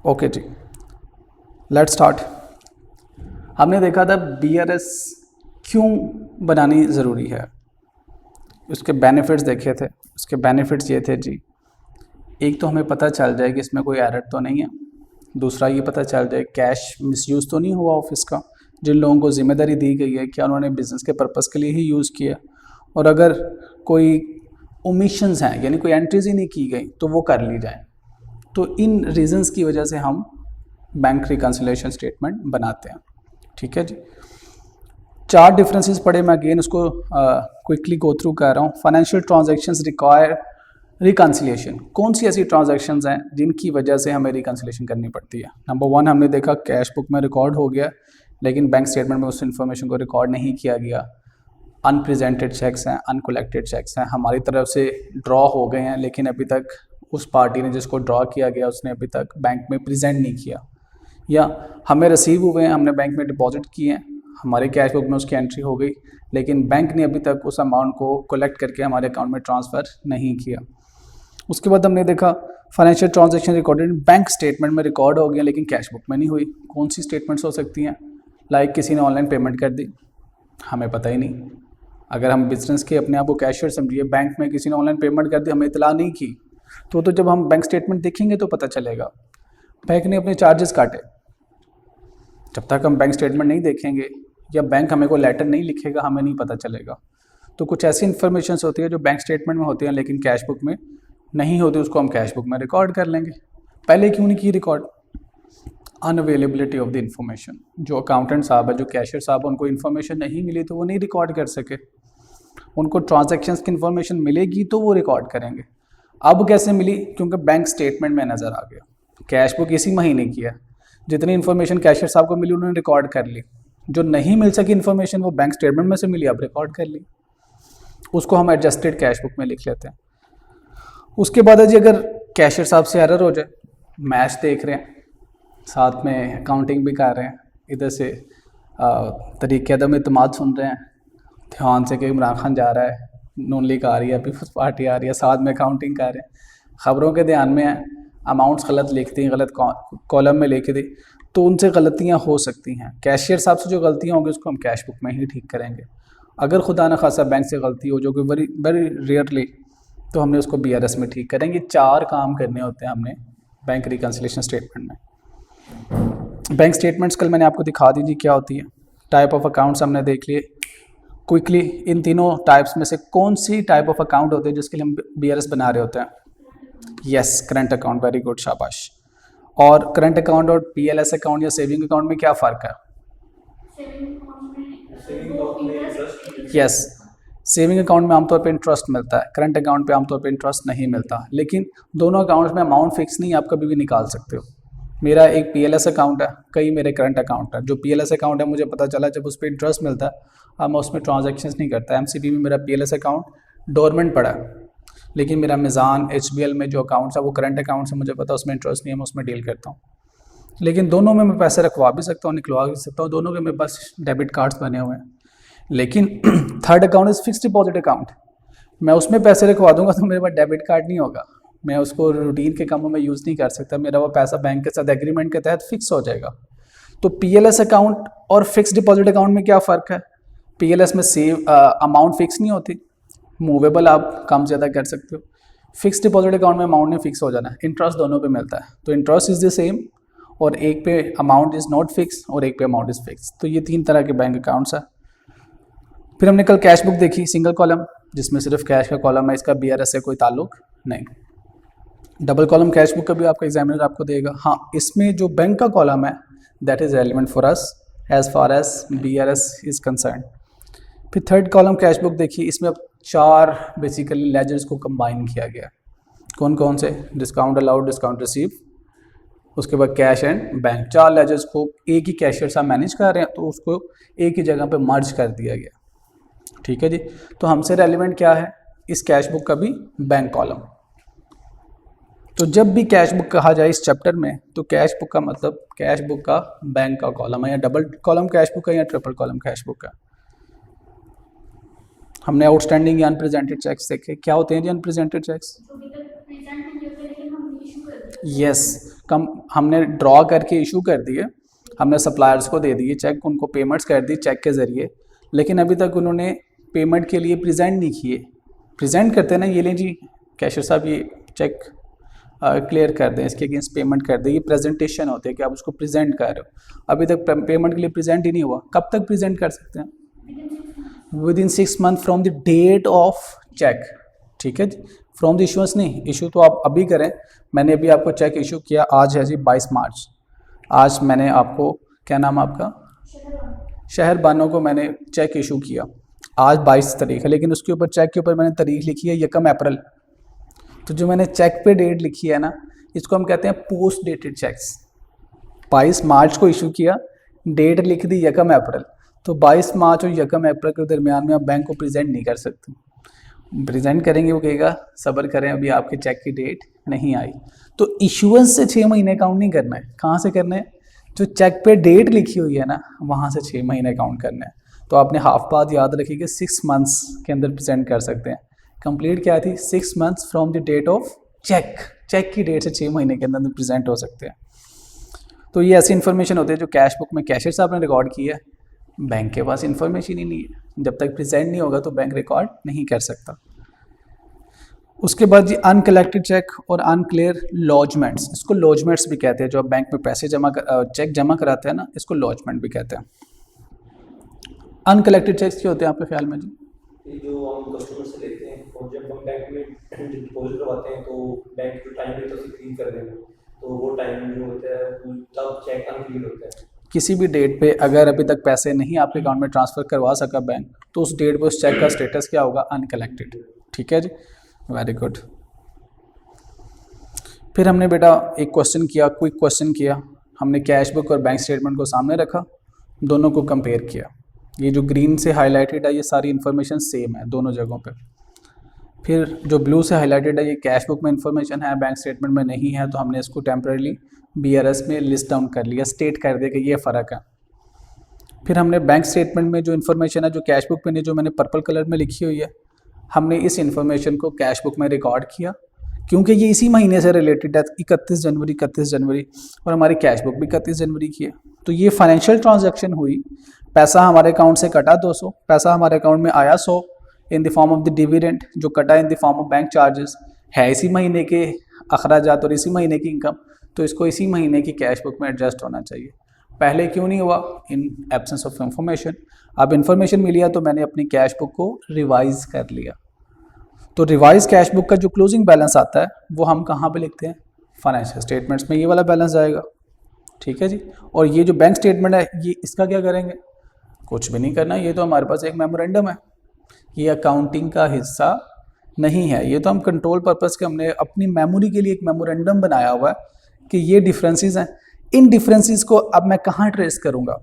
Okay ji, let's start. हमने देखा था बीआरएस क्यों बनानी ज़रूरी है, उसके बेनिफिट्स देखे थे। उसके बेनिफिट्स ये थे जी, एक तो हमें पता चल जाए कि इसमें कोई एरर तो नहीं है, दूसरा ये पता चल जाए कैश मिसयूज़ तो नहीं हुआ ऑफिस का, जिन लोगों को जिम्मेदारी दी गई है क्या उन्होंने बिज़नेस के पर्पज़ के लिए ही यूज़ किया, और अगर कोई ओमिशंस हैं यानी कोई एंट्रीज ही नहीं की गई तो वो कर ली जाए। तो इन रीजंस की वजह से हम बैंक रिकन्सिलिएशन स्टेटमेंट बनाते हैं। ठीक है जी, 4 डिफरेंसेस पढ़े, मैं अगेन उसको क्विकली गो थ्रू कर रहा हूँ। Financial transactions require reconciliation. कौन सी ऐसी ट्रांजैक्शंस हैं जिनकी वजह से हमें रिकन्सिलिएशन करनी पड़ती है? नंबर 1 हमने देखा कैश बुक में रिकॉर्ड हो गया लेकिन बैंक स्टेटमेंट में उस इन्फॉर्मेशन को रिकॉर्ड नहीं किया गया। अनप्रेजेंटेड चेक्स हैं, अनकलेक्टेड चेक्स हैं, हमारी तरफ से ड्रॉ हो गए हैं लेकिन अभी तक उस पार्टी ने जिसको ड्रॉ किया गया उसने अभी तक बैंक में प्रेजेंट नहीं किया, या हमें रिसीव हुए हैं, हमने बैंक में डिपॉजिट किए हैं, हमारे कैश बुक में उसकी एंट्री हो गई लेकिन बैंक ने अभी तक उस अमाउंट को कलेक्ट करके हमारे अकाउंट में ट्रांसफ़र नहीं किया। उसके बाद हमने देखा financial transaction recorded bank statement में रिकॉर्ड हो गया लेकिन कैश बुक में नहीं हुई। कौन सी स्टेटमेंट्स हो सकती हैं? लाइक किसी ने ऑनलाइन पेमेंट कर दी, हमें पता ही नहीं। अगर हम बिजनेस के अपने आप को कैशियर समझिए, बैंक में किसी ने ऑनलाइन पेमेंट कर दी, हमें इतला नहीं की, तो जब हम बैंक स्टेटमेंट देखेंगे तो पता चलेगा बैंक ने अपने चार्जेस काटे। जब तक हम बैंक स्टेटमेंट नहीं देखेंगे या बैंक हमें कोई लेटर नहीं लिखेगा हमें नहीं पता चलेगा। तो कुछ ऐसी इन्फॉर्मेशन होती है जो बैंक स्टेटमेंट में होती हैं लेकिन कैश बुक में नहीं होती, उसको हम कैश बुक में रिकॉर्ड कर लेंगे। पहले क्यों नहीं की record? Unavailability of the information. जो अकाउंटेंट साहब है, जो कैशियर साहब, उनको इन्फॉर्मेशन नहीं मिली तो वो नहीं रिकॉर्ड कर सके। उनको ट्रांजैक्शंस की इन्फॉर्मेशन मिलेगी तो वो रिकॉर्ड करेंगे। अब कैसे मिली? क्योंकि बैंक स्टेटमेंट में नज़र आ गया। कैश बुक इसी महीने की है, जितनी इन्फॉर्मेशन कैशियर साहब को मिली उन्होंने रिकॉर्ड कर ली, जो नहीं मिल सकी इन्फॉर्मेशन वो बैंक स्टेटमेंट में से मिली, अब रिकॉर्ड कर ली, उसको हम एडजस्टेड कैश बुक में लिख लेते हैं। उसके बाद जी अगर कैशियर साहब से एरर हो जाए, मैच देख रहे हैं साथ में अकाउंटिंग भी कर रहे हैं, इधर से तरीके अदम इत्माद सुन रहे हैं ध्यान से कि इमरान खान जा रहा है, नून लीग आ रही है, पीपल्स पार्टी आ रही है, साथ में अकाउंटिंग कर रहे हैं, ख़बरों के ध्यान में है, अमाउंट्स गलत लिख दी, गलत कॉलम में लिख दी, तो उनसे गलतियां हो सकती हैं। कैशियर साहब से जो गलतियां होंगी उसको हम कैश बुक में ही ठीक करेंगे। अगर खुदा न खासा बैंक से गलती हो, जो कि वेरी वेरी रेयरली, तो हमने उसको बीआरएस में ठीक करेंगे। 4 काम करने होते हैं हमने बैंक रिकन्सिलिएशन स्टेटमेंट में। बैंक स्टेटमेंट्स कल मैंने आपको दिखा दी क्या होती है। टाइप ऑफ अकाउंट्स हमने देख लिए क्विकली। इन तीनों टाइप्स में से कौन सी टाइप ऑफ अकाउंट होते हैं जिसके लिए हम बीआरएस बना रहे होते हैं? Yes, current account. Very good, शाबाश। और करंट अकाउंट और पीएलएस अकाउंट या सेविंग अकाउंट में क्या फ़र्क है? यस, सेविंग अकाउंट में आमतौर पे इंटरेस्ट मिलता है, करंट अकाउंट पे आमतौर पे इंटरेस्ट नहीं मिलता, लेकिन दोनों अकाउंट्स में अमाउंट फिक्स नहीं, आप कभी भी निकाल सकते हो। मेरा एक पीएलएस अकाउंट है, कई मेरे करंट अकाउंट है। जो पीएलएस अकाउंट है मुझे पता चला जब उस पर इंटरेस्ट मिलता है, अब मैं उसमें ट्रांजैक्शंस नहीं करता। एमसीबी में मेरा पीएलएस अकाउंट डोरमेंट पड़ा है, लेकिन मेरा मिज़ान एचबीएल में जो अकाउंट्स है वो करंट अकाउंट्स है, मुझे पता उसमें इंटरेस्ट नहीं है, मैं उसमें डील करता हूँ। लेकिन दोनों में मैं पैसे रखवा भी सकता हूँ, निकलवा भी सकता हूँ, दोनों के मेरे पास डेबिट कार्ड्स बने हुए हैं। लेकिन third account is fixed deposit account, मैं उसमें पैसे रखवा दूंगा तो मेरे पास डेबिट कार्ड नहीं होगा, मैं उसको रूटीन के कामों में यूज़ नहीं कर सकता, मेरा वो पैसा बैंक के साथ एग्रीमेंट के तहत फिक्स हो जाएगा। तो पीएलएस अकाउंट और फिक्स्ड डिपॉजिट अकाउंट में क्या फ़र्क है? पीएलएस में सेव अमाउंट फिक्स नहीं होती, मूवेबल आप कम ज़्यादा कर सकते हो। फिक्स्ड डिपॉजिट अकाउंट में अमाउंट ने फिक्स हो जाना है, इंटरेस्ट दोनों पे मिलता है, तो इंटरेस्ट इज़ द सेम, और एक पे अमाउंट इज़ नॉट फिक्स और एक पे अमाउंट इज़ फिक्स। तो ये 3 तरह के बैंक अकाउंट्स है। फिर हमने कल कैश बुक देखी, सिंगल कॉलम, जिसमें सिर्फ कैश का कॉलम है, इसका बीआरएस से कोई ताल्लुक नहीं। डबल कॉलम कैश बुक का भी आपका एग्जामिनर आपको देगा। हाँ, इसमें जो बैंक का कॉलम है that is relevant for us as far as BRS is concern. फिर थर्ड कॉलम कैश बुक देखिए, इसमें अब 4 बेसिकली लेजर्स को कंबाइन किया गया। कौन कौन से? डिस्काउंट अलाउड, डिस्काउंट रिसीव, उसके बाद कैश एंड बैंक। 4 लेजर्स को एक ही कैशियर साहब मैनेज कर रहे हैं, तो उसको एक ही जगह पे मर्ज कर दिया गया। ठीक है जी, तो हमसे रेलिवेंट क्या है इस कैश बुक का भी? Bank column. तो जब भी कैश बुक कहा जाए इस चैप्टर में, तो कैश बुक का मतलब कैश बुक का बैंक का कॉलम है, या डबल कॉलम कैश बुक है या ट्रिपल कॉलम कैश बुक है। हमने आउटस्टैंडिंग या अनप्रेजेंटेड चेक्स देखे। क्या होते हैं जी अनप्रेजेंटेड चेक्स? यस, कम हमने ड्रॉ करके इशू कर दिए, हमने सप्लायर्स को दे दिए चेक, उनको पेमेंट्स कर दी चेक के ज़रिए, लेकिन अभी तक उन्होंने पेमेंट के लिए प्रेजेंट नहीं किए। प्रेजेंट करते हैं ना, ये लें जी कैशियर साहब ये चेक क्लियर कर दें, इसके अगेंस्ट पेमेंट कर दें, ये प्रेजेंटेशन होते हैं कि आप उसको प्रेजेंट कर रहे हो। अभी तक पेमेंट के लिए प्रेजेंट ही नहीं हुआ, कब तक प्रेजेंट कर सकते हैं? Within 6 month from the date of cheque. ठीक है जी, फ्रॉम द इशूएंस नहीं, इशू तो आप अभी करें। मैंने अभी आपको चेक इशू किया, आज है जी 22 मार्च। आज मैंने आपको, क्या नाम है आपका? शहर बानो को मैंने चेक इशू किया, आज 22 तारीख है, लेकिन उसके ऊपर चेक के ऊपर मैंने तारीख लिखी है 1 अप्रैल। तो जो मैंने चेक पे डेट लिखी है ना, इसको हम कहते हैं पोस्ट डेटेड चेक्स। 22 मार्च को इशू किया, डेट लिख दी 1 अप्रैल, तो 22 मार्च और 1 अप्रैल के दरमियान में आप बैंक को प्रेजेंट नहीं कर सकते। प्रेजेंट करेंगे वो कहेगा सब्र करें, अभी आपके चेक की डेट नहीं आई। तो इशुएंस से 6 महीने काउंट नहीं करना है। कहाँ से करना है? जो चेक पे डेट लिखी हुई है ना, वहाँ से 6 महीने काउंट करना है। तो आपने हाफ बात याद रखी कि 6 मंथ्स के अंदर प्रेजेंट कर सकते हैं। कंप्लीट क्या थी? 6 months from the date of cheque. Cheque की डेट से 6 महीने के अंदर प्रेजेंट हो सकते हैं। तो ये ऐसी इन्फॉर्मेशन होती है जो कैश बुक में कैशियर साहब ने रिकॉर्ड की है, बैंक के पास इन्फॉर्मेशन ही नहीं है। जब तक प्रेजेंट नहीं होगा तो बैंक रिकॉर्ड नहीं कर सकता। उसके बाद जी अनकलेक्टेड चेक और अनक्लियर लॉजमेंट्स, इसको लॉजमेंट्स भी कहते हैं। जो आप बैंक में पैसे चेक जमा कराते हैं ना, इसको लॉजमेंट भी कहते हैं। अनकलेक्टेड चेक्स क्या होते हैं आपके ख्याल में जी? जो हम कस्टमर से लेते हैं और जब हम बैंक में डिपॉजिट करवाते हैं तो बैंक जो टाइम देता है उसे क्लीन कर देंगे, तो वो टाइम जो होता है तब चेक अनक्लियर होता है। किसी भी डेट पे अगर अभी तक पैसे नहीं आपके अकाउंट में ट्रांसफ़र करवा सका बैंक, तो उस डेट पे उस चेक का स्टेटस क्या होगा? अनकलेक्टेड। ठीक है जी, वेरी गुड। फिर हमने बेटा एक क्वेश्चन किया, क्विक क्वेश्चन किया। हमने कैश बुक और बैंक स्टेटमेंट को सामने रखा, दोनों को कंपेयर किया। ये जो ग्रीन से हाईलाइटेड है ये सारी इन्फॉर्मेशन सेम है दोनों जगहों पे। फिर जो ब्लू से हाईलाइटेड है ये कैश बुक में इन्फॉर्मेशन है, बैंक स्टेटमेंट में नहीं है, तो हमने इसको टेम्परेली BRS में लिस्ट डाउन कर लिया, स्टेट कर दिया कि ये फ़र्क है। फिर हमने बैंक स्टेटमेंट में जो इन्फॉर्मेशन है जो कैश बुक में नहीं, जो मैंने पर्पल कलर में लिखी हुई है, हमने इस इन्फॉर्मेशन को कैश बुक में रिकॉर्ड किया, क्योंकि ये इसी महीने से रिलेटेड है। 31 जनवरी और हमारी कैश बुक भी 31 जनवरी की है। तो ये फाइनेंशियल ट्रांजैक्शन हुई, पैसा हमारे अकाउंट से कटा 200, पैसा हमारे अकाउंट में आया 100 in the form of the dividend, जो कटा in the form of bank charges, है इसी महीने के अखराजात और इसी महीने की इनकम, तो इसको इसी महीने की कैश बुक में एडजस्ट होना चाहिए। पहले क्यों नहीं हुआ? In absence of information. अब इंफॉर्मेशन मिली है तो मैंने अपनी कैश बुक को रिवाइज कर लिया। तो रिवाइज कैश बुक का जो क्लोजिंग बैलेंस आता है वो हम कहाँ पे लिखते हैं? फाइनेंशियल स्टेटमेंट्स में ये वाला बैलेंस जाएगा। ठीक है जी। और ये जो बैंक स्टेटमेंट है ये इसका क्या करेंगे? कुछ भी नहीं करना, ये तो हमारे पास एक मेमोरेंडम है, ये अकाउंटिंग का हिस्सा नहीं है। ये तो हम कंट्रोल पर्पस के हमने अपनी मेमोरी के लिए एक मेमोरेंडम बनाया हुआ है कि ये डिफरेंसेस हैं। इन डिफरेंसेस को अब मैं कहाँ ट्रेस करूँगा?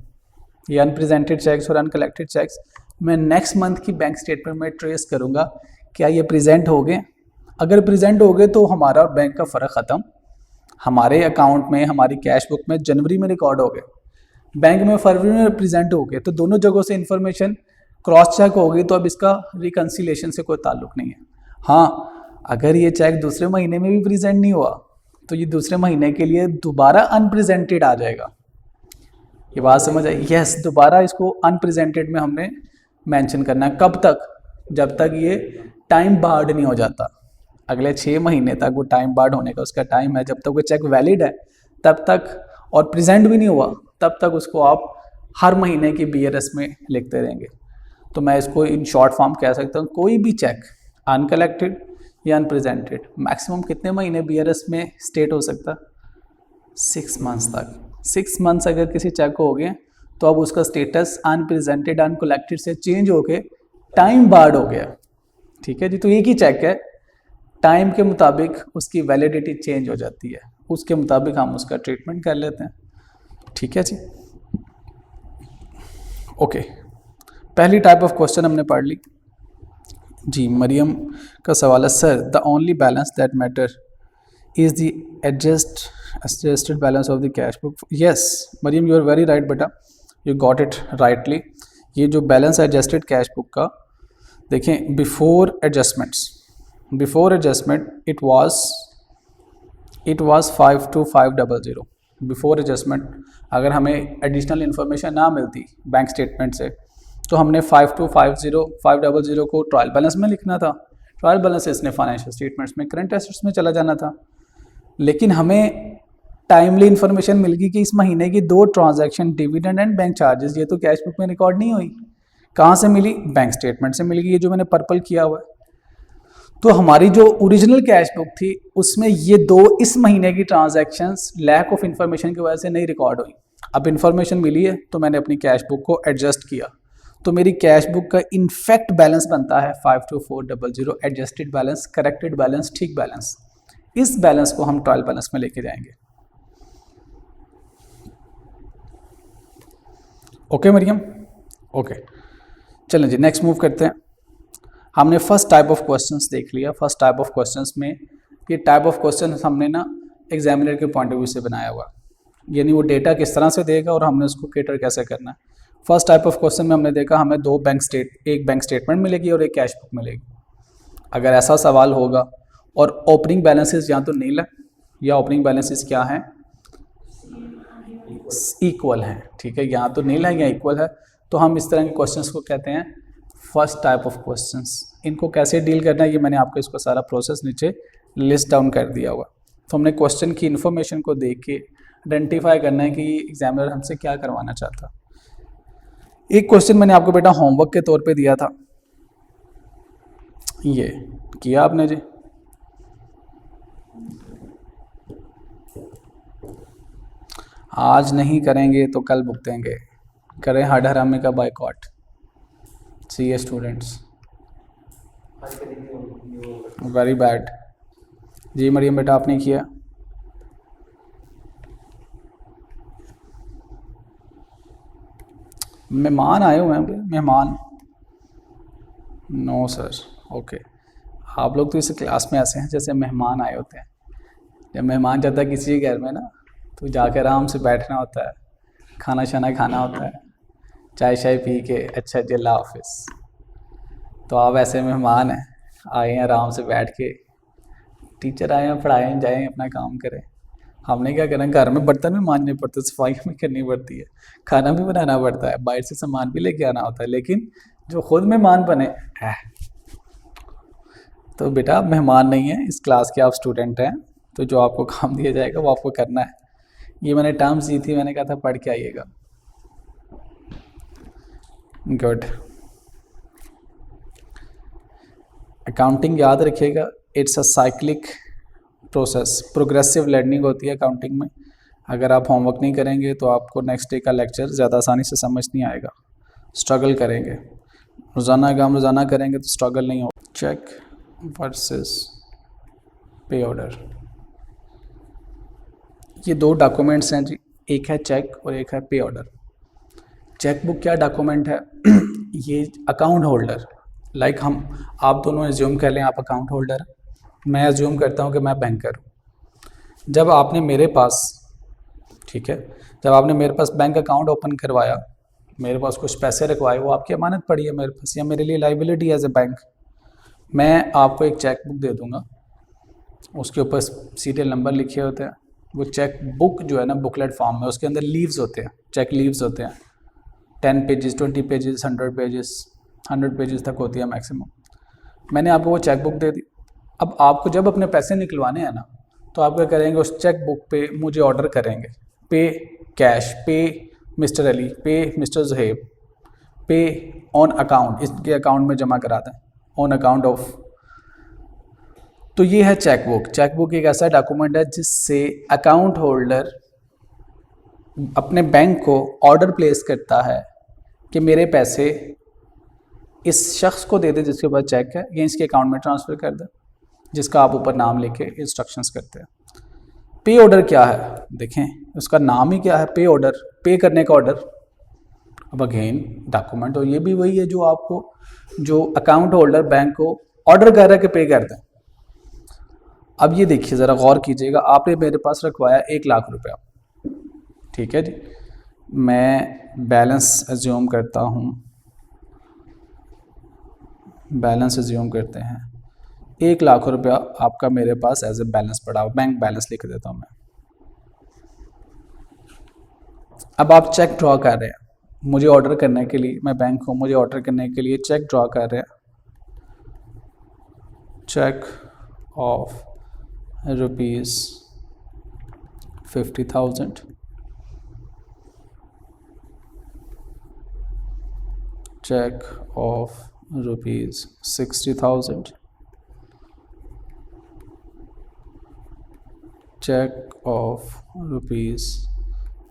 ये अनप्रेजेंटेड चेक्स और अनकलेक्टेड चेक्स मैं नेक्स्ट मंथ की बैंक स्टेटमेंट में ट्रेस करूँगा, क्या ये प्रेजेंट हो गए? अगर प्रेजेंट हो गए तो हमारा और बैंक का फ़र्क ख़त्म। हमारे अकाउंट में, हमारी कैश बुक में जनवरी में रिकॉर्ड हो गए, बैंक में फरवरी में प्रेजेंट हो गए, तो दोनों जगहों से इन्फॉर्मेशन क्रॉस चेक हो गई, तो अब इसका रिकन्सिलेशन से कोई ताल्लुक नहीं है। हाँ, अगर ये चेक दूसरे महीने में भी प्रेजेंट नहीं हुआ तो ये दूसरे महीने के लिए दोबारा अनप्रेजेंटेड आ जाएगा। ये बात समझ आई? यस, दोबारा इसको अनप्रेजेंटेड में हमने मेंशन करना है। कब तक? जब तक ये टाइम बार्ड नहीं हो जाता। अगले 6 महीने तक वो टाइम बार्ड होने का उसका टाइम है। जब तक वो चेक वैलिड है तब तक, और प्रेजेंट भी नहीं हुआ तब तक उसको आप हर महीने की BRS में लिखते रहेंगे। तो मैं इसको इन शॉर्ट फॉर्म कह सकता हूँ, कोई भी चेक अनकलेक्टेड या अनप्रेजेंटेड मैक्सिमम कितने महीने BRS में स्टेट हो सकता? 6 मंथ्स तक। 6 मंथ्स अगर किसी चेक को हो गए तो अब उसका स्टेटस अनप्रेजेंटेड अनकलेक्टेड से चेंज होके टाइम बार्ड हो गया। ठीक है जी। तो एक ही चेक है, टाइम के मुताबिक उसकी वैलिडिटी चेंज हो जाती है, उसके मुताबिक हम उसका ट्रीटमेंट कर लेते हैं। ठीक है जी। ओके, पहली टाइप ऑफ क्वेश्चन हमने पढ़ ली जी। मरियम का सवाल है, sir the only balance that matter is the adjusted balance of the cash book. Yes Mariam, you are very right बेटा, यू गॉट इट राइटली। ये जो बैलेंस है एडजस्टेड कैश बुक का, देखें before adjustment it was it was 52500 before adjustment. अगर हमें additional information ना मिलती बैंक स्टेटमेंट से तो हमने 52500 को ट्रायल बैलेंस में लिखना था। ट्रायल बैलेंस इसने फाइनेंशियल स्टेटमेंट्स में करंट एसेट्स में चला जाना था। लेकिन हमें टाइमली इन्फॉर्मेशन मिल गई कि इस महीने की 2 transaction dividend and bank charges ये तो कैश बुक में रिकॉर्ड नहीं हुई। कहाँ से मिली? बैंक स्टेटमेंट से मिल गई, ये जो मैंने पर्पल किया हुआ है। तो हमारी जो ओरिजिनल कैश बुक थी उसमें ये 2 इस महीने की ट्रांजैक्शंस लैक ऑफ इन्फॉर्मेशन की वजह से नहीं रिकॉर्ड हुई। अब इन्फॉर्मेशन मिली है तो मैंने अपनी कैश बुक को एडजस्ट किया, तो मेरी कैश बुक का इनफैक्ट बैलेंस बनता है 52400 एडजस्टेड बैलेंस, करेक्टेड बैलेंस, ठीक बैलेंस। इस बैलेंस को हम ट्रायल बैलेंस में लेके जाएंगे। ओके मरियम? ओके, चलें जी नेक्स्ट मूव करते हैं। हमने फर्स्ट टाइप ऑफ क्वेश्चंस देख लिया। फर्स्ट टाइप ऑफ क्वेश्चंस में ये टाइप ऑफ क्वेश्चन हमने ना एग्जामिनर के पॉइंट ऑफ व्यू से बनाया हुआ, यानी वो डेटा किस तरह से देगा और हमने उसको कैटर कैसे करना है। फर्स्ट टाइप ऑफ क्वेश्चन में हमने देखा हमें एक बैंक स्टेटमेंट मिलेगी और एक कैश बुक मिलेगी। अगर ऐसा सवाल होगा और ओपनिंग बैलेंसेस या तो नील है या ओपनिंग बैलेंसेस क्या हैं, इक्वल हैं, ठीक है, यहाँ तो नील है या इक्वल है, तो हम इस तरह के क्वेश्चंस को कहते हैं फर्स्ट टाइप ऑफ क्वेश्चंस। इनको कैसे डील करना है ये मैंने आपको इसको सारा प्रोसेस नीचे लिस्ट डाउन कर दिया हुआ। तो हमने क्वेश्चन की इन्फॉर्मेशन को देख के आइडेंटिफाई करना है कि एग्जामिनर हमसे क्या करवाना चाहता। एक क्वेश्चन मैंने आपको बेटा होमवर्क के तौर पे दिया था, ये किया आपने जी? आज नहीं करेंगे तो कल भुगतेंगे, करें हर हरामे का बाइकआउट। CA students, very bad. जी मरियम बेटा आपने किया? मेहमान आए हुए हैं, मेहमान? No sir. ओके, आप लोग तो इस क्लास में ऐसे हैं जैसे मेहमान आए होते हैं। जब मेहमान जाता है किसी के घर में ना तो जाकर आराम से बैठना होता है, खाना शाना खाना होता है, चाय शाय पी के अच्छा जी अल्लाह हाफिज़। तो आप ऐसे मेहमान हैं, आए हैं आराम से बैठ के, टीचर आए हैं पढ़ाएं जाएं अपना काम करें। हमने क्या करना, घर में बर्तन भी मांजने पड़ते, सफाई भी करनी पड़ती है, खाना भी बनाना पड़ता है, बाहर से सामान भी लेके आना होता है, लेकिन जो खुद मेहमान बने है। तो बेटा आप मेहमान नहीं हैं, इस क्लास के आप स्टूडेंट हैं, तो जो आपको काम दिया जाएगा वो आपको करना है। ये मैंने टर्म्स दी थी, मैंने कहा था पढ़ के आइएगा। गुड। अकाउंटिंग याद रखिएगा, it's a cyclic process, progressive learning होती है अकाउंटिंग में। अगर आप होमवर्क नहीं करेंगे तो आपको नेक्स्ट डे का लेक्चर ज़्यादा आसानी से समझ नहीं आएगा, स्ट्रगल करेंगे। रोज़ाना काम रोज़ाना करेंगे तो स्ट्रगल नहीं हो। चेक वर्सेस पे ऑर्डर, ये 2 डॉक्यूमेंट्स हैं जी, एक है चेक और एक है पे ऑर्डर। चेक बुक क्या डॉक्यूमेंट है? ये अकाउंट होल्डर, लाइक हम आप दोनों एज्यूम कर लें आप अकाउंट होल्डर, मैं एज्यूम करता हूँ कि मैं बैंकर हूँ। जब आपने मेरे पास, ठीक है, जब आपने मेरे पास बैंक अकाउंट ओपन करवाया, मेरे पास कुछ पैसे रखवाए, वो आपकी अमानत पड़ी है मेरे पास, या मेरे लिए लाइबिलिटी एज ए बैंक। मैं आपको एक चेक बुक दे दूँगा, उसके ऊपर सीरियल नंबर लिखे होते हैं। वो चेक बुक जो है ना बुकलेट फॉर्म में, उसके अंदर लीव्स होते हैं, चेक लीव्स होते हैं, 10 पेजेस, 20 पेजेस, 100 पेजेस, 100 पेजेस तक होती है मैक्सिमम। मैंने आपको वो चेक बुक दे दी। अब आपको जब अपने पैसे निकलवाने हैं ना, तो आप क्या करेंगे, उस चेक बुक पे मुझे ऑर्डर करेंगे, पे कैश, पे मिस्टर अली, पे मिस्टर ज़ुहैब, पे ऑन अकाउंट, इसके अकाउंट में जमा करा दें, ऑन अकाउंट ऑफ। तो ये है चेक बुक। चेक बुक एक ऐसा डॉक्यूमेंट है जिससे अकाउंट होल्डर अपने बैंक को ऑर्डर प्लेस करता है कि मेरे पैसे इस शख्स को दे दे जिसके पास चेक है, या इसके अकाउंट में ट्रांसफ़र कर दे, जिसका आप ऊपर नाम लिखे इंस्ट्रक्शंस करते हैं। पे ऑर्डर क्या है, देखें उसका नाम ही क्या है, पे ऑर्डर, पे करने का ऑर्डर। अब अगेन डॉक्यूमेंट, और ये भी वही है जो आपको, जो अकाउंट होल्डर बैंक को ऑर्डर कर रहा है कि पे कर दें। अब ये देखिए ज़रा गौर कीजिएगा, आपने मेरे पास रखवाया 1 लाख रुपया, ठीक है जी, मैं बैलेंस एज्यूम करता हूँ, बैलेंस एज्यूम करते हैं 1,00,000 रुपया आपका मेरे पास एज ए बैलेंस पड़ा हुआ, बैंक बैलेंस लिख देता हूँ मैं। अब आप चेक ड्रॉ कर रहे हैं मुझे ऑर्डर करने के लिए, मैं बैंक हूँ, मुझे ऑर्डर करने के लिए चेक ड्रॉ कर रहे हैं, check of ₹50,000, check of ₹60,000, check of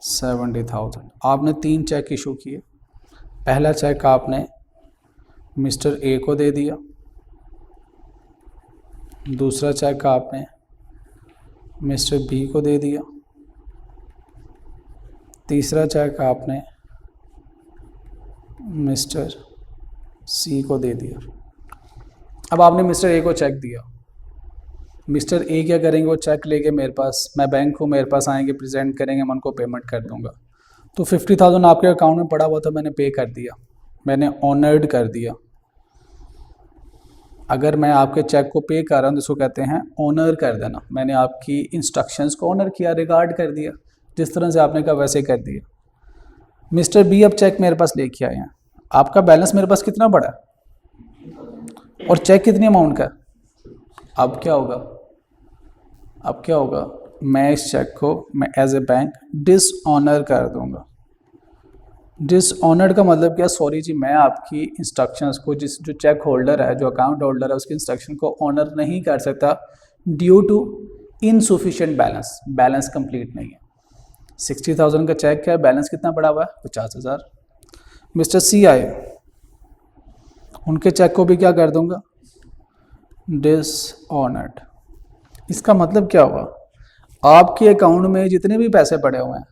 ₹70,000। आपने 3 चेक इशू किए। पहला चेक आपने मिस्टर ए को दे दिया, दूसरा चेक आपने मिस्टर बी को दे दिया, तीसरा चेक आपने मिस्टर सी को दे दिया। अब आपने मिस्टर ए को चेक दिया, मिस्टर ए क्या करेंगे, वो चेक लेके मेरे पास, मैं बैंक हूँ, मेरे पास आएंगे, प्रेजेंट करेंगे, मैं उनको पेमेंट कर दूंगा। तो 50,000 आपके अकाउंट में पड़ा हुआ था, मैंने पे कर दिया, मैंने ऑनर्ड कर दिया। अगर मैं आपके चेक को पे कर रहा हूँ तो इसको कहते हैं ऑनर कर देना। मैंने आपकी इंस्ट्रक्शंस को ऑनर किया, रिगार्ड कर दिया, जिस तरह से आपने कहा वैसे कर दिया। मिस्टर बी अब चेक मेरे पास लेके आए हैं, आपका बैलेंस मेरे पास कितना बड़ा है और चेक कितनी अमाउंट का है। अब क्या होगा, अब क्या होगा, मैं इस चेक को मैं एज ए बैंक डिसऑनर कर दूंगा। डिसऑनर्ड का मतलब क्या, सॉरी जी, मैं आपकी इंस्ट्रक्शंस को, जो चेक होल्डर है, जो अकाउंट होल्डर है, उसकी इंस्ट्रक्शन को ऑनर नहीं कर सकता due to insufficient balance, balance complete नहीं है। 60,000 का चेक है, बैलेंस कितना पड़ा हुआ है, 50,000। मिस्टर सी आए, उनके चेक को भी क्या कर दूंगा, डिसऑनर्ड। इसका मतलब क्या हुआ, आपके अकाउंट में जितने भी पैसे पड़े हुए हैं,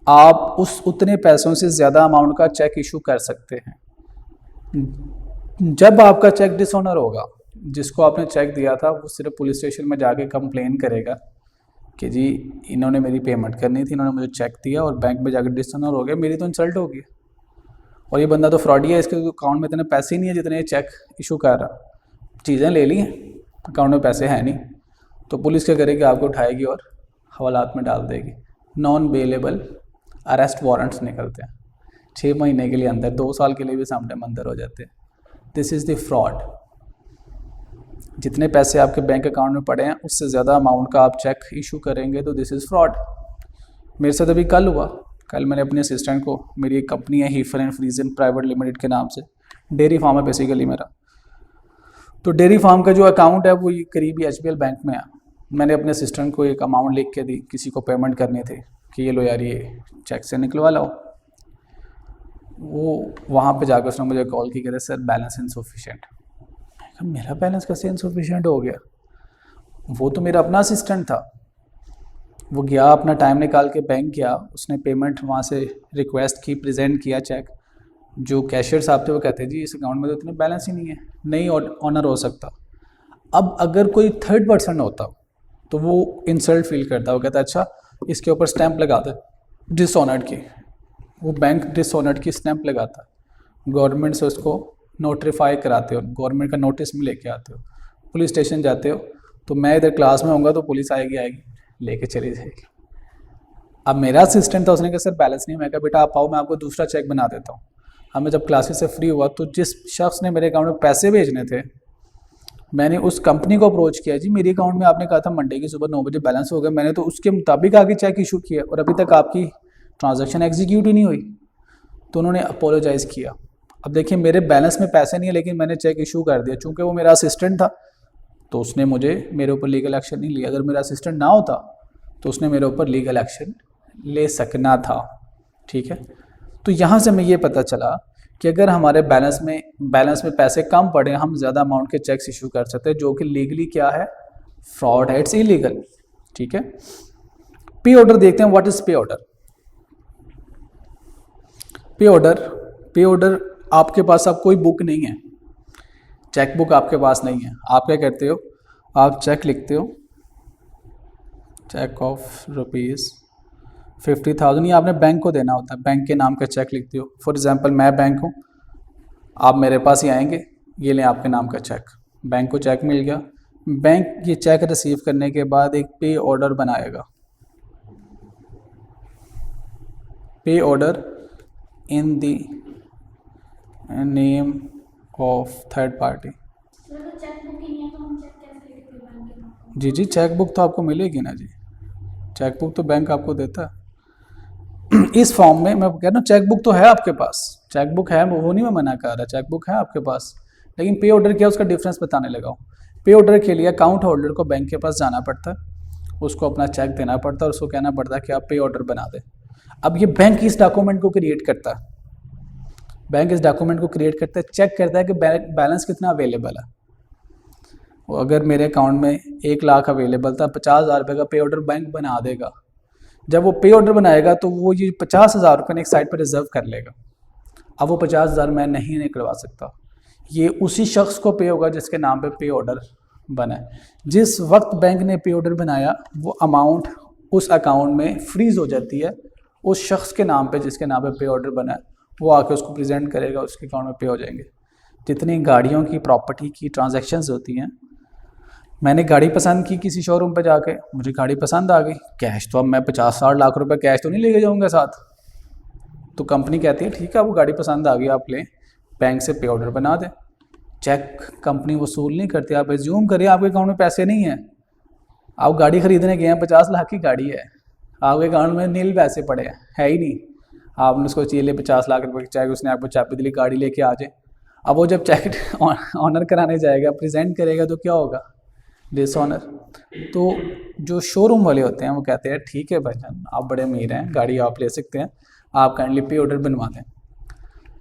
आप उतने पैसों से ज़्यादा अमाउंट का चेक इशू कर सकते हैं। जब आपका चेक डिसऑनर होगा, जिसको आपने चेक दिया था वो सिर्फ पुलिस स्टेशन में जाके कंप्लेन करेगा कि जी इन्होंने मेरी पेमेंट करनी थी, इन्होंने मुझे चेक दिया और बैंक में जाकर डिसऑनर हो गया, मेरी तो इंसल्ट होगी और ये बंदा तो फ्रॉडी है, इसके अकाउंट में इतने पैसे ही नहीं है जितने ये चेक इशू कर रहा। चीज़ें ले ली हैं, अकाउंट में पैसे हैं नहीं, तो पुलिस क्या करेगी, आपको उठाएगी और हवालात में डाल देगी। नॉन बेलेबल अरेस्ट वारंट्स निकलते हैं 6 महीने के लिए अंदर, 2 साल के लिए भी सामने अंदर हो जाते हैं। This is the fraud. जितने पैसे आपके बैंक अकाउंट में पड़े हैं उससे ज़्यादा अमाउंट का आप चेक इशू करेंगे तो दिस इज़ फ्रॉड। मेरे साथ अभी कल हुआ, कल मैंने अपने असिस्टेंट को, मेरी एक कंपनी है हीफर एंड फ्रीजन प्राइवेट लिमिटेड के नाम से, डेयरी फार्म है बेसिकली मेरा, तो डेयरी फार्म का जो अकाउंट है वो ये करीबी HBL बैंक में है। मैंने अपने असिस्टेंट को एक अमाउंट लिख के दी, किसी को पेमेंट करनी थी कि ये लो यार ये चेक से निकलवा लाओ। वो वहाँ पे जाकर उसने मुझे कॉल की, कहते सर बैलेंस इनसफिशिएंट। मेरा बैलेंस कैसे इनसफिशिएंट हो गया, वो तो मेरा अपना असिस्टेंट था। वो गया, अपना टाइम निकाल के बैंक गया, उसने पेमेंट वहाँ से रिक्वेस्ट की, प्रेजेंट किया चेक। जो कैशियर साहब थे वो कहते जी इस अकाउंट में तो इतने बैलेंस ही नहीं है, नहीं ऑनर हो सकता। अब अगर कोई थर्ड पर्सन होता तो वो इंसल्ट फील करता, वो कहता अच्छा इसके ऊपर स्टैंप लगा दे डिसऑनर्ड की, वो बैंक डिसऑनर्ड की स्टैंप लगाता, गवर्नमेंट से उसको नोटिफाई कराते हो, गवर्नमेंट का नोटिस में लेके आते हो, पुलिस स्टेशन जाते हो, तो मैं इधर क्लास में होऊंगा तो पुलिस आएगी लेके चली जाएगी। अब मेरा असिस्टेंट था, उसने कहा सर बैलेंस नहीं, मैं कहा बेटा आप आओ मैं आपको दूसरा चेक बना देता हूँ। हमें जब क्लासेस से फ्री हुआ तो जिस शख्स ने मेरे अकाउंट में पैसे भेजने थे, मैंने उस कंपनी को अप्रोच किया, जी मेरे अकाउंट में आपने कहा था मंडे की सुबह 9 बजे बैलेंस हो गया, मैंने तो उसके मुताबिक आगे चेक इशू किया और अभी तक आपकी ट्रांजैक्शन एग्जीक्यूट ही नहीं हुई। तो उन्होंने अपोलोजाइज़ किया। अब देखिए मेरे बैलेंस में पैसे नहीं है लेकिन मैंने चेक इशू कर दिया, चूँकि वो मेरा असिस्टेंट था तो उसने मेरे ऊपर लीगल एक्शन नहीं लिया। अगर मेरा असिस्टेंट ना होता तो उसने मेरे ऊपर लीगल एक्शन ले सकना था। ठीक है, तो यहाँ से हमें ये पता चला कि अगर हमारे बैलेंस में पैसे कम पड़े, हम ज़्यादा अमाउंट के चेक्स इशू कर सकते हैं, जो कि लीगली क्या है, फ्रॉड है, इट्स इलीगल। ठीक है, पे ऑर्डर देखते हैं। व्हाट इज पे ऑर्डर? पे ऑर्डर आपके पास अब कोई बुक नहीं है, चेक बुक आपके पास नहीं है। आप क्या करते हो, आप चेक लिखते हो, चेक ऑफ ₹50,000, ये आपने बैंक को देना होता है, बैंक के नाम का चेक लिखते हो। फॉर एग्जांपल मैं बैंक हूँ, आप मेरे पास ही आएंगे, ये लें आपके नाम का चेक, बैंक को चेक मिल गया, बैंक ये चेक रिसीव करने के बाद एक पे ऑर्डर बनाएगा, pay order in the name of third party. जी जी, चेक बुक तो आपको मिलेगी ना जी, चेक बुक तो बैंक आपको देता है इस फॉर्म में। मैं कह रहा हूँ चेक बुक तो है आपके पास, चेक बुक है, वो नहीं मैं मना कर रहा, चेक बुक है आपके पास, लेकिन पे ऑर्डर क्या है उसका डिफरेंस बताने लगा हूँ। पे ऑर्डर के लिए अकाउंट होल्डर को बैंक के पास जाना पड़ता है, उसको अपना चेक देना पड़ता है और उसको कहना पड़ता है कि आप पे ऑर्डर बना दें। अब ये बैंक इस डॉक्यूमेंट को क्रिएट करता है, बैंक इस डॉक्यूमेंट को क्रिएट करता है, चेक करता है कि बैलेंस कितना अवेलेबल है। अगर मेरे अकाउंट में 1 लाख अवेलेबल था, 50,000 रुपये का पे ऑर्डर बैंक बना देगा। जब वो पे ऑर्डर बनाएगा तो वो ये 50,000 रुपये एक साइड पर रिजर्व कर लेगा। अब वो 50,000 मैं नहीं निकलवा सकता, ये उसी शख्स को पे होगा जिसके नाम पे पे ऑर्डर बना है। जिस वक्त बैंक ने पे ऑर्डर बनाया वो अमाउंट उस अकाउंट में फ्रीज हो जाती है, उस शख्स के नाम पे जिसके नाम पे पे ऑर्डर बना है वो आके उसको प्रेजेंट करेगा, उसके अकाउंट में पे हो जाएंगे। जितनी गाड़ियों की प्रॉपर्टी की ट्रांजैक्शंस होती हैं, मैंने गाड़ी पसंद की किसी शोरूम पे जाके, मुझे गाड़ी पसंद आ गई, कैश तो अब मैं 50-60 लाख रुपए कैश तो नहीं लेके जाऊंगा साथ, तो कंपनी कहती है ठीक है वो गाड़ी पसंद आ गई आप लें, बैंक से पे ऑर्डर बना दें। चेक कंपनी वसूल नहीं करती। आप एज्यूम करिए आपके अकाउंट में पैसे नहीं हैं, आप गाड़ी खरीदने गए हैं, 50 लाख की गाड़ी है, आपके अकाउंट में नील पैसे पड़े हैं, है ही नहीं। आपने उसको चाहिए ले 50 लाख रुपए की चेक, उसने आपको चाबी दिली गाड़ी लेके आ जाए। अब वो जब चेक ऑनर कराने जाएगा, प्रेजेंट करेगा तो क्या होगा, डिसऑनर। तो जो शोरूम वाले होते हैं वो कहते हैं ठीक है भाईजान आप बड़े अमीर हैं, गाड़ी आप ले सकते हैं, आप काइंडली पे ऑर्डर बनवा दें।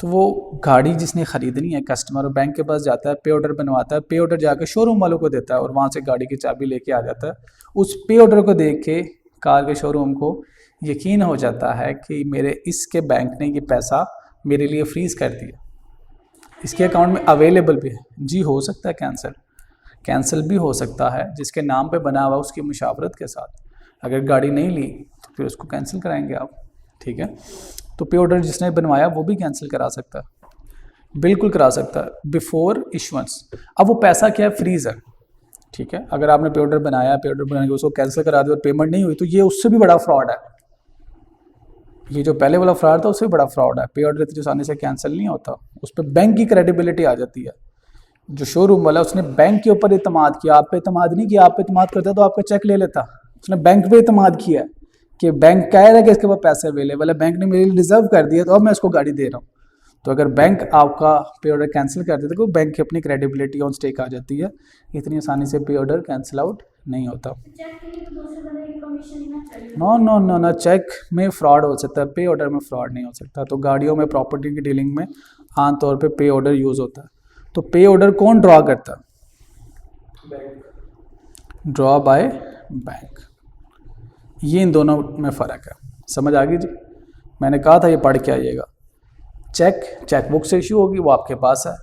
तो वो गाड़ी जिसने ख़रीदनी है कस्टमर बैंक के पास जाता है, पे ऑर्डर बनवाता है, पे ऑर्डर जाकर शोरूम वालों को देता है और वहाँ से गाड़ी की चाबी लेके आ जाता है। उस पे ऑर्डर को देख के कार के शोरूम को यकीन हो जाता है कि मेरे इसके बैंक ने ये पैसा मेरे लिए फ्रीज़ कर दिया, इसके अकाउंट में अवेलेबल भी है। जी हो सकता है कैंसिल भी हो सकता है, जिसके नाम पे बना हुआ उसकी मुशावरत के साथ। अगर गाड़ी नहीं ली तो फिर उसको कैंसिल कराएंगे आप, ठीक है। तो पे ऑर्डर जिसने बनवाया वो भी कैंसिल करा सकता है, बिल्कुल करा सकता है बिफोर इशुएंस। अब वो पैसा क्या है, फ्रीज है, ठीक है। अगर आपने पे ऑर्डर बनाया, पे ऑर्डर बनाने के उसको कैंसिल करा दिया और पेमेंट नहीं हुई तो ये उससे भी बड़ा फ्रॉड है। ये जो पहले वाला फ्रॉड था उससे बड़ा फ्रॉड है। पे ऑर्डर इतनी आसानी से कैंसिल नहीं होता, उस पर बैंक की क्रेडिबिलिटी आ जाती है। जो शोरूम वाला उसने बैंक के ऊपर इतमाद किया, आप पे इतमाद नहीं किया। आप पे इतमाद करता तो आपका चेक ले लेता, उसने बैंक पे इतमाद किया कि बैंक कह रहा है कि इसके पास पैसे अवेलेबल है, बैंक ने मेरे लिए रिजर्व कर दिया तो अब मैं इसको गाड़ी दे रहा हूँ। तो अगर बैंक आपका पे ऑर्डर कैंसिल कर देता तो बैंक की अपनी क्रेडिबिलिटी ऑन स्टेक आ जाती है। इतनी आसानी से पे ऑर्डर कैंसिल आउट नहीं होता। नो, चेक में फ्रॉड हो सकता है, पे ऑर्डर में फ्रॉड नहीं हो सकता। तो गाड़ियों में प्रॉपर्टी की डीलिंग में आमतौर पे पे ऑर्डर यूज़ होता है। तो पे ऑर्डर कौन ड्रॉ करता है, ड्रॉ बाय बैंक। ये इन दोनों में फ़र्क है, समझ आ गई जी। मैंने कहा था ये पढ़ के आइएगा। चेक बुक से इशू होगी वो आपके पास है,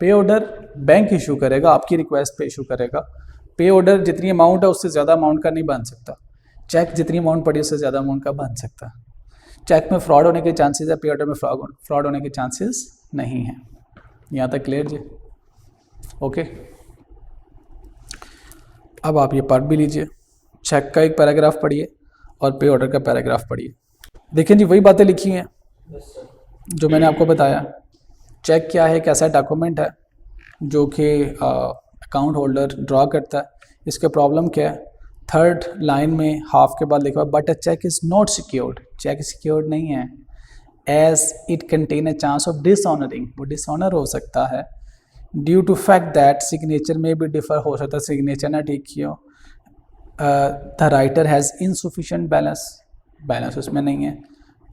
पे ऑर्डर बैंक इशू करेगा, आपकी रिक्वेस्ट पे इशू करेगा। पे ऑर्डर जितनी अमाउंट है उससे ज़्यादा अमाउंट का नहीं बन सकता, चेक जितनी अमाउंट पड़ी उससे ज़्यादा अमाउंट का बन सकता है। चेक में फ्रॉड होने के चांसेस है, पे ऑर्डर में फ्रॉड होने के चांसेस नहीं हैं। यहाँ तक क्लियर जी, ओके। अब आप ये पढ़ भी लीजिए, चेक का एक पैराग्राफ पढ़िए और पे ऑर्डर का पैराग्राफ पढ़िए। देखिए जी वही बातें लिखी हैं जो मैंने आपको बताया। चेक क्या है, कैसा डॉक्यूमेंट है जो कि अकाउंट होल्डर ड्रॉ करता है। इसका प्रॉब्लम क्या है, थर्ड लाइन में हाफ के बाद लिखा हुआ but a cheque is not secured, cheque secured नहीं है। As it contain a chance of dishonouring, वो डिसऑनर हो सकता है। Due to fact that signature में भी डिफर हो सकता है, सिग्नेचर ना ठीक किया हो। The writer has insufficient balance उसमें नहीं है।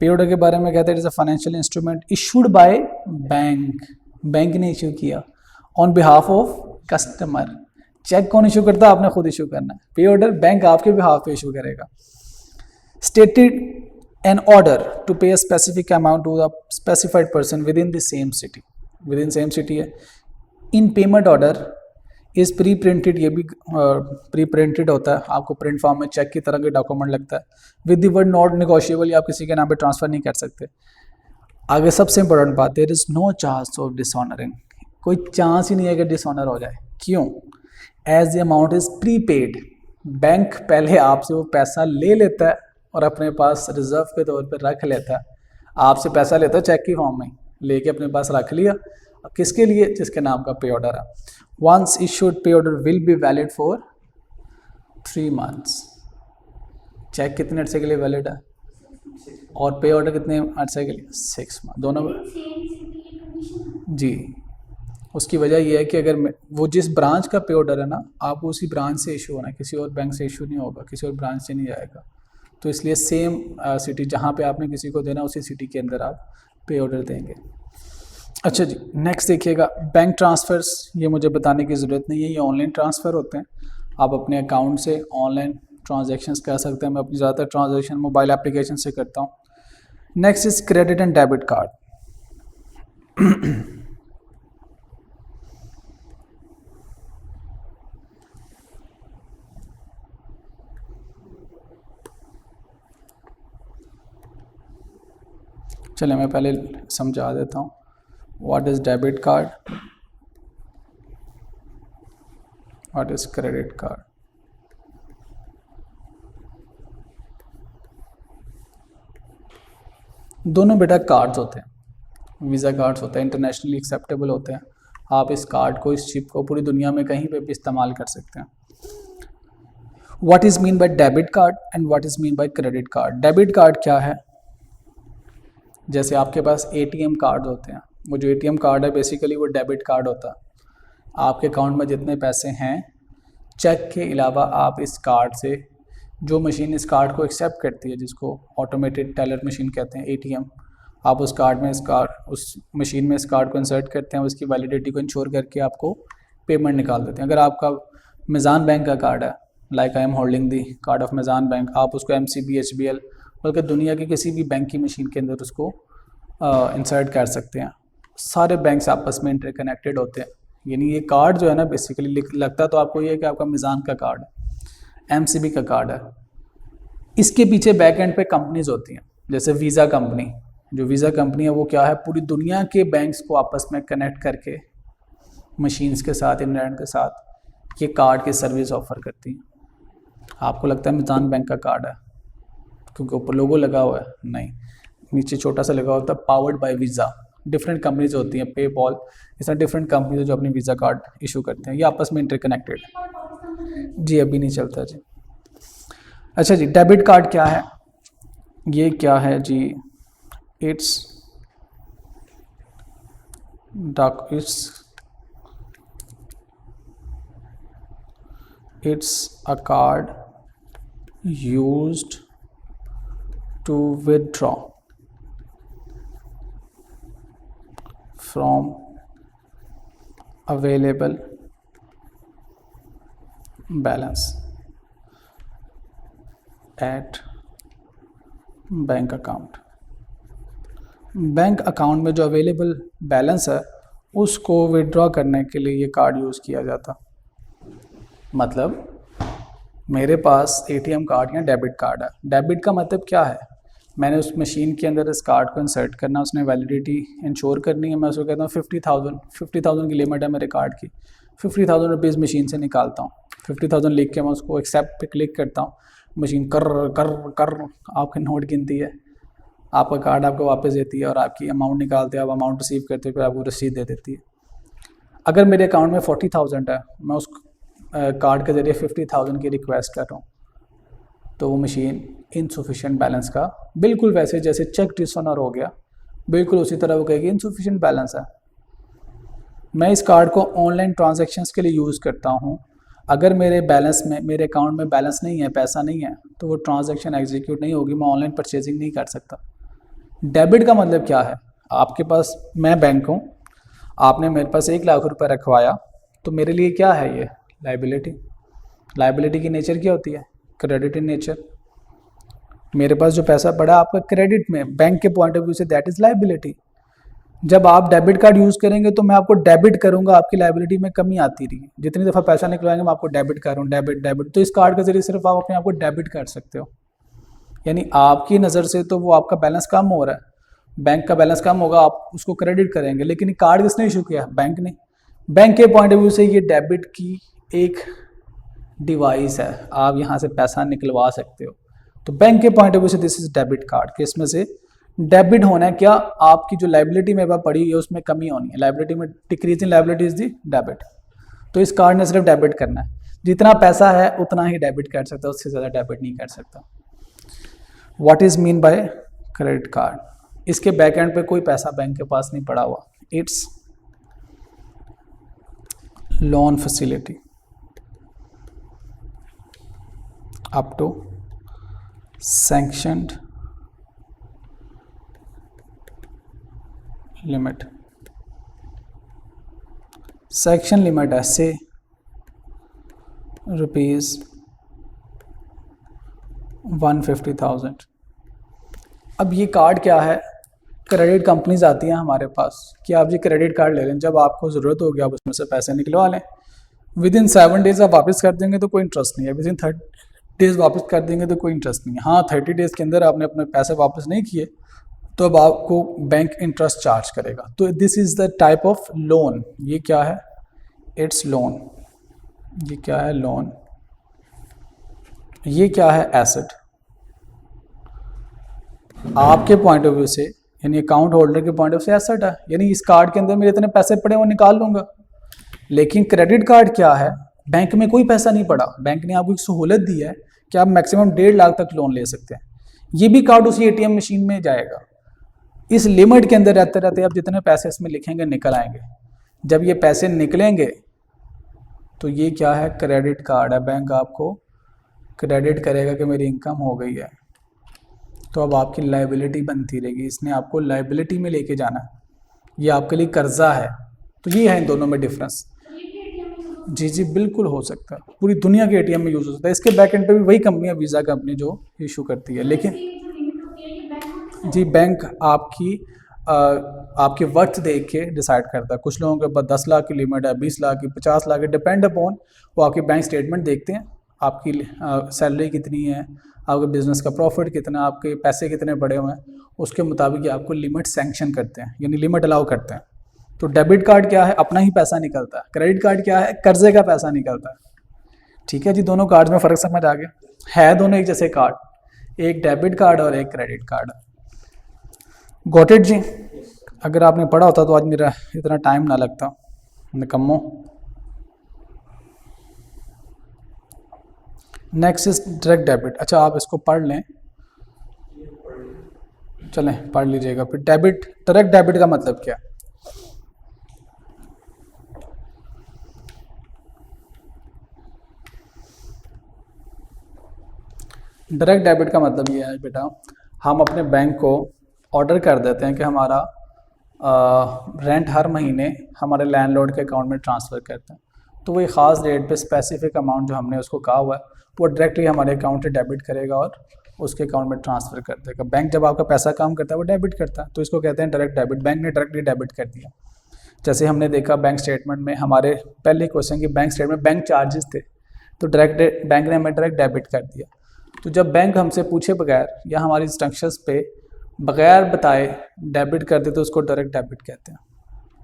पे ऑर्डर के बारे में कहते हैं it is a financial instrument issued by bank ने इशू किया on behalf of customer. Cheque कौन इशू करता है, आपने खुद इशू करना है। पे ऑर्डर बैंक आपके बिहाफ पे इशू करेगा। Stated an order to pay a specific amount to the specified person within the same city, within same city है। In payment order is pre printed, ये भी pre printed होता है, आपको print form में check की तरह के डॉक्यूमेंट लगता है। With the word not negotiable, आप किसी के नाम पे ट्रांसफ़र नहीं कर सकते। आगे सबसे इंपॉर्टेंट बात, there is no chance of dishonouring, कोई चांस ही नहीं है कि डिसऑनर हो जाए। क्यों? As the amount is prepaid, bank पहले आपसे वो पैसा ले लेता है और अपने पास रिजर्व के तौर पर रख लेता है। आपसे पैसा लेता है चेक की फॉर्म में, लेके अपने पास रख लिया। किसके लिए? जिसके नाम का पे ऑर्डर है। Once issued pay order will be valid for 3 months। Cheque कितने अरसे के लिए वैलिड है और पे ऑर्डर कितने अरसे के लिए? 6 months। दोनों जी। उसकी वजह यह है कि अगर वो जिस ब्रांच का पे ऑर्डर है ना, आपको उसी ब्रांच से इशू होना है, किसी और बैंक से इशू नहीं होगा, किसी और ब्रांच से नहीं जाएगा। तो इसलिए सेम सिटी जहाँ पे आपने किसी को देना उसी सिटी के अंदर आप पे ऑर्डर देंगे। अच्छा जी, नेक्स्ट देखिएगा बैंक ट्रांसफ़र्स। ये मुझे बताने की ज़रूरत नहीं है, ये ऑनलाइन ट्रांसफ़र होते हैं। आप अपने अकाउंट से ऑनलाइन ट्रांजैक्शंस कर सकते हैं। मैं अपनी ज़्यादातर ट्रांजैक्शन मोबाइल एप्लीकेशन से करता हूँ। Next is credit and debit card. चलिए मैं पहले समझा देता हूँ what is debit card, what is credit card. दोनों बेटा कार्ड्स होते हैं, वीज़ा कार्ड्स होते हैं, इंटरनेशनली एक्सेप्टेबल होते हैं। आप इस कार्ड को, इस चिप को पूरी दुनिया में कहीं पे भी इस्तेमाल कर सकते हैं। What is mean by debit card and what is mean by credit card. Debit card क्या है? जैसे आपके पास एटीएम कार्ड होते हैं, वो जो एटीएम कार्ड है बेसिकली वो डेबिट कार्ड होता है। आपके अकाउंट में जितने पैसे हैं, चेक के अलावा आप इस कार्ड से, जो मशीन इस कार्ड को एक्सेप्ट करती है, जिसको ऑटोमेटेड टेलर मशीन कहते हैं, एटीएम, आप उस कार्ड में उस मशीन में इस कार्ड को इंसर्ट करते हैं, उसकी वैलिडिटी को इंश्योर करके आपको पेमेंट निकाल देते हैं। अगर आपका मिज़ान बैंक का कार्ड है, like I am holding the card of Meezan bank, आप उसको MCB, HBL बल्कि दुनिया की किसी भी बैंक की मशीन के अंदर उसको इंसर्ट कर सकते हैं। सारे बैंक्स आपस में इंटरकनेक्टेड होते हैं। यानी ये कार्ड जो है ना बेसिकली लगता तो आपको ये है कि आपका मिज़ान का कार्ड है, MCB का कार्ड है। इसके पीछे बैक एंड पे कंपनीज होती हैं, जैसे वीज़ा कंपनी। जो वीज़ा कंपनी है वो क्या है, पूरी दुनिया के बैंक्स को आपस में कनेक्ट करके मशीन्स के साथ, इंटरनेट के साथ ये कार्ड की सर्विस ऑफर करती हैं। आपको लगता है मिज़ान बैंक का कार्ड है क्योंकि ऊपर लोगो लगा हुआ है, नहीं, नीचे छोटा सा लगा होता है powered by visa. Different companies होती हैं, पेपॉल, इस तरह डिफरेंट कंपनीज जो अपनी वीज़ा कार्ड इशू करते हैं, ये आपस में इंटरकनेक्टेड है। जी अभी नहीं चलता जी। अच्छा जी, डेबिट कार्ड क्या है? ये क्या है जी? it's a card used to withdraw from available balance at bank account. Bank account में जो अवेलेबल बैलेंस है उसको विड्रॉ करने के लिए ये कार्ड यूज़ किया जाता। मतलब मेरे पास एटीएम कार्ड या डेबिट कार्ड है। डेबिट का मतलब क्या है? मैंने उस मशीन के अंदर इस कार्ड को इंसर्ट करना, उसने वैलिडिटी इंश्योर करनी है। मैं उसको कहता हूँ 50,000 की लिमिट है मेरे कार्ड की, 50,000 रुपीज़ मशीन से निकालता हूँ। 50,000 लिख के मैं उसको एक्सेप्ट पे क्लिक करता हूँ, मशीन कर कर कर आपके नोट गिनती है, आपका कार्ड आपको वापस देती है और आपकी अमाउंट निकालते हैं, आप अमाउंट रिसीव करते हो, फिर आपको रसीद दे देती है। अगर मेरे अकाउंट में 40,000 है, मैं उस कार्ड के ज़रिए 50,000 की रिक्वेस्ट कर रहा हूँ, तो वो मशीन इनसफिशिएंट बैलेंस का, बिल्कुल वैसे जैसे चेक डिसऑनर हो गया, बिल्कुल उसी तरह वो कहेगी इनसफिशिएंट बैलेंस है। मैं इस कार्ड को ऑनलाइन ट्रांजैक्शंस के लिए यूज़ करता हूँ। अगर मेरे बैलेंस में, मेरे अकाउंट में बैलेंस नहीं है, पैसा नहीं है, तो वो ट्रांजैक्शन एग्जीक्यूट नहीं होगी, मैं ऑनलाइन परचेजिंग नहीं कर सकता। डेबिट का मतलब क्या है? आपके पास, मैं बैंक हूँ, आपने मेरे पास 1 लाख रुपए रखवाया, तो मेरे लिए क्या है ये? लाइबिलिटी। लाइबिलिटी की नेचर क्या होती है? Credit in nature. मेरे पास जो पैसा पड़ा आपका क्रेडिट में, बैंक के point of view say that is liability. जब आप डेबिट कार्ड यूज़ करेंगे तो मैं आपको डेबिट करूंगा, आपकी लाइबिलिटी में कमी आती रही। जितनी दफ़ा पैसा निकलवाएंगे मैं आपको डेबिट कर रहा हूँ, डेबिट। तो इस कार्ड के जरिए सिर्फ आप अपने आप को डेबिट कर सकते हो। यानी आपकी नज़र से तो वो आपका बैलेंस कम हो रहा है, बैंक का बैलेंस कम होगा, आप उसको क्रेडिट करेंगे, लेकिन कार्ड किसने इशू किया? बैंक ने। बैंक के पॉइंट ऑफ व्यू से ये डेबिट की एक डिवाइस है, आप यहाँ से पैसा निकलवा सकते हो। तो बैंक के पॉइंट ऑफ व्यू से दिस इज डेबिट कार्ड कि इसमें से डेबिट होना है क्या, आपकी जो लाइबिलिटी में पड़ी हुई है उसमें कमी होनी है, लाइबिलिटी में decrease in liability is the debit. तो इस कार्ड ने सिर्फ डेबिट करना है, जितना पैसा है उतना ही डेबिट कर सकता है, उससे ज़्यादा डेबिट नहीं कर सकता। What is mean by credit card, इसके बैक एंड पे कोई पैसा बैंक के पास नहीं पड़ा हुआ, it's loan facility up to sanctioned limit. Section limit है से ₹150,000। अब ये कार्ड क्या है, क्रेडिट कंपनीज आती हैं हमारे पास कि आप जी क्रेडिट कार्ड ले लें, जब आपको ज़रूरत होगी आप उसमें से पैसे निकलवा लें, विद इन 7 डेज आप वापस कर देंगे तो कोई इंटरेस्ट नहीं है, विद इन 30 डेज वापस कर देंगे तो कोई इंटरेस्ट नहीं है। हाँ, 30 डेज़ के अंदर आपने अपने पैसे वापस नहीं किए तो अब आपको बैंक इंटरेस्ट चार्ज करेगा। तो this is the type of loan. ये क्या है, इट्स लोन। ये क्या है, लोन। ये क्या है, एसेट। आपके पॉइंट ऑफ व्यू से यानी अकाउंट होल्डर के पॉइंट ऑफ से एसेट है, यानी इस कार्ड के अंदर मेरे इतने पैसे पड़े वो निकाल लूंगा। लेकिन क्रेडिट कार्ड क्या है, बैंक में कोई पैसा नहीं पड़ा, बैंक ने आपको एक सहूलत दी है कि आप मैक्सिमम 1.5 लाख तक लोन ले सकते हैं। ये भी कार्ड उसी एटीएम मशीन में जाएगा, इस लिमिट के अंदर रहते रहते आप जितने पैसे इसमें लिखेंगे निकल आएंगे। जब ये पैसे निकलेंगे तो ये क्या है, क्रेडिट कार्ड है, बैंक आपको क्रेडिट करेगा कि मेरी इनकम हो गई है। तो अब आपकी लाइबिलिटी बनती रहेगी, इसने आपको लाइबिलिटी में लेके जाना है, ये आपके लिए कर्जा है। तो ये है इन दोनों में डिफरेंस। जी जी बिल्कुल हो सकता है, पूरी दुनिया के एटीएम में यूज़ हो सकता है। इसके बैक एंड पे भी वही कंपनी है, वीज़ा कंपनी, जो इशू करती है। लेकिन जी बैंक आपकी वर्थ देख के डिसाइड करता है। कुछ लोगों के पास 10 लाख की लिमिट है, 20 लाख की, 50 लाख की, डिपेंड अपॉन वो आपकी बैंक स्टेटमेंट देखते हैं, आपकी सैलरी कितनी है, आपके बिजनेस का प्रॉफिट कितना, आपके पैसे कितने पड़े हुए हैं, उसके मुताबिक आपको लिमिट सैंक्शन करते हैं, यानी लिमिट अलाउ करते हैं। तो डेबिट कार्ड क्या है, अपना ही पैसा निकलता है। क्रेडिट कार्ड क्या है, कर्जे का पैसा निकलता है। ठीक है जी, दोनों कार्ड में फ़र्क समझ आ गया है। दोनों एक जैसे कार्ड, एक डेबिट कार्ड और एक क्रेडिट कार्ड। गॉट इट जी। अगर आपने पढ़ा होता तो आज मेरा इतना टाइम ना लगता, निकम्मो। Next is direct debit. अच्छा, आप इसको पढ़ लें, चलें पढ़ लीजिएगा फिर। डेबिट, डायरेक्ट डेबिट का मतलब क्या है? डायरेक्ट डेबिट का मतलब ये है बेटा, हम अपने बैंक को ऑर्डर कर देते हैं कि हमारा रेंट हर महीने हमारे लैंडलॉर्ड के अकाउंट में ट्रांसफ़र करते हैं। तो वो एक ख़ास डेट पे स्पेसिफिक अमाउंट जो हमने उसको कहा हुआ है वो डायरेक्टली हमारे अकाउंट से डेबिट करेगा और उसके अकाउंट में ट्रांसफ़र कर देगा। बैंक जब आपका पैसा काम करता है वो डेबिट करता है, तो इसको कहते हैं डायरेक्ट डेबिट। बैंक ने डायरेक्टली डेबिट कर दिया। जैसे हमने देखा बैंक स्टेटमेंट में, हमारे पहले क्वेश्चन की बैंक स्टेटमेंट बैंक चार्जेस थे, तो डायरेक्ट बैंक ने हमें डायरेक्ट डेबिट कर दिया। तो जब बैंक हमसे पूछे बगैर या हमारी इंस्ट्रक्शंस पे बगैर बताए डेबिट कर दे तो उसको डायरेक्ट डेबिट कहते हैं।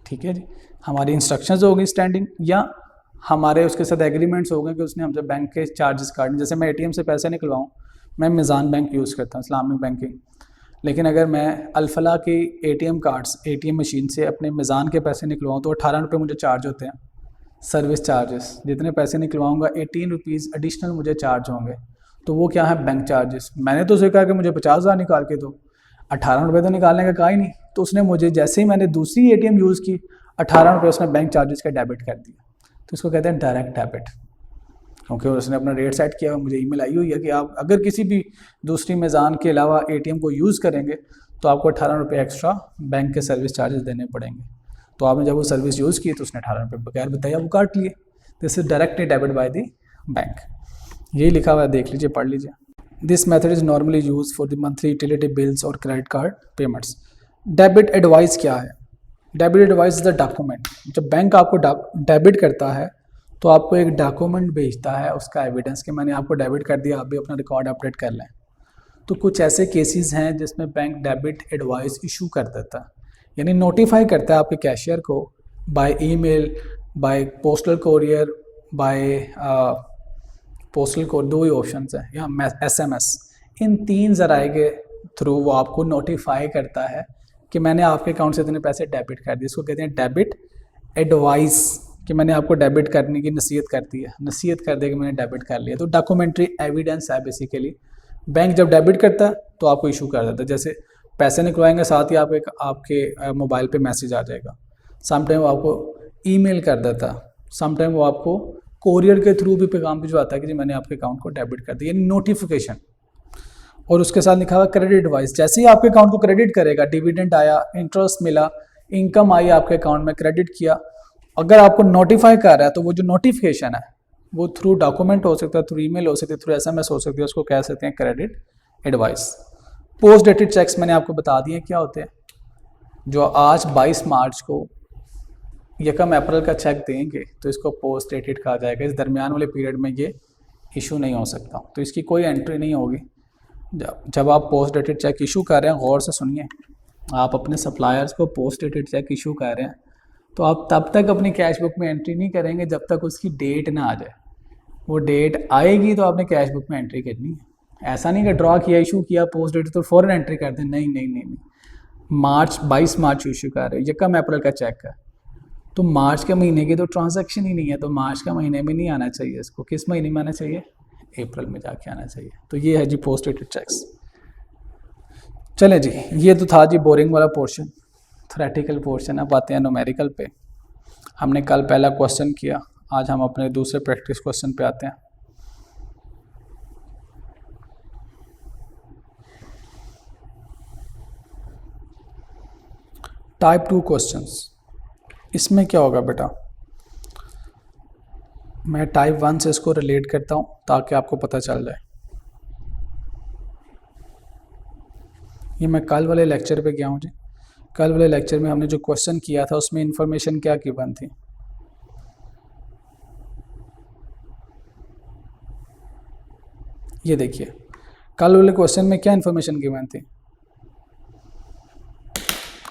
ठीक है जी, हमारी इंस्ट्रक्शंस हो गई स्टैंडिंग, या हमारे उसके साथ एग्रीमेंट्स हो गए कि उसने हमसे बैंक के चार्जेस काटने। जैसे मैं एटीएम से पैसे निकलवाऊँ, मैं मिज़ान बैंक यूज़ करता हूँ, इस्लामिक बैंकिंग, लेकिन अगर मैं अल-फलाह की एटीएम कार्ड्स, एटीएम मशीन से अपने मिज़ान के पैसे निकलवाऊँ तो 18 रुपये मुझे चार्ज होते हैं, सर्विस चार्जेस। जितने पैसे निकलवाऊँगा 18 रुपीज़ एडिशनल मुझे चार्ज होंगे। तो वो क्या है, बैंक चार्जेस। मैंने तो उसे कहा कि मुझे 50,000 निकाल के दो, 18 रुपये तो निकालने का कहा ही नहीं। तो उसने मुझे, जैसे ही मैंने दूसरी एटीएम यूज़ की, 18 रुपये उसने बैंक चार्जेस का डेबिट कर दिया। तो इसको कहते हैं डायरेक्ट डेबिट, क्योंकि उसने अपना रेट सेट किया। मुझे ईमेल आई हुई है कि आप अगर किसी भी दूसरी मिज़ान के अलावा एटीएम को यूज़ करेंगे तो आपको 18 रुपये एक्स्ट्रा बैंक के सर्विस चार्जेस देने पड़ेंगे। तो आपने जब वो सर्विस यूज़ की तो उसने 18 रुपये बगैर बताया वो काट लिए। This is directly debit by the bank. यही लिखा हुआ है, देख लीजिए, पढ़ लीजिए। This method is normally use for the monthly utility bills और credit card payments. Debit advice क्या है? Debit advice is the document. जब बैंक आपको डेबिट करता है तो आपको एक डॉक्यूमेंट भेजता है, उसका एविडेंस कि मैंने आपको डेबिट कर दिया, आप भी अपना रिकॉर्ड अपडेट कर लें। तो कुछ ऐसे केसेस हैं जिसमें बैंक डेबिट एडवाइस इशू कर देता है, यानी नोटिफाई करता है आपके कैशियर को by email, by postal courier, by postal को 2 ही ऑप्शन हैं, या SMS। इन 3 ज़राए के थ्रू वो आपको नोटिफाई करता है कि मैंने आपके अकाउंट से इतने पैसे डेबिट कर दिए। इसको कहते हैं डेबिट एडवाइस, कि मैंने आपको डेबिट करने की नसीहत कर दी है, नसीहत कर दे कि मैंने डेबिट कर लिया। तो डॉक्यूमेंट्री एविडेंस है बेसिकली। बैंक जब डेबिट करता है तो आपको इशू कर देता है, जैसे पैसे निकलवाएंगे साथ ही आपके मोबाइल पे मैसेज आ जाएगा। समटाइम वो आपको ईमेल कर देता है, समटाइम वो आपको कोरियर के थ्रू भी पैगाम भिजवाता है कि जी मैंने आपके अकाउंट को डेबिट कर दिया, यानी नोटिफिकेशन। और उसके साथ लिखा हुआ क्रेडिट एडवाइस, जैसे ही आपके अकाउंट को क्रेडिट करेगा, डिविडेंड आया, इंटरेस्ट मिला, इनकम आई आपके अकाउंट में, क्रेडिट किया, अगर आपको नोटिफाई कर रहा है तो वो जो नोटिफिकेशन है वो थ्रू डॉक्यूमेंट हो सकता है, थ्रू ईमेल हो सकती है, थ्रू SMS हो सकती है, उसको कह सकते हैं credit advice. Post dated cheques मैंने आपको बता दिए क्या होते हैं। जो आज 22 मार्च को 1 अप्रैल का चेक देंगे तो इसको पोस्ट डेटेड कहा जाएगा। इस दरमियान वाले पीरियड में ये इशू नहीं हो सकता, तो इसकी कोई एंट्री नहीं होगी। जब आप पोस्ट डेटेड चेक इशू कर रहे हैं, गौर से सुनिए, आप अपने सप्लायर्स को पोस्ट डेटेड चेक इशू कर रहे हैं तो आप तब तक अपनी कैश बुक में एंट्री नहीं करेंगे जब तक उसकी डेट ना आ जाए। वो डेट आएगी तो आपने कैश बुक में एंट्री करनी है। ऐसा नहीं कि ड्रॉ किया, इशू किया, पोस्ट डेट तो फ़ौरन एंट्री कर दें, नहीं नहीं नहीं नहीं। 22 मार्च इशू कर रहे हो, 1 अप्रैल का चेक है तो मार्च के महीने की तो ट्रांजैक्शन ही नहीं है, तो मार्च के महीने में नहीं आना चाहिए, इसको किस महीने में आना चाहिए, अप्रैल में जाके आना चाहिए। तो ये है जी पोस्ट डेटेड चेक्स। चले जी, ये तो था जी बोरिंग वाला पोर्शन, थ्योरेटिकल पोर्शन। अब आते हैं न्यूमेरिकल पे। हमने कल पहला क्वेश्चन किया, आज हम अपने दूसरे प्रैक्टिस क्वेश्चन पे आते हैं। Type 2 questions. इसमें क्या होगा बेटा, मैं टाइप 1 से इसको रिलेट करता हूँ ताकि आपको पता चल जाए। ये मैं कल वाले लेक्चर पे गया हूँ जी। कल वाले लेक्चर में हमने जो क्वेश्चन किया था उसमें इंफॉर्मेशन क्या गिवन थी, ये देखिए कल वाले क्वेश्चन में क्या इंफॉर्मेशन गिवन थी।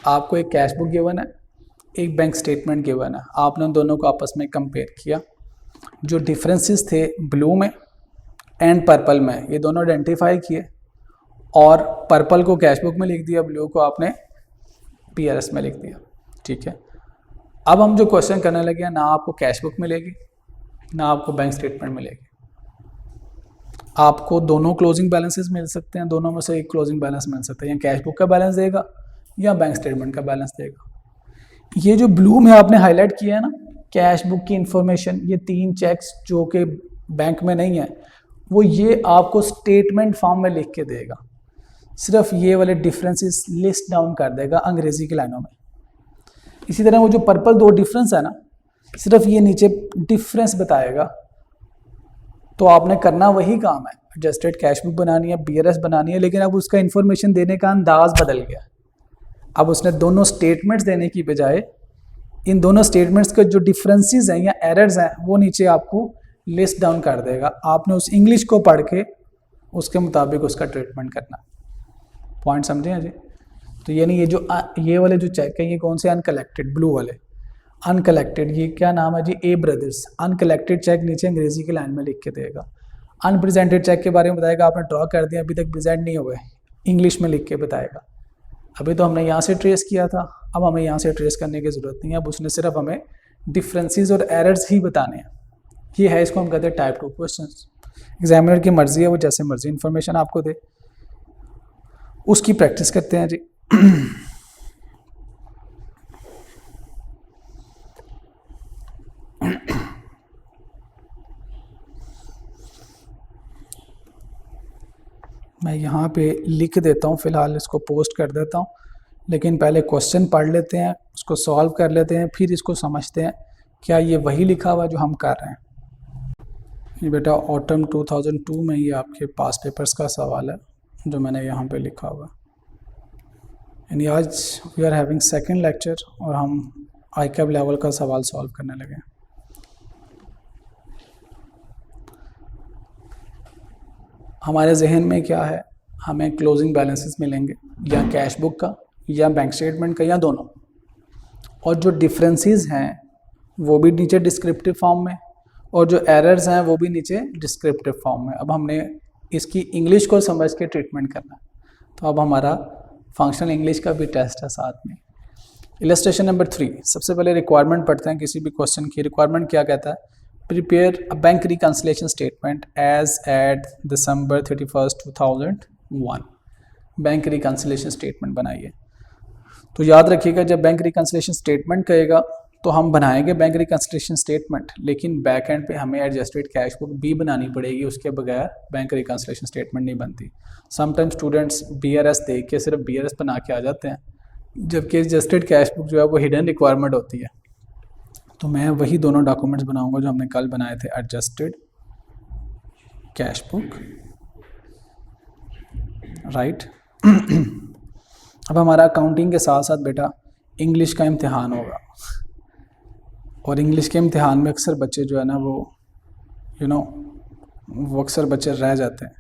आपको एक कैश बुक गिवन है, एक बैंक स्टेटमेंट गिवन है, आपने उन दोनों को आपस में कंपेयर किया। जो डिफरेंसेस थे ब्लू में एंड पर्पल में, ये दोनों आइडेंटिफाई किए और पर्पल को कैश बुक में लिख दिया, ब्लू को आपने PRS में लिख दिया। ठीक है, अब हम जो क्वेश्चन करने लगे ना आपको कैश बुक मिलेगी ना आपको बैंक स्टेटमेंट मिलेगी, आपको दोनों क्लोजिंग बैलेंसेस मिल सकते हैं, दोनों में से एक क्लोजिंग बैलेंस मिल सकता है, या कैश बुक का बैलेंस देगा या बैंक स्टेटमेंट का बैलेंस देगा। ये जो ब्लू में आपने हाईलाइट किया है ना कैश बुक की इंफॉर्मेशन, ये 3 चेक्स जो कि बैंक में नहीं है, वो ये आपको स्टेटमेंट फॉर्म में लिख के देगा। सिर्फ ये वाले डिफरेंसेस लिस्ट डाउन कर देगा अंग्रेजी की लाइनों में। इसी तरह वो जो पर्पल 2 डिफरेंस है ना, सिर्फ ये नीचे डिफरेंस बताएगा। तो आपने करना वही काम है, एडजस्टेड कैश बुक बनानी है, BRS बनानी है, लेकिन अब उसका इंफॉर्मेशन देने का अंदाज बदल गया। अब उसने दोनों स्टेटमेंट्स देने की बजाय इन दोनों स्टेटमेंट्स के जो डिफरेंसेस हैं या एरर्स हैं वो नीचे आपको लिस्ट डाउन कर देगा। आपने उस इंग्लिश को पढ़ के उसके मुताबिक उसका ट्रीटमेंट करना। पॉइंट समझे हैं जी। तो यानी ये वाले जो चेक है ये कौन से, अनकलेक्टेड, ब्लू वाले अनकलेक्टेड, ये क्या नाम है जी, ए ब्रदर्स। अनकलेक्टेड चेक नीचे अंग्रेजी की लाइन में लिख के देगा। अनप्रेजेंटेड चेक के बारे में बताएगा, आपने ड्रॉ कर दिया अभी तक प्रेजेंट नहीं हुए, इंग्लिश में लिख के बताएगा। अभी तो हमने यहाँ से ट्रेस किया था, अब हमें यहाँ से ट्रेस करने की ज़रूरत नहीं है, अब उसने सिर्फ हमें डिफरेंसेस और एरर्स ही बताने हैं। ये है, इसको हम कहते हैं टाइप 2 क्वेश्चंस। एग्जामिनर की मर्जी है, वो जैसे मर्जी इंफॉर्मेशन आपको दे, उसकी प्रैक्टिस करते हैं जी। मैं यहाँ पे लिख देता हूँ, फ़िलहाल इसको पोस्ट कर देता हूँ, लेकिन पहले क्वेश्चन पढ़ लेते हैं, उसको सॉल्व कर लेते हैं, फिर इसको समझते हैं क्या ये वही लिखा हुआ जो हम कर रहे हैं। ये बेटा ऑटम 2002 में ये आपके पास पेपर्स का सवाल है जो मैंने यहाँ पे लिखा हुआ। यानी आज we are having second lecture और हम ICAP लेवल का सवाल सॉल्व करने लगे हैं। हमारे जहन में क्या है, हमें क्लोजिंग बैलेंसेस मिलेंगे या कैश बुक का या बैंक स्टेटमेंट का या दोनों, और जो डिफरेंसेस हैं वो भी नीचे डिस्क्रिप्टिव फॉर्म में, और जो एरर्स हैं वो भी नीचे डिस्क्रिप्टिव फॉर्म में। अब हमने इसकी इंग्लिश को समझ के ट्रीटमेंट करना है। तो अब हमारा फंक्शनल इंग्लिश का भी टेस्ट है साथ में। इलस्ट्रेशन नंबर 3, सबसे पहले रिक्वायरमेंट पढ़ते हैं किसी भी क्वेश्चन की। रिक्वायरमेंट क्या कहता है? Prepare a bank reconciliation statement as at December 31, 2001। Bank reconciliation statement बनाइए। तो याद रखिएगा, जब बैंक रिकन्सिलिएशन स्टेटमेंट कहेगा तो हम बनाएंगे बैंक रिकन्सिलिएशन स्टेटमेंट, लेकिन बैक एंड पे हमें एडजस्टेड कैश बुक भी बनानी पड़ेगी, उसके बगैर बैंक रिकन्सिलिएशन स्टेटमेंट नहीं बनती। समटाइम्स स्टूडेंट्स BRS देख के सिर्फ BRS बना के आ जाते हैं, जबकि एडजस्टेड कैश बुक जो है वो हिडन रिक्वायरमेंट होती है। तो मैं वही दोनों डॉक्यूमेंट्स बनाऊंगा जो हमने कल बनाए थे, एडजस्टेड कैश बुक, राइट। अब हमारा अकाउंटिंग के साथ साथ बेटा इंग्लिश का इम्तिहान होगा, और इंग्लिश के इम्तिहान में अक्सर बच्चे जो है ना वो वो अक्सर बच्चे रह जाते हैं।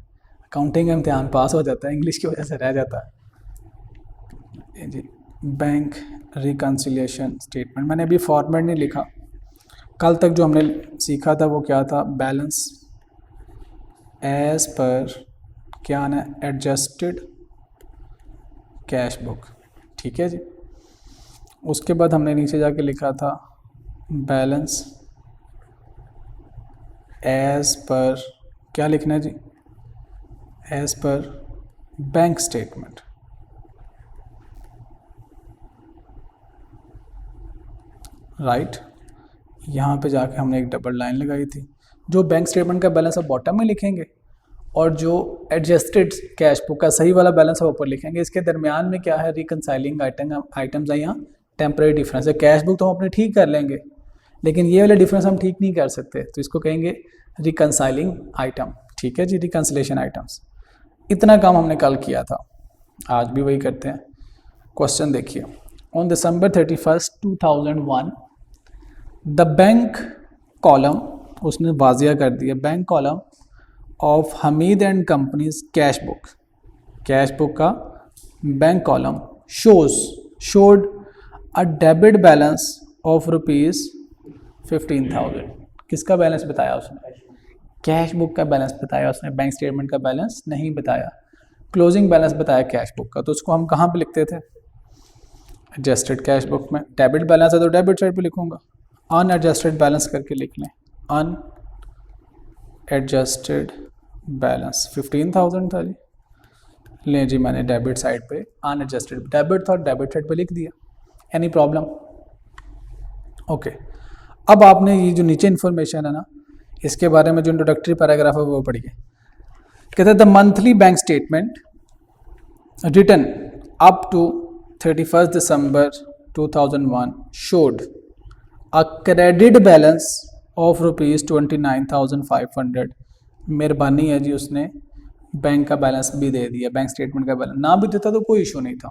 अकाउंटिंग का इम्तिहान पास हो जाता है, इंग्लिश की वजह से रह जाता है जी। बैंक रिकन्सिलिएशन स्टेटमेंट, मैंने अभी फॉर्मेट नहीं लिखा। कल तक जो हमने सीखा था वो क्या था? बैलेंस एज पर क्या आना है? एडजस्टेड कैश बुक, ठीक है जी। उसके बाद हमने नीचे जाके लिखा था बैलेंस एज पर, क्या लिखना है जी? As per bank statement, right. यहाँ पे जाके हमने एक डबल लाइन लगाई थी। जो बैंक स्टेटमेंट का बैलेंस आप बॉटम में लिखेंगे और जो एडजस्टेड कैश बुक का सही वाला बैलेंस आप ऊपर लिखेंगे। इसके दरमियान में क्या है? रिकनसाइलिंग आइटम्स है, यहाँ टेम्परेरी डिफरेंस है। कैश बुक तो हम अपने ठीक कर लेंगे, लेकिन ये वाले डिफरेंस हम ठीक नहीं कर सकते, तो इसको कहेंगे रिकनसाइलिंग आइटम, ठीक है जी, रिकन्सिलेशन आइटम्स। इतना काम हमने कल किया था, आज भी वही करते हैं। क्वेश्चन देखिए, on December 31, 2001 the bank column, उसने वाजिया कर दिया, bank column of Hamid and companies cash book का bank column showed a debit balance of ₹15,000। किसका बैलेंस बताया उसने? कैश बुक का बैलेंस बताया उसने, बैंक स्टेटमेंट का बैलेंस नहीं बताया। क्लोजिंग बैलेंस बताया कैश बुक का, तो उसको हम कहाँ पे लिखते थे? एडजस्टेड कैश बुक में। डेबिट बैलेंस है तो डेबिट साइड पे लिखूंगा, अनएडजस्टेड बैलेंस करके लिख लें, अनएडजस्टेड बैलेंस 15,000 था जी। लें जी, मैंने डेबिट साइड पे अनएडजस्टेड डेबिट था, डेबिट साइड पे लिख दिया। Any problem? ओके। अब आपने ये जो नीचे इन्फॉर्मेशन है ना, इसके बारे में जो इंट्रोडक्टरी पैराग्राफ है वो पढ़िए। कहते हैं the monthly bank statement written up to 31 December 2001 showed a credit balance of ₹29,500। मेहरबानी है जी, उसने बैंक का बैलेंस भी दे दिया, बैंक स्टेटमेंट का बैलेंस ना भी देता तो कोई इशू नहीं था,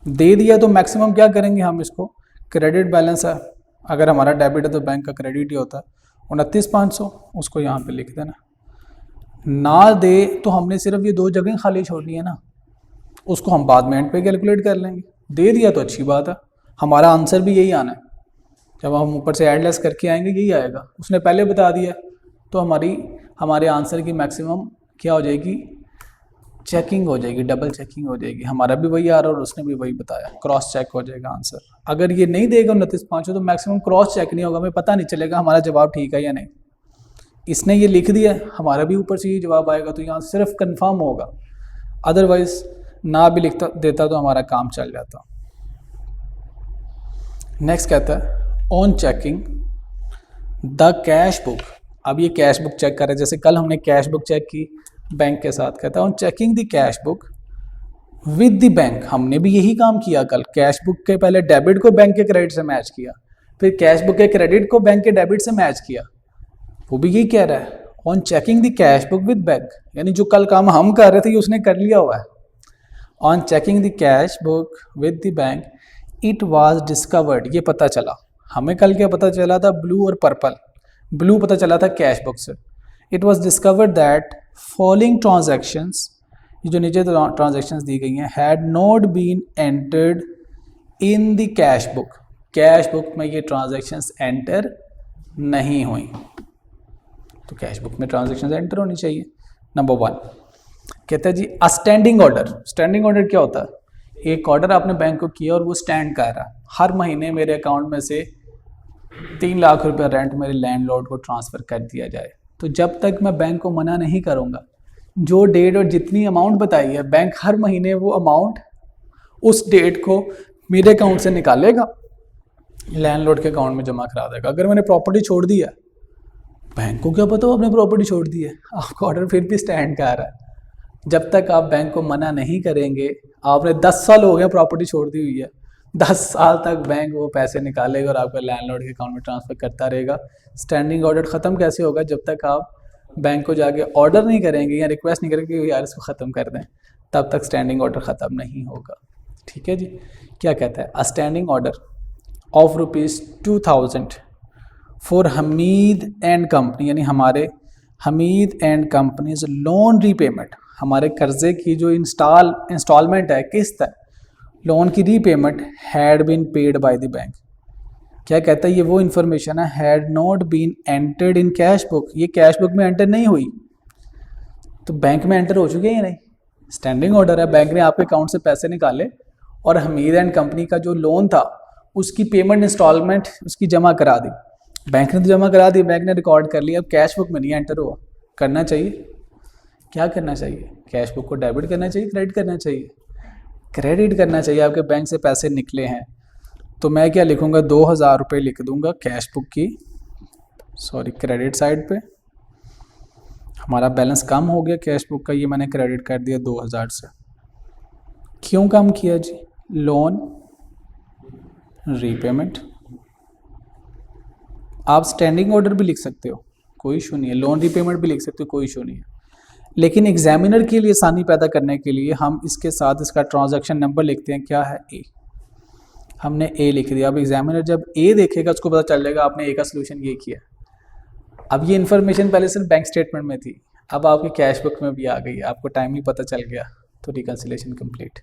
दे दिया तो मैक्सिमम क्या करेंगे हम इसको? क्रेडिट बैलेंस है, अगर हमारा डेबिट है तो बैंक का क्रेडिट ही होता है, 29,500 उसको यहाँ पे लिख देना। ना दे तो हमने सिर्फ ये दो जगह खाली छोड़नी है ना, उसको हम बाद में एंड पे कैलकुलेट कर लेंगे। दे दिया तो अच्छी बात है, हमारा आंसर भी यही आना है। जब हम ऊपर से एड लेस करके आएंगे यही आएगा। उसने पहले बता दिया तो हमारे आंसर की मैक्सिमम क्या हो जाएगी? चेकिंग हो जाएगी, डबल चेकिंग हो जाएगी। हमारा भी वही आ रहा और उसने भी वही बताया, क्रॉस चेक हो जाएगा आंसर। अगर ये नहीं देगा 29,500 तो मैक्सिमम क्रॉस चेक नहीं होगा, हमें पता नहीं चलेगा हमारा जवाब ठीक है या नहीं। इसने ये लिख दिया, हमारा भी ऊपर से ये जवाब आएगा, तो यहाँ सिर्फ कन्फर्म होगा। अदरवाइज ना भी लिखता देता तो हमारा काम चल जाता। नेक्स्ट कहता है on checking the cash book. अब ये कैश बुक चेक कर रहे हैं, जैसे कल हमने कैश बुक चेक की बैंक के साथ। कहता है on checking the cash book with the bank. हमने भी यही काम किया कल, कैश बुक के पहले डेबिट को बैंक के क्रेडिट से मैच किया, फिर कैश बुक के क्रेडिट को बैंक के डेबिट से मैच किया। वो भी यही कह रहा है on checking the cash book with bank, यानी जो कल काम हम कर रहे थे ये उसने कर लिया हुआ है। On checking the cash book with the bank it was discovered, ये पता चला हमें कल क्या पता चला था? ब्लू और पर्पल। ब्लू पता चला था कैश बुक से। It was discovered that following transactions, ये जो नीचे ट्रांजैक्शंस दी गई हैं, had not been entered in the cash book. Cash book में ये ट्रांजैक्शंस एंटर नहीं हुई, तो कैश बुक में ट्रांजैक्शंस एंटर होनी चाहिए। नंबर 1 कहता है जी स्टैंडिंग ऑर्डर। स्टैंडिंग ऑर्डर क्या होता है? एक ऑर्डर आपने बैंक को किया और वो स्टैंड कर रहा है, हर महीने मेरे अकाउंट में से 3 लाख रुपया रेंट मेरे लैंडलॉर्ड को ट्रांसफ़र कर दिया जाए। तो जब तक मैं बैंक को मना नहीं करूँगा, जो डेट और जितनी अमाउंट बताई है, बैंक हर महीने वो अमाउंट उस डेट को मेरे अकाउंट से निकालेगा, लैंडलॉर्ड के अकाउंट में जमा करा देगा। अगर मैंने प्रॉपर्टी छोड़ दी है, बैंक को क्या पता वो आपने प्रॉपर्टी छोड़ दी है, आपका ऑर्डर फिर भी स्टैंड कर रहा है। जब तक आप बैंक को मना नहीं करेंगे, आपने 10 साल हो गए प्रॉपर्टी छोड़ दी हुई है, 10 साल तक बैंक वो पैसे निकालेगा और आपका लैंडलॉर्ड के अकाउंट में ट्रांसफ़र करता रहेगा। स्टैंडिंग ऑर्डर ख़त्म कैसे होगा? जब तक आप बैंक को जाके ऑर्डर नहीं करेंगे या रिक्वेस्ट नहीं करेंगे कि यार इसको ख़त्म कर दें, तब तक स्टैंडिंग ऑर्डर ख़त्म नहीं होगा। ठीक है जी। क्या कहता है? A standing order of ₹2000 for Hamid and company, यानी हमारे Hamid and companies loan repayment, हमारे कर्जे की जो इंस्टॉलमेंट है, किस्त है, लोन की repayment had been paid by the bank. क्या कहता है? ये वो इन्फॉर्मेशन है had not been entered in cash book, ये कैश बुक में एंटर नहीं हुई, तो बैंक में एंटर हो चुकी है या नहीं? स्टैंडिंग ऑर्डर है, बैंक ने आपके अकाउंट से पैसे निकाले और हमीद एंड कंपनी का जो लोन था उसकी पेमेंट इंस्टॉलमेंट उसकी जमा करा दी, बैंक ने तो जमा करा दी, बैंक ने रिकॉर्ड कर लिया, अब कैश बुक में नहीं एंटर हुआ। करना चाहिए, क्या करना चाहिए? कैश बुक को डेबिट करना चाहिए, क्रेडिट करना चाहिए? क्रेडिट करना चाहिए। आपके बैंक से पैसे निकले हैं तो मैं क्या लिखूंगा? 2000 रुपये लिख दूंगा कैश बुक की, क्रेडिट साइड पे। हमारा बैलेंस कम हो गया कैश बुक का, ये मैंने क्रेडिट कर दिया 2000 से। क्यों कम किया जी? Loan repayment. आप स्टैंडिंग ऑर्डर भी लिख सकते हो, कोई इशू नहीं है, लोन रीपेमेंट भी लिख सकते हो, कोई इशू नहीं है। लेकिन एग्जामिनर के लिए आसानी पैदा करने के लिए हम इसके साथ इसका ट्रांजैक्शन नंबर लिखते हैं। क्या है? ए। हमने ए लिख दिया। अब एग्जामिनर जब ए देखेगा उसको पता चल जाएगा आपने ए का सोल्यूशन ये किया। अब ये इन्फॉर्मेशन पहले सिर्फ बैंक स्टेटमेंट में थी, अब आपके कैश बुक में भी आ गई, आपको टाइम ही पता चल गया, तो रिकन्सिलेशन कंप्लीट।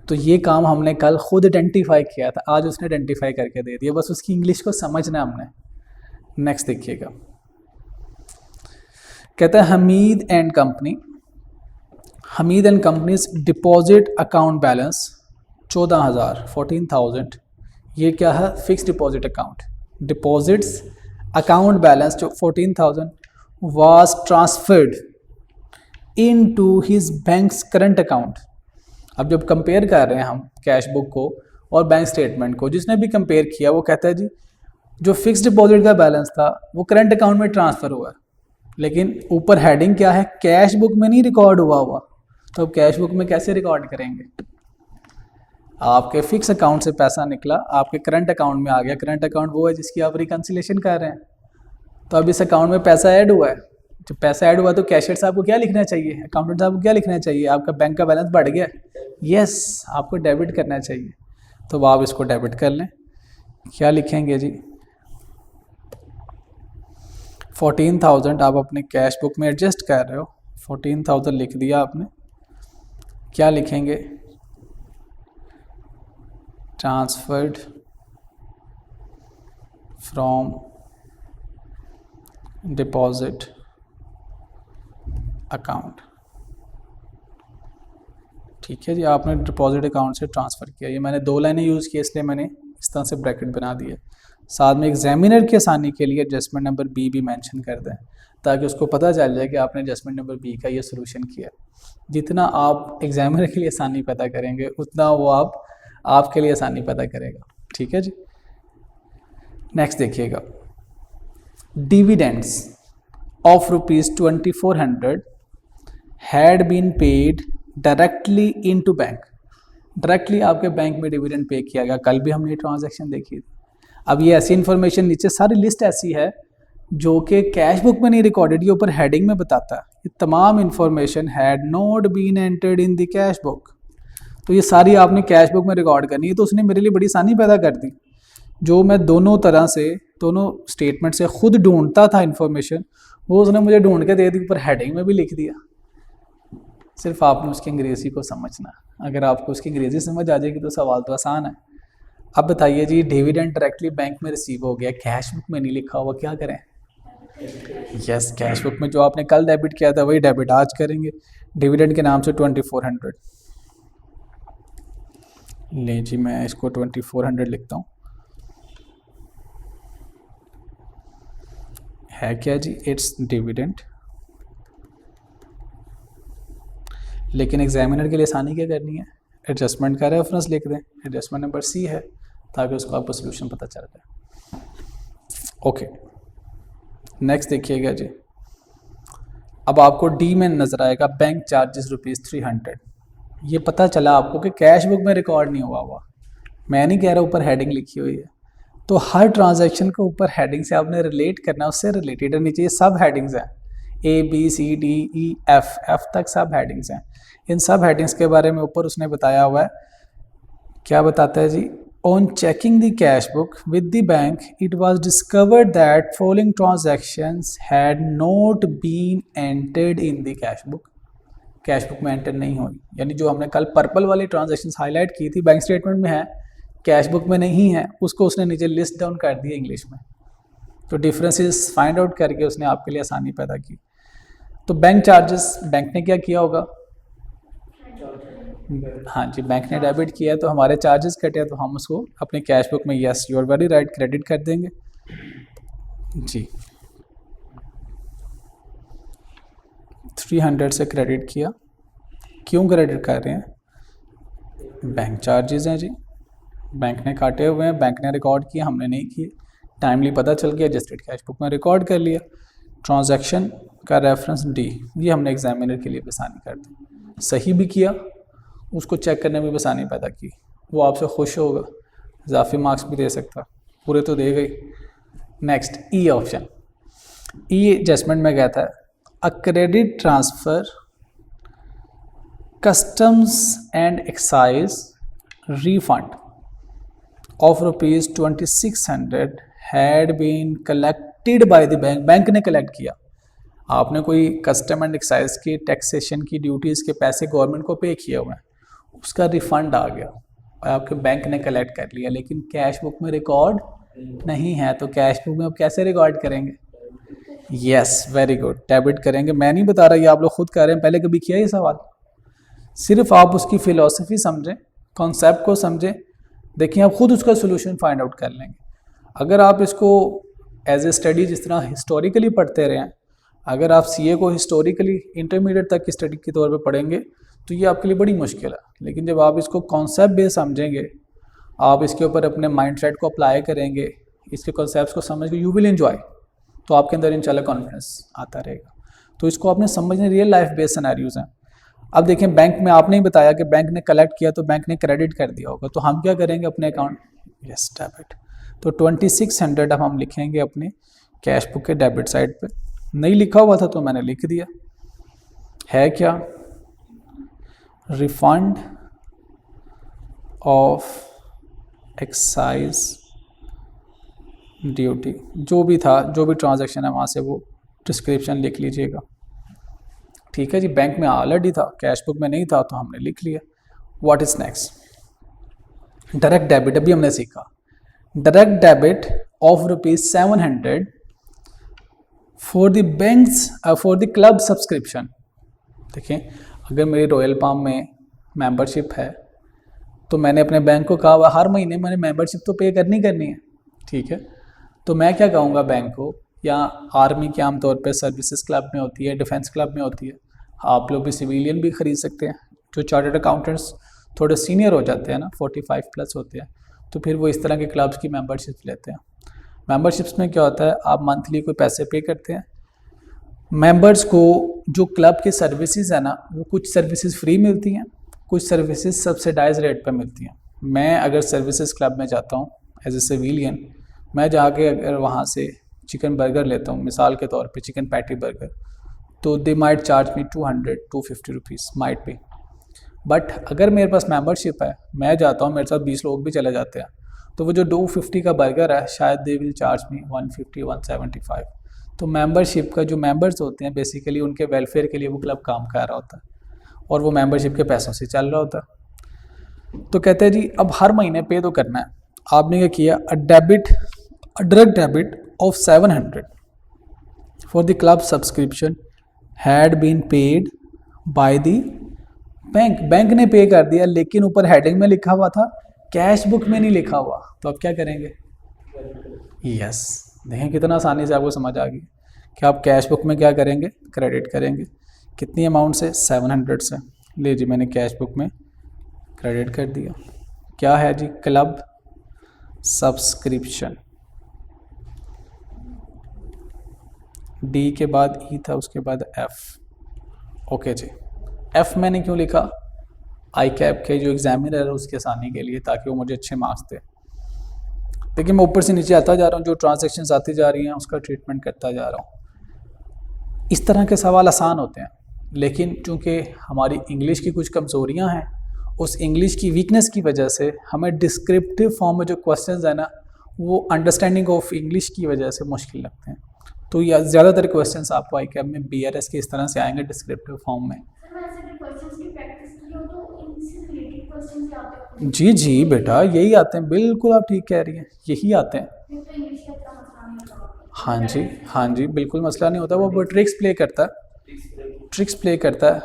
तो ये काम हमने कल खुद आइडेंटिफाई किया था, आज उसने आइडेंटिफाई करके दे दिया, बस उसकी इंग्लिश को समझना हमने। नेक्स्ट देखिएगा, कहता है Hamid and company, Hamid and company's deposit account balance 14,000 ये क्या है? Fix deposit account. Deposits account balance जो 14,000 was transferred into his bank's current account. अब जब कंपेयर कर रहे हैं हम कैश बुक को और बैंक स्टेटमेंट को, जिसने भी कंपेयर किया वो कहता है जी जो फिक्स डिपॉजिट का बैलेंस था वो करंट अकाउंट में ट्रांसफ़र हुआ, लेकिन ऊपर हेडिंग क्या है? कैश बुक में नहीं रिकॉर्ड हुआ। तो अब कैश बुक में कैसे रिकॉर्ड करेंगे? आपके फिक्स अकाउंट से पैसा निकला, आपके करंट अकाउंट में आ गया। करंट अकाउंट वो है जिसकी आप रिकन्सिलेशन कर रहे हैं, तो अब इस अकाउंट में पैसा ऐड हुआ है। जब पैसा ऐड हुआ तो कैशियर साहब को क्या लिखना चाहिए? अकाउंटेंट साहब को क्या लिखना चाहिए? आपका बैंक का बैलेंस बढ़ गया, यस, आपको डेबिट करना चाहिए, तो आप इसको डेबिट कर लें। क्या लिखेंगे जी? 14,000 आप अपने कैश बुक में एडजस्ट कर रहे हो, 14,000 लिख दिया आपने। क्या लिखेंगे? Transferred from deposit account. ठीक है जी, आपने डिपॉजिट अकाउंट से ट्रांसफ़र किया। ये मैंने 2 लाइनें यूज़ की इसलिए मैंने इस तरह से ब्रैकेट बना दिए। साथ में एग्जामिनर की आसानी के लिए एडजस्टमेंट नंबर बी भी मेंशन कर दें, ताकि उसको पता चल जाए कि आपने एडजस्टमेंट नंबर बी का ये सोल्यूशन किया। जितना आप एग्जामिनर के लिए आसानी पैदा करेंगे उतना वो आपके लिए आसानी पैदा करेगा। ठीक है जी। नेक्स्ट देखिएगा, dividends of ₹2400 had been paid directly into bank. Directly आपके बैंक में डिविडेंड पे किया गया। कल भी हमने ट्रांजैक्शन देखी थी। अब ये ऐसी इन्फॉर्मेशन, नीचे सारी लिस्ट ऐसी है जो कि कैश बुक में नहीं रिकॉर्डेड, ये ऊपर हेडिंग में बताता है। ये तमाम information had not been entered in the cash book, तो ये सारी आपने कैश बुक में रिकॉर्ड करनी है। तो उसने मेरे लिए बड़ी आसानी पैदा कर दी। जो मैं दोनों तरह से, दोनों स्टेटमेंट से खुद ढूंढता था इन्फॉर्मेशन, वो उसने मुझे ढूंढ के दे दी, ऊपर हेडिंग में भी लिख दिया। सिर्फ आपने उसकी अंग्रेज़ी को समझना। अगर आपको उसकी अंग्रेज़ी समझ आ जाएगी तो सवाल तो आसान है। अब बताइए जी, डिविडेंड डायरेक्टली बैंक में रिसीव हो गया, कैश बुक में नहीं लिखा हुआ, क्या करें? यस, कैश बुक में जो आपने कल डेबिट किया था वही डेबिट आज करेंगे, डिविडेंड के नाम से 2400। ले जी, मैं इसको 2400 लिखता हूँ। है क्या जी? It's dividend. लेकिन एग्जामिनर के लिए आसानी क्या करनी है, एडजस्टमेंट का रेफरेंस लिख दें, एडजस्टमेंट नंबर सी है, ताकि उसको आपको सोल्यूशन पता चल जाए। ओके, नेक्स्ट देखिएगा जी। अब आपको डी में नज़र आएगा बैंक चार्जेस ₹300। ये पता चला आपको कि कैश बुक में रिकॉर्ड नहीं हुआ। मैं नहीं कह रहा ऊपर हेडिंग लिखी हुई है, तो हर ट्रांजैक्शन के ऊपर हेडिंग से आपने रिलेट करना, उससे रिलेटेड होनी चाहिए। सब हेडिंग्स हैं, ABCDEF तक सब हेडिंग्स हैं। इन सब हेडिंग्स के बारे में ऊपर उसने बताया हुआ है। क्या बताता है जी? On checking the cash book with the bank it was discovered that following transactions had not been entered in the cash book. Cash book में एंटर नहीं हुई, यानी जो हमने कल पर्पल वाली ट्रांजैक्शंस हाईलाइट की थी बैंक स्टेटमेंट में है, कैश बुक में नहीं है, उसको उसने नीचे लिस्ट डाउन कर दिया इंग्लिश में। तो डिफरेंसेस फाइंड आउट करके उसने आपके लिए आसानी पैदा की। तो बैंक चार्जेस, बैंक ने क्या किया होगा? हाँ जी, बैंक ने डेबिट किया है तो हमारे चार्जेस कटे, तो हम उसको अपने कैश बुक में, yes you are very right, credit कर देंगे जी। 300 से क्रेडिट किया। क्यों क्रेडिट कर रहे हैं? बैंक चार्जेस हैं जी, बैंक ने काटे हुए हैं, बैंक ने रिकॉर्ड किया, हमने नहीं किए। टाइमली पता चल गया, रजिस्टर्ड कैश बुक में रिकॉर्ड कर लिया। ट्रांजैक्शन का रेफरेंस डी, ये हमने एग्जामिनर के लिए आसानी कर दी। सही भी किया, उसको चेक करने में भी आसानी पैदा की, वो आपसे खुश होगा, इजाफी मार्क्स भी दे सकता, पूरे तो देगा ही। नेक्स्ट ई ऑप्शन, ई एडजस्टमेंट में कहता है a credit transfer customs and excise refund of ₹2600 had been collected by the bank। Bank ने कलेक्ट किया, आपने कोई कस्टम एंड एक्साइज की टैक्सेशन की ड्यूटीज़ के पैसे गवर्नमेंट को पे किए हुए हैं, उसका रिफंड आ गया और आपके बैंक ने कलेक्ट कर लिया, लेकिन कैश बुक में रिकॉर्ड नहीं है। तो कैश बुक में अब कैसे रिकॉर्ड करेंगे? यस, वेरी गुड, डेबिट करेंगे। मैं नहीं बता रहा, ये आप लोग खुद कर रहे हैं, पहले कभी किया ये सवाल? सिर्फ आप उसकी फ़िलॉसफी समझें, कॉन्सेप्ट को समझें, देखिए आप खुद उसका सोल्यूशन फाइंड आउट कर लेंगे। अगर आप इसको एज ए स्टडी जिस तरह हिस्टोरिकली पढ़ते रहे हैं, अगर आप सीए को हिस्टोरिकली इंटरमीडिएट तक की स्टडी के तौर पे पढ़ेंगे तो ये आपके लिए बड़ी मुश्किल है। लेकिन जब आप इसको कॉन्सेप्ट बेस समझेंगे, आप इसके ऊपर अपने माइंडसेट को अप्लाई करेंगे, इसके कॉन्सेप्ट्स को समझ के यू विल एंजॉय, तो आपके अंदर इंशाल्लाह कॉन्फिडेंस आता रहेगा। तो इसको आपने समझने, रियल लाइफ बेस्ड सिनेरियोज हैं। अब देखें, बैंक में आपने ही बताया कि बैंक ने कलेक्ट किया तो बैंक ने क्रेडिट कर दिया होगा, तो हम क्या करेंगे अपने अकाउंट? Yes, debit. तो 2600 अब हम लिखेंगे अपने कैश बुक के डेबिट साइड पे। नहीं लिखा हुआ था तो मैंने लिख दिया। है क्या? रिफंड ऑफ एक्साइज ड्यूटी, जो भी था, जो भी ट्रांजैक्शन है वहाँ से वो डिस्क्रिप्शन लिख लीजिएगा। ठीक है जी, बैंक में ऑलरेडी था, कैश बुक में नहीं था, तो हमने लिख लिया। What is next? Direct debit, अभी हमने सीखा। Direct debit of ₹700 for the banks for the club subscription. देखें, अगर मेरी रॉयल पाम में मेंबरशिप है तो मैंने अपने बैंक को कहा हर महीने मैंने मेंबरशिप तो पे करनी है, ठीक है। तो मैं क्या कहूँगा बैंक को, या आर्मी के आमतौर पे सर्विसेज क्लब में होती है, डिफेंस क्लब में होती है, आप लोग भी सिविलियन भी ख़रीद सकते हैं। जो चार्टर्ड अकाउंटेंट्स थोड़े सीनियर हो जाते हैं ना, 45 प्लस होते हैं, तो फिर वो इस तरह के क्लब्स की मेंबरशिप लेते हैं। मेंबरशिप्स में क्या होता है, आप मंथली कोई पैसे पे करते हैं, मेंबर्स को जो क्लब की सर्विसेज है ना, वो कुछ सर्विसेज फ्री मिलती हैं, कुछ सर्विसेज सब्सिडाइज रेट पर मिलती हैं। मैं अगर सर्विसेज क्लब में जाता हूँ एज ए सिविलियन, मैं जाके अगर वहाँ से चिकन बर्गर लेता हूँ, मिसाल के तौर पे चिकन पैटी बर्गर, तो they might charge me 200-250 rupees might पे। बट अगर मेरे पास मेंबरशिप है, मैं जाता हूँ, मेरे साथ 20 लोग भी चले जाते हैं, तो वो जो 250 का बर्गर है शायद दे विल चार्ज मी 150-175। तो मेंबरशिप का जो मेंबर्स होते हैं बेसिकली उनके वेलफेयर के लिए वो क्लब काम कर रहा होता है और वो मेंबरशिप के पैसों से चल रहा होता है। तो कहते हैं जी अब हर महीने पे तो करना है, आपने क्या किया, a direct debit of 700 for the club subscription had been paid by the bank. Bank ने पे कर दिया, लेकिन ऊपर हेडिंग में लिखा हुआ था, कैश बुक में नहीं लिखा हुआ। तो आप क्या करेंगे? यस, देखें कितना आसानी से आपको समझ आ गई कि आप कैश बुक में क्या करेंगे, क्रेडिट करेंगे। कितनी अमाउंट से? 700 से। ले जी, मैंने कैश बुक में क्रेडिट कर दिया। क्या है जी? Club subscription. डी के बाद ई था, उसके बाद एफ। ओके जी, एफ मैंने क्यों लिखा? आई कैप के जो एग्जामिनर है उसकी आसानी के लिए, ताकि वो मुझे अच्छे मार्क्स दे। देखिए मैं ऊपर से नीचे आता जा रहा हूँ, जो ट्रांजैक्शंस आती जा रही हैं उसका ट्रीटमेंट करता जा रहा हूँ। इस तरह के सवाल आसान होते हैं, लेकिन चूंकि हमारी इंग्लिश की कुछ कमज़ोरियाँ हैं, उस इंग्लिश की वीकनेस की वजह से हमें डिस्क्रिप्टिव फॉर्म में जो क्वेश्चंस है ना, वो अंडरस्टैंडिंग ऑफ इंग्लिश की वजह से मुश्किल लगते हैं। तो या ज़्यादातर क्वेश्चंस आपको आई कैप में BRS के इस तरह से आएंगे डिस्क्रिप्टिव फॉर्म में। जी जी बेटा, यही आते हैं, बिल्कुल आप ठीक कह रही हैं, यही आते हैं। हाँ जी, हाँ जी, बिल्कुल मसला नहीं होता, वो ट्रिक्स प्ले करता है, ट्रिक्स प्ले करता है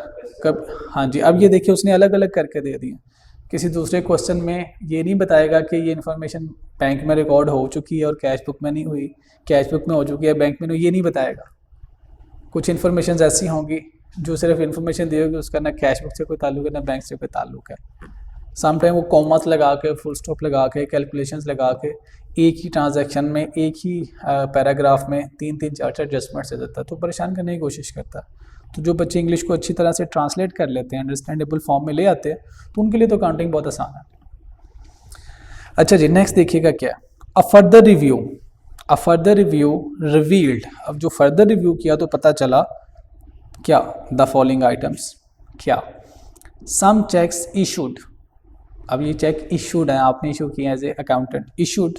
कब। हाँ जी, अब ये देखिए उसने अलग अलग करके दे दिए। किसी दूसरे क्वेश्चन में ये नहीं बताएगा कि ये इन्फॉर्मेशन बैंक में रिकॉर्ड हो चुकी है और कैश बुक में नहीं हुई, कैश बुक में हो चुकी है बैंक में नहीं, ये नहीं बताएगा। कुछ इन्फॉर्मेशन ऐसी होंगी जो सिर्फ इन्फॉर्मेशन दी होगी, उसका ना कैश बुक से कोई ताल्लुक है ना बैंक से कोई ताल्लुक है। समटाइम वो कॉमर्स लगा के, फुल स्टॉप लगा के, कैलकुलेशंस लगा के एक ही ट्रांजैक्शन में, एक ही पैराग्राफ में 3-3 4-4 एडजस्टमेंट से देता है, तो परेशान करने की कोशिश करता है। तो जो बच्चे इंग्लिश को अच्छी तरह से ट्रांसलेट कर लेते हैं, अंडरस्टैंडेबल फॉर्म में ले आते हैं, तो उनके लिए तो काउंटिंग बहुत आसान है। अच्छा जी, नेक्स्ट देखिएगा क्या, अ फर्दर रिव्यू रिवील्ड। अब जो फर्दर रिव्यू किया तो पता चला क्या, द फॉलोइंग आइटम्स। क्या? Some cheques issued. अब ये चेक इशूड है, आपने इशू किया as a accountant, issued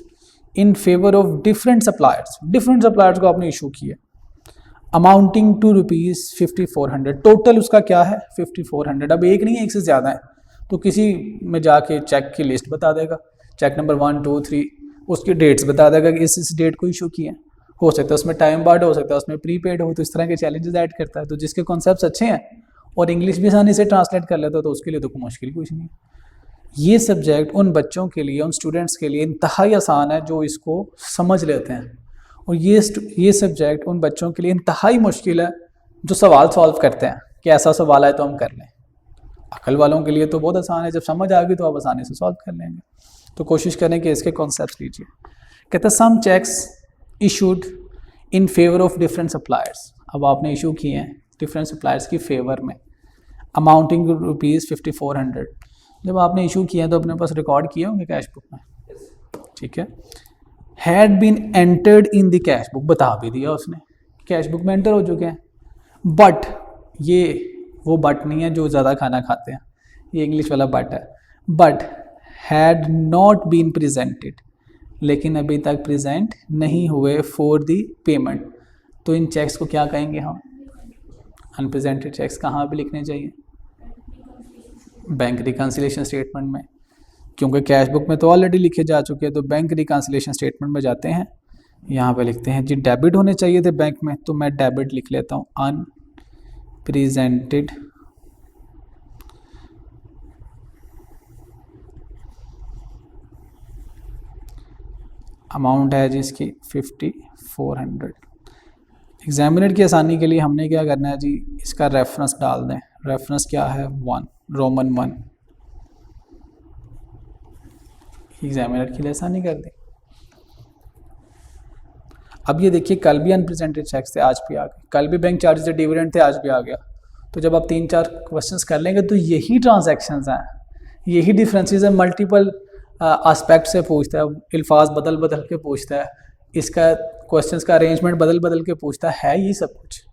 in favour of different suppliers. Different suppliers को आपने इशू किया, अमाउंटिंग टू ₹5400। टोटल उसका क्या है? 5400। अब एक नहीं है, एक से ज़्यादा है, तो किसी में जाके चेक की लिस्ट बता देगा, चेक नंबर 1 2 3, उसकी डेट्स बता देगा कि इस डेट को इशू किया है। हो सकता है उसमें टाइम बार्ड, हो सकता है उसमें प्रीपेड हो, तो इस तरह के चैलेंजेस ऐड करता है। तो जिसके कॉन्सेप्ट्स अच्छे हैं और इंग्लिश भी आसानी से ट्रांसलेट कर लेता है, तो उसके लिए तो कोई मुश्किल कुछ नहीं है। ये सब्जेक्ट उन बच्चों के लिए, उन स्टूडेंट्स के लिए इंतहाई आसान है जो इसको समझ लेते हैं, और ये सब्जेक्ट उन बच्चों के लिए इंतहाई मुश्किल है जो सवाल सॉल्व करते हैं कि ऐसा सवाल है तो हम कर लें। अकल वालों के लिए तो बहुत आसान है, जब समझ आ गई तो आप आसानी से सॉल्व कर लेंगे। तो कोशिश करें कि इसके कॉन्सेप्ट्स लीजिए। कहते हैं some cheques issued in favour of different suppliers. अब आपने इशू किए हैं डिफरेंट सप्लायर्स की फेवर में, अमाउंटिंग ₹5400। जब आपने इशू किया तो अपने पास रिकॉर्ड किए होंगे कैश बुक में, ठीक है। Had been entered in the cash book, बता भी दिया उसने, कैश बुक में एंटर हो चुके हैं। बट ये वो बट नहीं है जो ज़्यादा खाना खाते हैं, ये इंग्लिश वाला बट है। But had not been presented, लेकिन अभी तक प्रेजेंट नहीं हुए फॉर दी पेमेंट। तो इन चेक्स को क्या कहेंगे हम? Unpresented cheques. कहाँ पे लिखने चाहिए? बैंक रिकन्सिलेशन स्टेटमेंट में, क्योंकि कैश बुक में तो ऑलरेडी लिखे जा चुके हैं, तो बैंक रिकन्सिलेशन स्टेटमेंट में जाते हैं, यहाँ पे लिखते हैं जी डेबिट होने चाहिए थे बैंक में, तो मैं डेबिट लिख लेता हूँ, अनप्रेजेंटेड अमाउंट है जिसकी 5400। एग्जामिनर की आसानी के लिए हमने क्या करना है जी, इसका रेफरेंस डाल दें। रेफरेंस क्या है? 1, रोमन 1। एग्जामिनर के लिए आसानी कर दी। अब ये देखिए, कल भी अनप्रेजेंटेड चेक्स थे, आज भी आ गए। कल भी बैंक चार्जेस डिविडेंड थे, आज भी आ गया। तो जब आप 3-4 क्वेश्चंस कर लेंगे तो यही ट्रांजैक्शंस हैं, यही डिफरेंसेस हैं। मल्टीपल एस्पेक्ट से पूछता है, अल्फाज बदल बदल के पूछता है, इसका क्वेश्चंस का अरेंजमेंट बदल बदल के पूछता है, ये सब कुछ।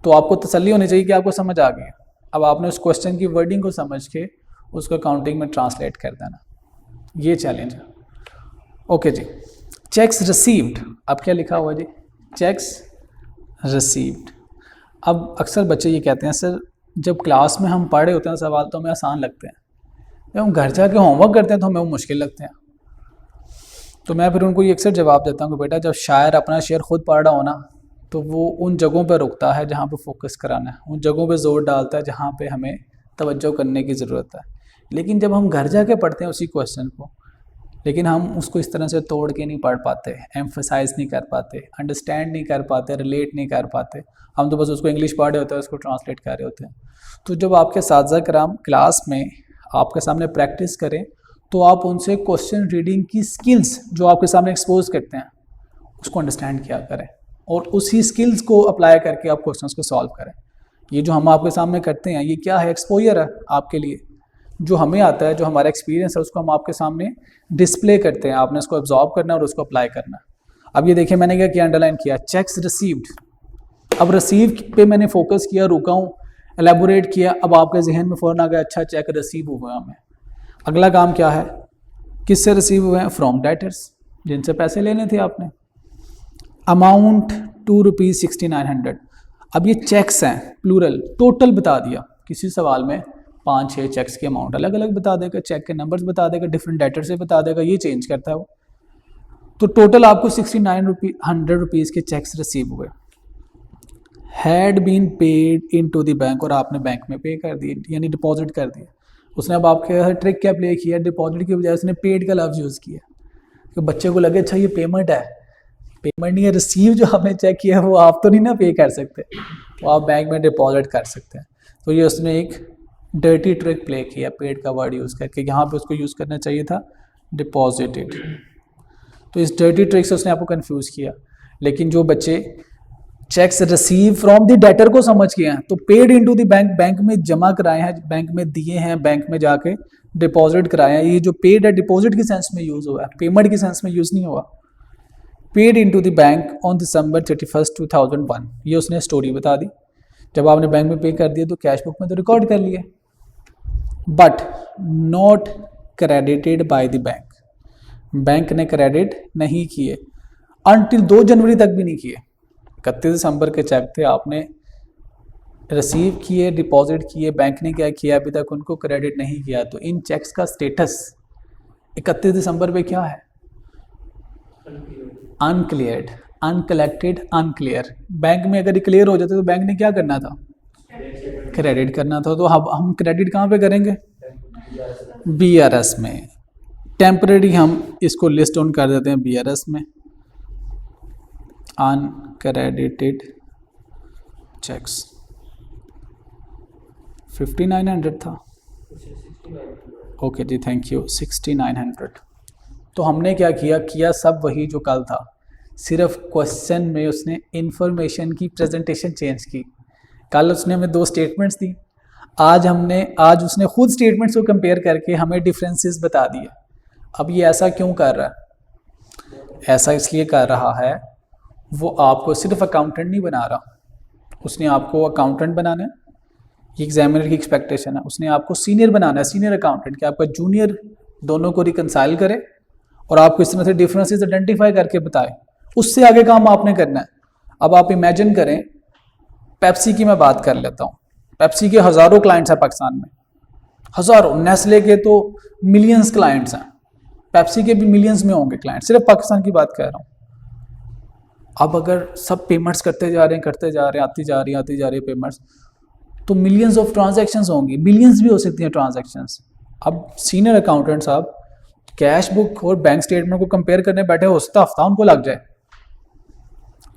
तो आपको तसल्ली होनी चाहिए कि आपको समझ आ गया। अब आपने उस क्वेश्चन की वर्डिंग को समझ के उसको काउंटिंग में ट्रांसलेट कर देना, ये चैलेंज है। ओके जी, चेक्स रिसीव्ड। अब क्या लिखा हुआ जी? Checks received. अब अक्सर बच्चे ये कहते हैं सर, जब क्लास में हम पढ़ रहे होते हैं सवाल तो हमें आसान लगते हैं, जब हम घर जाके होमवर्क करते हैं तो हमें वो मुश्किल लगते हैं। तो मैं फिर उनको ये अक्सर जवाब देता हूँ कि बेटा जब शायर अपना शेर खुद पढ़ रहा हो ना, तो वो उन जगहों पर रुकता है जहाँ पे फोकस कराना है, उन जगहों पे जोर डालता है जहाँ पे हमें तवज्जो करने की ज़रूरत है। लेकिन जब हम घर जाके पढ़ते हैं उसी क्वेश्चन को, लेकिन हम उसको इस तरह से तोड़ के नहीं पढ़ पाते, एम्फसाइज नहीं कर पाते, अंडरस्टैंड नहीं कर पाते, रिलेट नहीं कर पाते, हम तो बस उसको इंग्लिश पढ़ रहे होते हैं, उसको ट्रांसलेट कर रहे होते हैं। तो जब आपके असातिज़ा कराम क्लास में आपके सामने प्रैक्टिस करें, तो आप उनसे क्वेश्चन रीडिंग की स्किल्स जो आपके सामने एक्सपोज करते हैं उसको अंडरस्टैंड किया करें, और उसी स्किल्स को अप्लाई करके आप क्वेश्चंस को सॉल्व करें। ये जो हम आपके सामने करते हैं ये क्या है, एक्सपोजर है आपके लिए। जो हमें आता है, जो हमारा एक्सपीरियंस है, उसको हम आपके सामने डिस्प्ले करते हैं, आपने उसको एब्जॉर्ब करना है और उसको अप्लाई करना है। अब ये देखिए मैंने क्या किया, अंडरलाइन किया, चेक्स रिसीव्ड। अब रिसीव पे मैंने फोकस किया, रुका हूँ, एलेबोरेट किया, अब आपके जहन में फ़ौरन आ गया अच्छा चेक रिसीव हुआ हमें। अगला काम क्या है, किससे रिसीव हुए हैं, फ्रॉम डेटर्स, जिनसे पैसे लेने थे आपने। अमाउंट ₹2,6900। अब ये चेक्स हैं प्लूरल, टोटल बता दिया। किसी सवाल में 5-6 चेक्स के अमाउंट अलग अलग बता देगा, चेक के नंबर्स बता देगा, डिफरेंट डेटर से बता देगा, ये चेंज करता है वो। तो टोटल आपको 6900 रुपीज़ के चेक्स रिसीव हुए, had been paid into the bank, और आपने बैंक में पे कर दिए, यानी डिपॉजिट कर दिया। उसने अब आपके हर ट्रिक क्या प्ले किया, डिपॉजिट की बजाय उसने पेड का लफ्ज़ यूज़ किया कि बच्चे को लगे अच्छा ये पेमेंट है, पेमेंट नहीं है, रिसीव जो आपने चेक किया है वो आप तो नहीं ना पे कर सकते, तो आप बैंक में डिपॉजिट कर सकते हैं। तो ये उसने एक डर्टी ट्रिक प्ले किया पेड का वर्ड यूज़ करके, यहाँ पे उसको यूज़ करना चाहिए था डिपॉजिटेड। तो इस डर्टी ट्रिक से उसने आपको कंफ्यूज किया। लेकिन जो बच्चे cheques receive from the debtor को समझ गए हैं, तो paid into the bank, bank में जमा कराए हैं, बैंक में दिए हैं, बैंक में जाके डिपॉजिट कराए हैं। ये जो पेड है डिपॉजिट की सेंस में यूज़ हुआ है, पेमेंट की सेंस में यूज़ नहीं हुआ। Paid into the bank on December 31, 2001, ये उसने स्टोरी बता दी। जब आपने बैंक में पे कर दिया तो कैश बुक में तो रिकॉर्ड कर लिए, but not credited bye the bank, bank ने क्रेडिट नहीं किए अनटिल 2 जनवरी तक भी नहीं किए। 31 दिसंबर के चेक थे, आपने रिसीव किए, डिपॉजिट किए, बैंक ने क्या किया, अभी तक उनको क्रेडिट नहीं किया। तो इन चेक्स का स्टेटस 31 दिसंबर पे क्या है, अनक्लियर्ड, अनकलेक्टेड, अनक्लियर। बैंक में अगर क्लियर हो जाते तो बैंक ने क्या करना था, क्रेडिट करना था। तो हम क्रेडिट कहाँ पे करेंगे, BRS में। टेम्परेरी हम इसको लिस्ट डाउन कर देते हैं BRS में, अनक्रेडिटेड चेक्स 5900 था, ओके जी थैंक यू, 6900। तो हमने क्या किया सब वही जो कल था, सिर्फ क्वेश्चन में उसने इंफॉर्मेशन की प्रेजेंटेशन चेंज की। कल उसने हमें 2 स्टेटमेंट्स दी, आज उसने खुद स्टेटमेंट्स को कंपेयर करके हमें डिफरेंसेस बता दिए। अब ये ऐसा क्यों कर रहा है, ऐसा इसलिए कर रहा है, वो आपको सिर्फ अकाउंटेंट नहीं बना रहा, उसने आपको अकाउंटेंट बनाना है, ये एग्जामिनर की एक्सपेक्टेशन है। उसने आपको सीनियर बनाना है, सीनियर अकाउंटेंट, कि आपका जूनियर दोनों को रिकंसाइल करे और आपको इस तरह से डिफरेंसेस आइडेंटिफाई करके बताए। उससे आगे काम आपने करना है। अब आप इमेजिन करें, पेप्सी की मैं बात कर लेता हूँ, पेप्सी के हज़ारों क्लाइंट्स हैं पाकिस्तान में, हज़ारों, नेस्ले के तो मिलियंस क्लाइंट्स हैं, पेप्सी के भी मिलियंस में होंगे क्लाइंट, सिर्फ पाकिस्तान की बात कर रहा हूँ। अब अगर सब पेमेंट्स करते जा रहे हैं, आती जा रही है पेमेंट्स, तो मिलियंस ऑफ ट्रांजैक्शंस होंगी, बिलियंस भी हो सकती हैं ट्रांजैक्शंस। अब सीनियर अकाउंटेंट साहब कैश बुक और बैंक स्टेटमेंट को कंपेयर करने बैठे, हो सकता हफ्ता उनको लग जाए।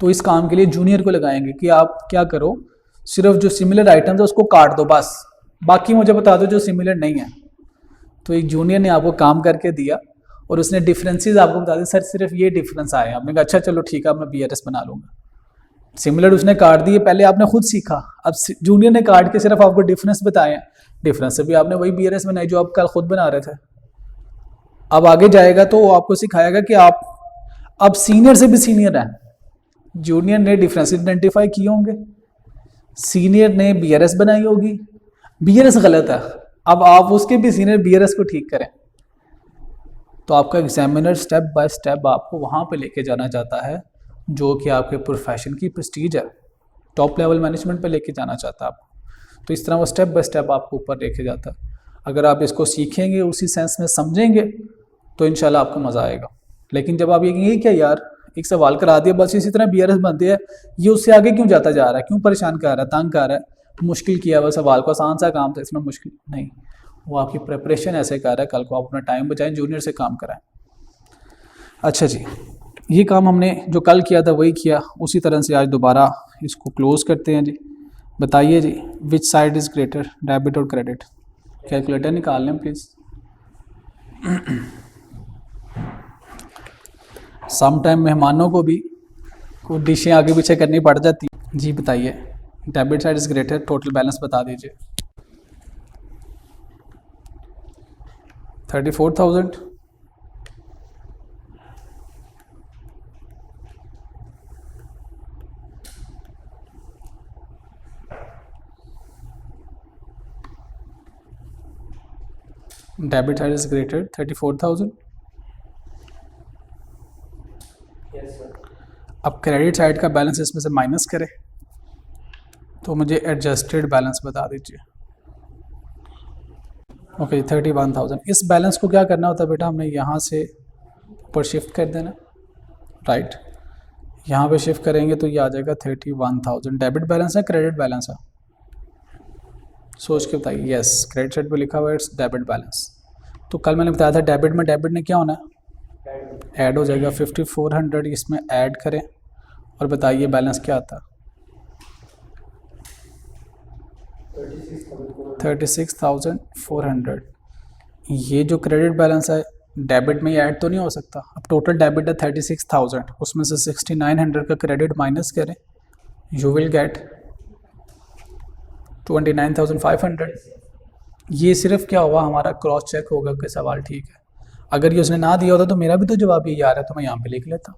तो इस काम के लिए जूनियर को लगाएंगे कि आप क्या करो, सिर्फ जो सिमिलर आइटम्स है उसको काट दो बस, बाकी मुझे बता दो जो सिमिलर नहीं है। तो एक जूनियर ने आपको काम करके दिया और उसने डिफरेंसेस आपको बता दिए, सर सिर्फ ये डिफरेंस आए हैं। आपने कहा अच्छा चलो ठीक है, मैं BRS बना लूँगा। सिमिलर उसने काट दिए, पहले आपने खुद सीखा, अब जूनियर ने काट के सिर्फ आपको डिफरेंस बताए, डिफरेंस से भी आपने वही BRS बनाई जो आप कल खुद बना रहे थे। अब आगे जाएगा तो वो आपको सिखाएगा कि आप अब सीनियर से भी सीनियर हैं। जूनियर ने डिफरेंस आइडेंटिफाई किए होंगे, सीनियर ने BRS बनाई होगी, BRS गलत है, अब आप उसके भी सीनियर BRS को ठीक करें। तो आपका एग्जामिनर स्टेप बाय स्टेप आपको वहाँ पे लेके जाना चाहता है जो कि आपके प्रोफेशन की प्रेस्टीज है, टॉप लेवल मैनेजमेंट पे लेके जाना चाहता है आपको। तो इस तरह वो स्टेप बाय स्टेप आपको ऊपर लेके जाता है। अगर आप इसको सीखेंगे, उसी सेंस में समझेंगे, तो इंशाल्लाह आपको मज़ा आएगा। लेकिन जब आप ये कहेंगे क्या यार एक सवाल करा दिया बस इसी तरह BRS बनती है, ये उससे आगे क्यों जाता जा रहा है, क्यों परेशान कर रहा है, तंग कर रहा है, मुश्किल किया हुआ सवाल को, आसान सा काम था इसमें मुश्किल नहीं। वो आपकी प्रिपरेशन ऐसे कर रहा है, कल को आप अपना टाइम बचाएं, जूनियर से काम कराएं। अच्छा जी, ये काम हमने जो कल किया था वही किया, उसी तरह से आज दोबारा इसको क्लोज करते हैं जी। बताइए जी, which side is greater, debit और क्रेडिट? कैलकुलेटर निकाल लें प्लीज़। सम टाइम मेहमानों को भी कुछ डिशें आगे पीछे करनी पड़ जाती जी। बताइए, debit side is greater, total balance बता दीजिए। 34,000, debit side is greater 34,000। Yes sir. अब क्रेडिट साइड का बैलेंस इसमें से माइनस करें तो मुझे एडजस्टेड बैलेंस बता दीजिए। ओके 31,000। इस बैलेंस को क्या करना होता है बेटा, हमने यहाँ से ऊपर शिफ्ट कर देना, राइट। यहाँ पे शिफ्ट करेंगे तो ये आ जाएगा 31,000। डेबिट बैलेंस है क्रेडिट बैलेंस है, सोच के बताइए। यस, क्रेडिट साइड पे लिखा हुआ है इट्स डेबिट बैलेंस। तो कल मैंने बताया था डेबिट में, डेबिट ने क्या होना है, ऐड हो जाएगा। 5400 इसमें ऐड करें और बताइए बैलेंस क्या आता है। 36,400। ये जो क्रेडिट बैलेंस है डेबिट में ऐड तो नहीं हो सकता। अब टोटल डेबिट है 36,000, उसमें से 6900 का क्रेडिट माइनस करें, यू विल गेट 29,500। ये सिर्फ क्या हुआ, हमारा क्रॉस चेक होगा कि सवाल ठीक है। अगर ये उसने ना दिया होता तो मेरा भी तो जवाब यही आ रहा है, तो मैं यहाँ पे लिख लेता।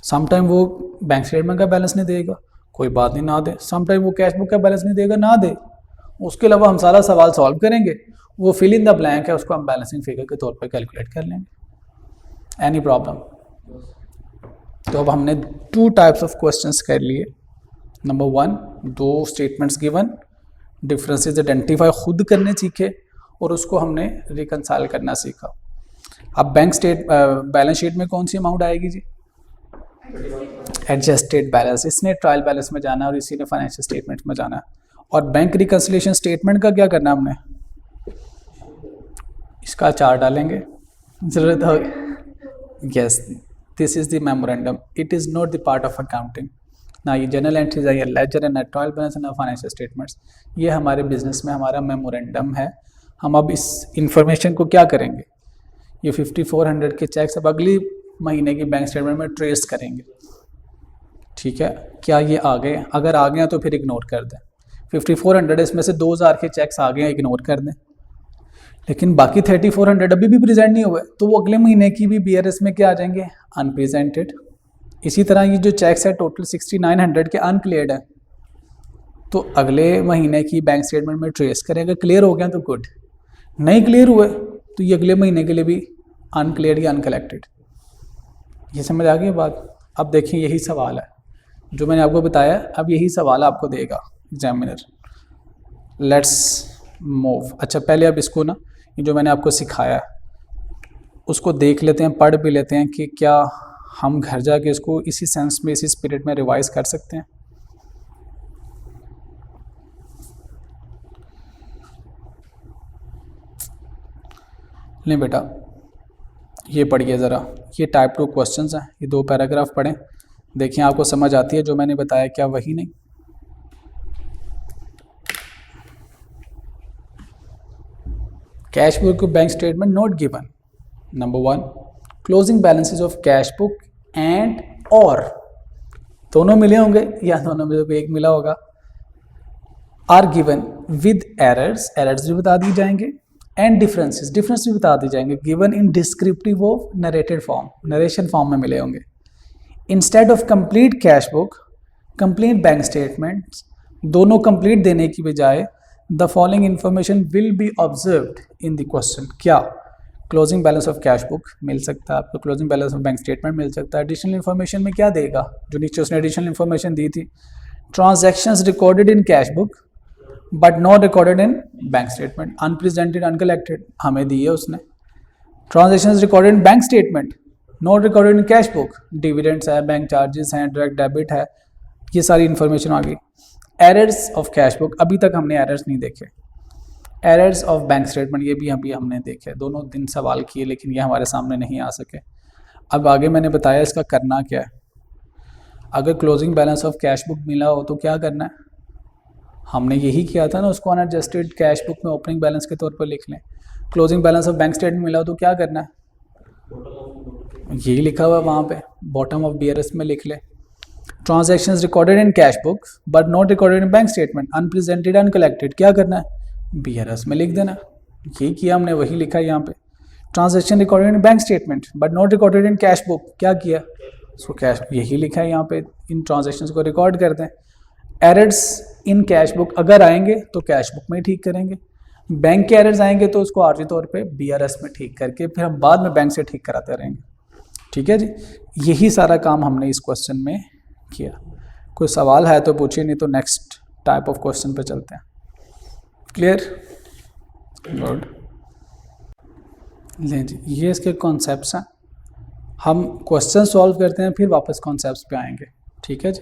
सम टाइम वो बैंक स्टेटमेंट का बैलेंस नहीं देगा, कोई बात नहीं, ना दे। सम टाइम वो कैश बुक का बैलेंस नहीं देगा, ना दे। उसके अलावा हम सारा सवाल सॉल्व करेंगे, वो फिल इन द ब्लैंक है उसको हम बैलेंसिंग फिगर के तौर पर कैलकुलेट कर लेंगे। Any problem? तो अब हमने 2 टाइप्स ऑफ क्वेश्चंस कर लिए। Number 1, 2 statements given, differences identify खुद करने सीखे और उसको हमने रिकंसाइल करना सीखा। अब बैलेंस शीट में कौन सी अमाउंट आएगी जी, एडजस्टेड बैलेंस। इसने ट्रायल बैलेंस में जाना है और इसी ने फाइनेंशियल स्टेटमेंट में जाना है। और बैंक रिकंसिलिएशन स्टेटमेंट का क्या करना है हमने, इसका चार्ट डालेंगे, जरूरत हो। Yes, this is the memorandum, it is not the part of accounting. ना ये जनरल एंट्रीज है, या लेजर है, ना ट्रायल बैलेंस है, ना फाइनेंशियल स्टेटमेंट्स। ये हमारे बिजनेस में हमारा मेमोरेंडम है। हम अब इस इंफॉर्मेशन को क्या करेंगे, ये 5400 के चेक्स अब अगली महीने की बैंक स्टेटमेंट में ट्रेस करेंगे। ठीक है, क्या ये आ गए? अगर आ गए तो फिर इग्नोर कर दें। 5400 इसमें से 2000 के चेक्स आ गए, इग्नोर कर दें। लेकिन बाकी 3400 अभी भी प्रेजेंट नहीं हुए, तो वो अगले महीने की भी BRS में क्या आ जाएंगे, अनप्रेजेंटेड। इसी तरह ये जो चेक्स है टोटल 6900 के अनक्लियर्ड है, तो अगले महीने की बैंक स्टेटमेंट में ट्रेस करेंगे। क्लियर हो गया तो गुड, नहीं क्लियर हुए तो ये अगले महीने के लिए भी अनक्लियर्ड या अनकलेक्टेड। ये समझ आ गई बात? अब देखिए यही सवाल है जो मैंने आपको बताया, अब यही सवाल आपको देगा एग्जामिनर। Let's move. अच्छा पहले अब इसको ना, ये जो मैंने आपको सिखाया है उसको देख लेते हैं, पढ़ भी लेते हैं कि क्या हम घर जाके इसको इसी सेंस में, इसी स्पिरिट में रिवाइज कर सकते हैं। नहीं बेटा, ये पढ़िए ज़रा, ये टाइप 2 क्वेश्चंस हैं, ये 2 पैराग्राफ पढ़ें, देखिए आपको समझ आती है जो मैंने बताया क्या वही नहीं। Cash book bank statement note given. Number 1, closing balances of cash book and और, दोनों मिले होंगे या दोनों में से एक मिला होगा, are given with errors, errors भी बता दी जाएंगे, एंड डिफरेंसेस, डिफरेंस भी बता दी जाएंगे, given in descriptive of narrated form, narration form में मिले होंगे। Instead of complete cash book, complete bank statements, दोनों कंप्लीट देने की बजाय the following information will be observed in the question. क्या closing balance of cash book मिल सकता है आपको, closing balance of bank statement मिल सकता है। एडिशनल इन्फॉर्मेशन में क्या देगा, जो नीचे उसने एडिशनल इन्फॉर्मेशन दी थी, transactions recorded in cash book but not recorded in bank statement, unrepresented, uncollected, हमें दी है उसने। Transactions recorded in bank statement not recorded in cash book, dividends है, बैंक चार्जेस हैं, डायरेक्ट डेबिट है, ये सारी इन्फॉर्मेशन आ गई। एरर्स ऑफ कैश बुक, अभी तक हमने एरर्स नहीं देखे। एरर्स ऑफ बैंक स्टेटमेंट, ये भी अभी हमने देखे, दोनों दिन सवाल किए लेकिन ये हमारे सामने नहीं आ सके। अब आगे मैंने बताया इसका करना क्या है। अगर closing balance of cash book मिला हो तो क्या करना है, हमने यही किया था ना, उसको अनएडजस्टेड कैश बुक में ओपनिंग बैलेंस के तौर पर लिख लें। Closing balance of bank statement मिला हो तो क्या करना है, यही लिखा हुआ है वहाँ पे, बॉटम ऑफ BRS में लिख ले। Transactions recorded in cash book but not recorded in bank statement, unrepresented uncollected, क्या करना है, BRS में लिख देना। यही किया हमने, वही लिखा है यहाँ पे। Transaction recorded in bank statement but not recorded in cash book, क्या किया, सो कैश, यही लिखा है यहाँ पे, इन ट्रांजैक्शंस को रिकॉर्ड कर दें। एरर्स इन कैश बुक अगर आएंगे तो कैश बुक में ठीक करेंगे, बैंक के एरर्स आएंगे तो उसको आर्जी तौर पे BRS में ठीक करके फिर हम बाद में बैंक से ठीक कराते रहेंगे। ठीक है जी, यही सारा काम हमने इस क्वेश्चन में किया। कोई सवाल है तो पूछिए, नहीं तो नेक्स्ट टाइप ऑफ क्वेश्चन पे चलते हैं। Clear, good. लें जी, ये इसके कॉन्सेप्ट्स हैं। हम क्वेश्चन सॉल्व करते हैं फिर वापस कॉन्सेप्ट्स पे आएंगे। ठीक है जी।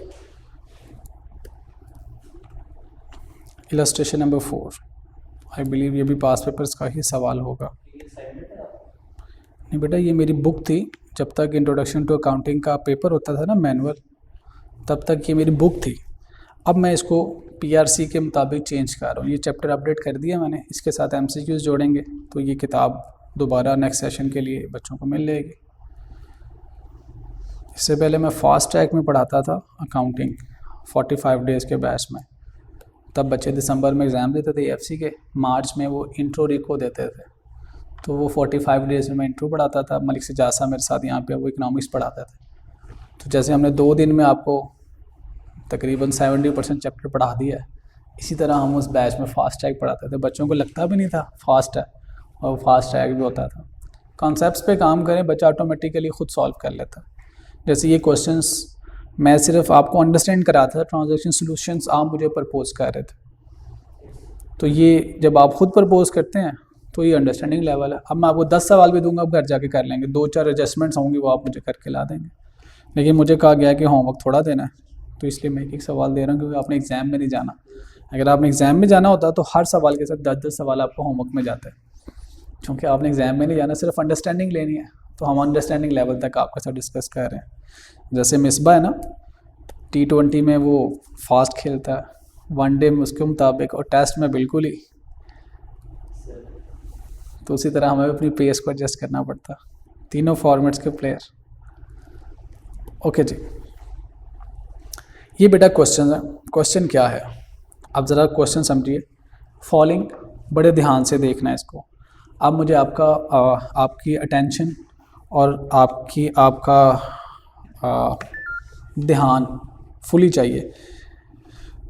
इलस्ट्रेशन नंबर 4, आई बिलीव ये भी पास पेपर्स का ही सवाल होगा। नहीं बेटा, ये मेरी बुक थी, जब तक इंट्रोडक्शन टू अकाउंटिंग का पेपर होता था ना मैनुअल, तब तक ये मेरी बुक थी। अब मैं इसको PRC के मुताबिक चेंज कर रहा हूँ। ये चैप्टर अपडेट कर दिया मैंने, इसके साथ MCQs जोड़ेंगे तो ये किताब दोबारा नेक्स्ट सेशन के लिए बच्चों को मिल जाएगी। इससे पहले मैं फास्ट ट्रैक में पढ़ाता था अकाउंटिंग 45 डेज़ के बैच में, तब बच्चे दिसंबर में एग्ज़ाम देते थे EFC के, मार्च में वो इंट्रो रिको देते थे, तो वो 45 डेज़ में मैं इंट्रो पढ़ाता था। मलिक सिजासा मेरे साथ यहाँ पे वो इकनॉमिक्स पढ़ाते थे। तो जैसे हमने 2 दिन में आपको तकरीबन 70% चैप्टर पढ़ा दिया है, इसी तरह हम उस बैच में फ़ास्ट ट्रैक पढ़ाते थे। बच्चों को लगता भी नहीं था फास्ट है, और फास्ट ट्रैक भी होता था। कॉन्सेप्ट्स पे काम करें, बच्चा ऑटोमेटिकली ख़ुद सॉल्व कर लेता। जैसे ये क्वेश्चंस मैं सिर्फ आपको अंडरस्टैंड करा था, ट्रांजैक्शन सॉल्यूशंस आप मुझे प्रपोज कर रहे थे, तो ये जब आप खुद प्रपोज करते हैं तो ये अंडरस्टैंडिंग लेवल है। अब मैं आपको 10 सवाल भी दूंगा, आप घर जाके कर लेंगे, 2-4 एडजस्टमेंट्स होंगी वो आप मुझे करके ला देंगे। लेकिन मुझे कहा गया कि होमवर्क थोड़ा देना है, तो इसलिए मैं एक सवाल दे रहा हूँ, क्योंकि आपने एग्ज़ाम में नहीं जाना। अगर आपने एग्ज़ाम में जाना होता तो हर सवाल के साथ 10-10 सवाल आपको होमवर्क में जाते हैं, क्योंकि आपने एग्ज़ाम में नहीं जाना, सिर्फ अंडरस्टैंडिंग लेनी है। तो हम अंडरस्टैंडिंग लेवल तक आपके साथ डिस्कस कर रहे हैं। जैसे मिसबा है ना, T20 में वो फास्ट खेलता है, वनडे में उसके मुताबिक, और टेस्ट में बिल्कुल ही, तो उसी तरह हमें अपनी पेस को एडजस्ट करना पड़ता। तीनों फॉर्मेट्स के प्लेयर। ओके जी, ये बेटा क्वेश्चन है। क्वेश्चन क्या है, अब ज़रा क्वेश्चन समझिए। फॉलोइंग, बड़े ध्यान से देखना है इसको। अब मुझे आपकी अटेंशन और आपका ध्यान फुली चाहिए।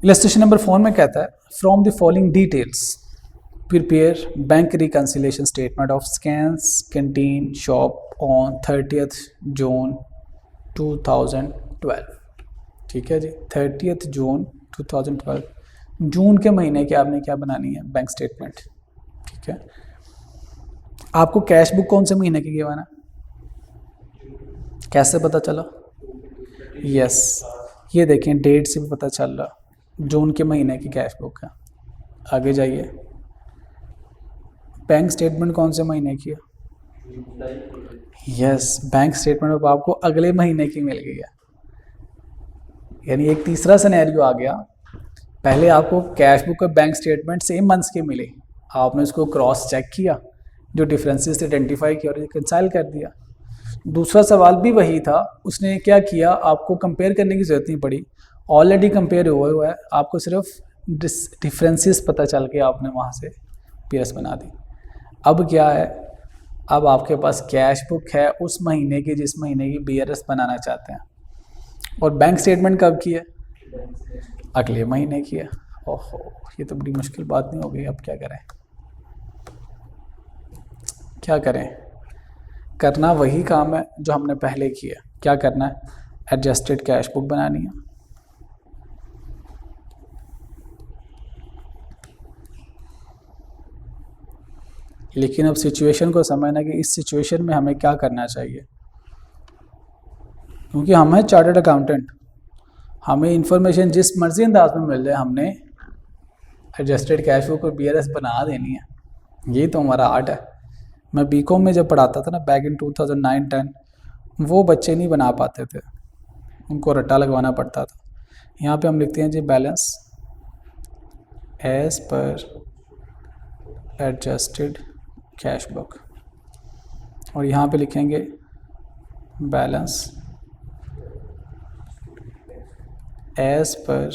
इलस्ट्रेशन नंबर 4 में कहता है, from the following details prepare bank reconciliation statement of scans canteen shop on 30th June 2012। ठीक है जी, 30th June 2012, जून के महीने की आपने क्या बनानी है, बैंक स्टेटमेंट। ठीक है, आपको कैश बुक कौन से महीने की गिवन है, कैसे पता चला? यस, ये देखें, डेट से भी पता चल रहा, जून के महीने की कैश बुक है। आगे जाइए, बैंक स्टेटमेंट कौन से महीने की है? यस, बैंक स्टेटमेंट अब आपको अगले महीने की मिल गई है। यानी एक तीसरा सिनेरियो आ गया, पहले आपको कैश बुक और बैंक स्टेटमेंट सेम मंथ्स के मिले, आपने उसको क्रॉस चेक किया, जो डिफरेंसेस आइडेंटिफाई किया और रिकंसाइल कर दिया। दूसरा सवाल भी वही था, उसने क्या किया, आपको कंपेयर करने की ज़रूरत नहीं पड़ी, ऑलरेडी कंपेयर हुआ है, आपको सिर्फ डिफरेंसेस पता चल के आपने वहाँ से PS बना दी। अब क्या है, अब आपके पास कैश बुक है उस महीने की जिस महीने की BRS बनाना चाहते हैं, और बैंक स्टेटमेंट कब की है? अगले महीने की है। ओहो, ये तो बड़ी मुश्किल बात नहीं हो गई। अब क्या करें, क्या करें? करना वही काम है जो हमने पहले किया। क्या करना है? एडजस्टेड कैश बुक बनानी है। लेकिन अब सिचुएशन को समझना कि इस सिचुएशन में हमें क्या करना चाहिए। क्योंकि हम हैं चार्टर्ड अकाउंटेंट, हमें इंफॉर्मेशन जिस मर्जी अंदाज में मिल जाए हमने एडजस्टेड कैश फ्लो को BRS बना देनी है। यही तो हमारा आर्ट है। मैं बीकॉम में जब पढ़ाता था ना बैक इन 2009-10, वो बच्चे नहीं बना पाते थे, उनको रट्टा लगवाना पड़ता था। यहाँ पे हम लिखते हैं जी balance as per adjusted cash book, और यहाँ पे लिखेंगे balance as per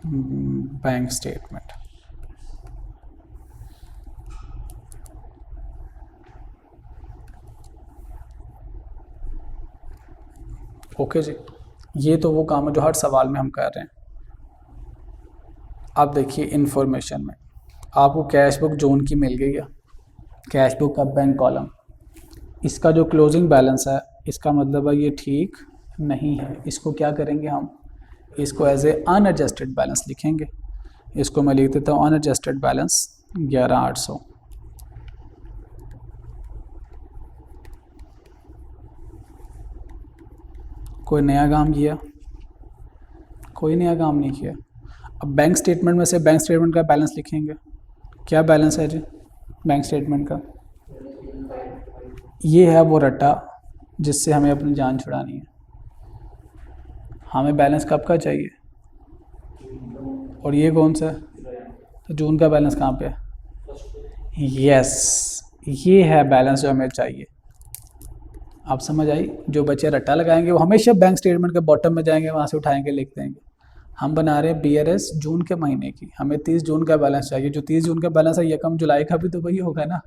bank statement. Okay जी, ये तो वो काम है जो हर सवाल में हम कर रहे हैं। अब देखिए इंफॉर्मेशन में आपको कैश बुक जोन की मिल गई है, कैश बुक का बैंक कॉलम, इसका जो क्लोजिंग बैलेंस है इसका मतलब है ये ठीक नहीं है। इसको क्या करेंगे हम, इसको एज ए अनएडजस्टेड बैलेंस लिखेंगे। इसको मैं लिख देता हूँ अनएडजस्टेड बैलेंस 11,800। कोई नया काम किया? कोई नया काम नहीं किया। अब बैंक स्टेटमेंट में से बैंक स्टेटमेंट का बैलेंस लिखेंगे। क्या बैलेंस है जी बैंक स्टेटमेंट का? ये है वो रट्टा जिससे हमें अपनी जान छुड़ानी है। हमें बैलेंस कब का चाहिए, और ये कौन सा है? तो जून का बैलेंस कहाँ पे है? यस, ये है बैलेंस जो हमें चाहिए। आप समझ आई? जो बच्चे रट्टा लगाएंगे वो हमेशा बैंक स्टेटमेंट के बॉटम में जाएंगे, वहाँ से उठाएंगे लिख देंगे। हम बना रहे हैं BRS जून के महीने की, हमें 30 जून का बैलेंस चाहिए। जो 30 जून का बैलेंस है यकम जुलाई का भी तो वही होगा ना।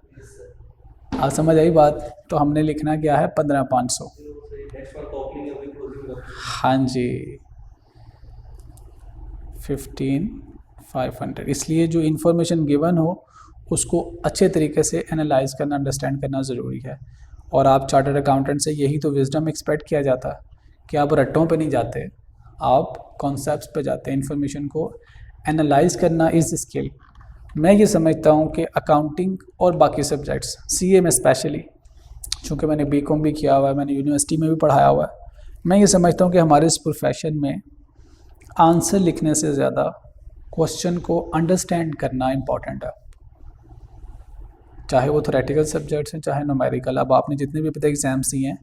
आप समझ आई बात? तो हमने लिखना क्या है 15,500। हाँ जी 15,500। इसलिए जो इन्फॉर्मेशन गिवन हो उसको अच्छे तरीके से एनालाइज करना, अंडरस्टैंड करना ज़रूरी है। और आप चार्टर्ड अकाउंटेंट से यही तो विजडम एक्सपेक्ट किया जाता है कि आप रट्टों पे नहीं जाते, आप कॉन्सेप्ट्स पे जाते हैं। इन्फॉर्मेशन को एनालाइज करना इज़ स्किल। मैं ये समझता हूँ कि अकाउंटिंग और बाकी सब्जेक्ट्स, CA में स्पेशली, चूँकि मैंने BCom भी किया हुआ है, मैंने यूनिवर्सिटी में भी पढ़ाया हुआ है, मैं ये समझता हूँ कि हमारे इस प्रोफेशन में आंसर लिखने से ज़्यादा क्वेश्चन को अंडरस्टैंड करना इम्पॉर्टेंट है। चाहे वो थ्योरेटिकल सब्जेक्ट्स हैं चाहे न्यूमेरिकल। अब आपने जितने भी पता एग्जाम्स दिए हैं,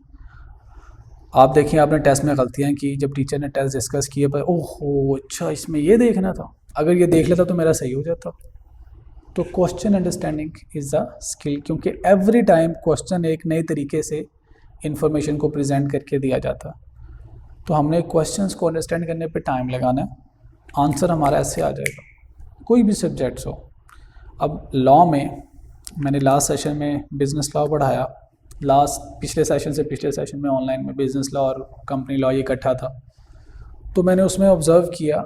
आप देखिए आपने टेस्ट में गलतियाँ की, जब टीचर ने टेस्ट डिस्कस किए पर ओहो अच्छा इसमें ये देखना था, अगर ये देख लेता तो मेरा सही हो जाता। तो question understanding is the skill, क्योंकि एवरी टाइम क्वेश्चन एक नए तरीके से इंफॉर्मेशन को प्रेजेंट करके दिया जाता। तो हमने क्वेश्चंस को अंडरस्टैंड करने पे टाइम लगाना है, आंसर हमारा ऐसे आ जाएगा। कोई भी सब्जेक्ट्स हो। अब लॉ में मैंने लास्ट सेशन में बिज़नेस लॉ पढ़ाया, पिछले सेशन में ऑनलाइन में बिज़नेस लॉ और कंपनी लॉ ये इकट्ठा था। तो मैंने उसमें ऑब्ज़र्व किया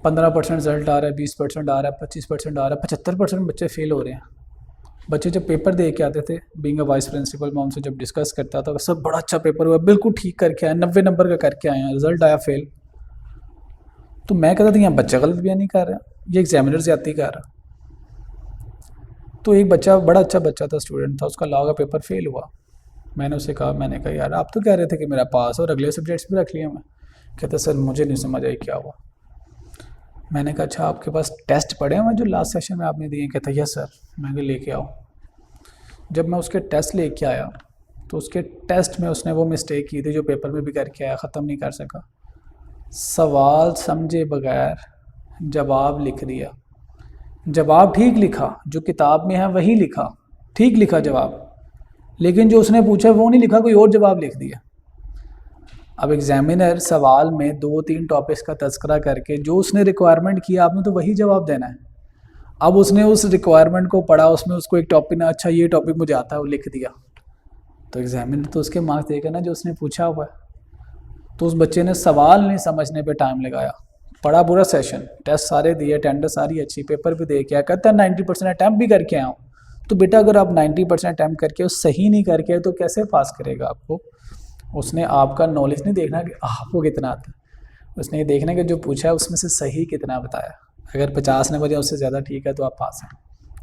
15% रिजल्ट आ रहा है, 20% आ रहा है, 25% आ रहा है, 75% बच्चे फेल हो रहे हैं। बच्चे जब पेपर दे के आते थे, बीइंग अ वाइस प्रिंसिपल, मैं उनसे जब डिस्कस करता था, सब बड़ा अच्छा पेपर हुआ, बिल्कुल ठीक करके आए, 90 नंबर का करके आए हैं, रिजल्ट आया फेल। तो मैं कहता था यहाँ बच्चा गलत भी नहीं कर रहा, ये एग्जामिनर ज़्यादती कर रहा। तो एक बच्चा, बड़ा अच्छा बच्चा था, स्टूडेंट था, उसका लॉ का पेपर फेल हुआ। मैंने उसे कहा, मैंने कहा यार आप तो कह रहे थे कि मेरा पास और अगले सब्जेक्ट्स भी रख लिया मैं। कहता सर मुझे नहीं समझ आई क्या हुआ। मैंने कहा अच्छा आपके पास टेस्ट पड़े हैं जो लास्ट सेशन में आपने दिए? कहता यस सर। मैं लेके आओ। जब मैं उसके टेस्ट लेके आया तो उसके टेस्ट में उसने वो मिस्टेक की थी जो पेपर में भी करके आया, ख़त्म नहीं कर सका। सवाल समझे बगैर जवाब लिख दिया। जवाब ठीक लिखा, जो किताब में है वही लिखा, ठीक लिखा जवाब, लेकिन जो उसने पूछा वो नहीं लिखा, कोई और जवाब लिख दिया। अब एग्जामिनर सवाल में 2-3 टॉपिक्स का तस्करा करके जो उसने रिक्वायरमेंट किया आपने तो वही जवाब देना है। अब उसने उस रिक्वायरमेंट को पढ़ा, उसमें उसको एक टॉपिक ना, अच्छा ये टॉपिक मुझे आता है, वो लिख दिया, तो एग्जामिनर तो उसके मार्क्स देगा ना जो उसने पूछा हुआ है। तो उस बच्चे ने सवाल नहीं समझने पे टाइम लगाया, पढ़ा पूरा सेशन, टेस्ट सारे दिए, अटेंडेंस सारी अच्छी, पेपर भी दे के आया, कहता है 90% अटैम्प्ट भी करके आया हूँ। तो बेटा अगर आप 90% अटैम्प्ट करके सही नहीं करके तो कैसे पास करेगा आपको? उसने आपका नॉलेज नहीं देखना कि आपको कितना आता है, उसने ये देखना कि जो पूछा है उसमें से सही कितना बताया। अगर 50 ने बजाय उससे ज़्यादा ठीक है तो आप पास हैं।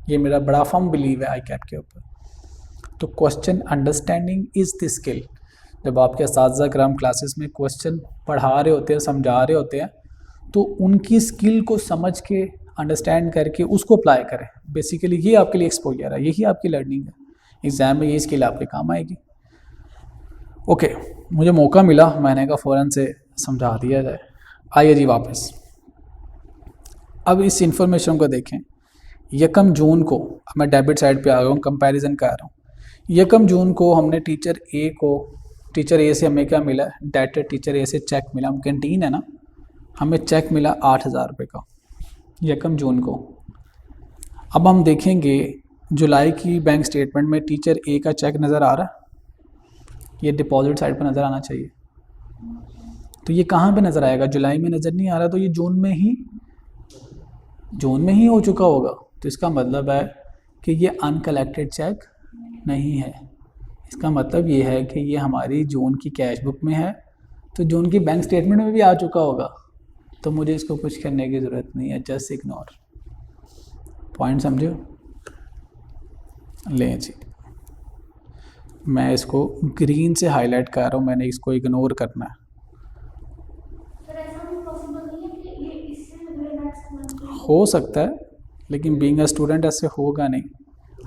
ये मेरा बड़ा फर्म बिलीव है आई कैप के ऊपर। तो question understanding is the skill. जब आपके असातिज़ा कराम क्लासेस में क्वेश्चन पढ़ा रहे होते हैं, समझा रहे होते हैं, तो उनकी स्किल को समझ के, अंडरस्टैंड करके उसको अप्लाई करें। बेसिकली ये आपके लिए एक्सपोजर है, यही आपकी लर्निंग है। एग्ज़ाम में ये स्किल आपके काम आएगी। ओके, मुझे मौका मिला, मैंने कहा फ़ौरन से समझा दिया जाए। आइए जी वापस। अब इस इंफॉर्मेशन को देखें। 1 जून को, मैं डेबिट साइड पे आ गया हूँ, कंपैरिजन कर रहा हूँ। 1 जून को हमने टीचर ए से हमें क्या मिला, डेटेड टीचर ए से चेक मिला, हम कैंटीन है ना, हमें चेक मिला 8,000 रुपये का 1 जून को। अब हम देखेंगे जुलाई की बैंक स्टेटमेंट में टीचर ए का चेक नज़र आ रहा है, ये डिपॉजिट साइड पर नज़र आना चाहिए। तो ये कहाँ पे नज़र आएगा, जुलाई में नज़र नहीं आ रहा, तो ये जून में ही हो चुका होगा। तो इसका मतलब है कि ये अनकलेक्टेड चेक नहीं है। इसका मतलब ये है कि ये हमारी जून की कैश बुक में है, तो जून की बैंक स्टेटमेंट में भी आ चुका होगा। तो मुझे इसको कुछ करने की ज़रूरत नहीं है, जस्ट इग्नोर। पॉइंट समझो? लें जी, मैं इसको ग्रीन से हाईलाइट कर रहा हूँ, मैंने इसको इग्नोर करना है। हो सकता है, लेकिन बीइंग अ स्टूडेंट ऐसे होगा नहीं।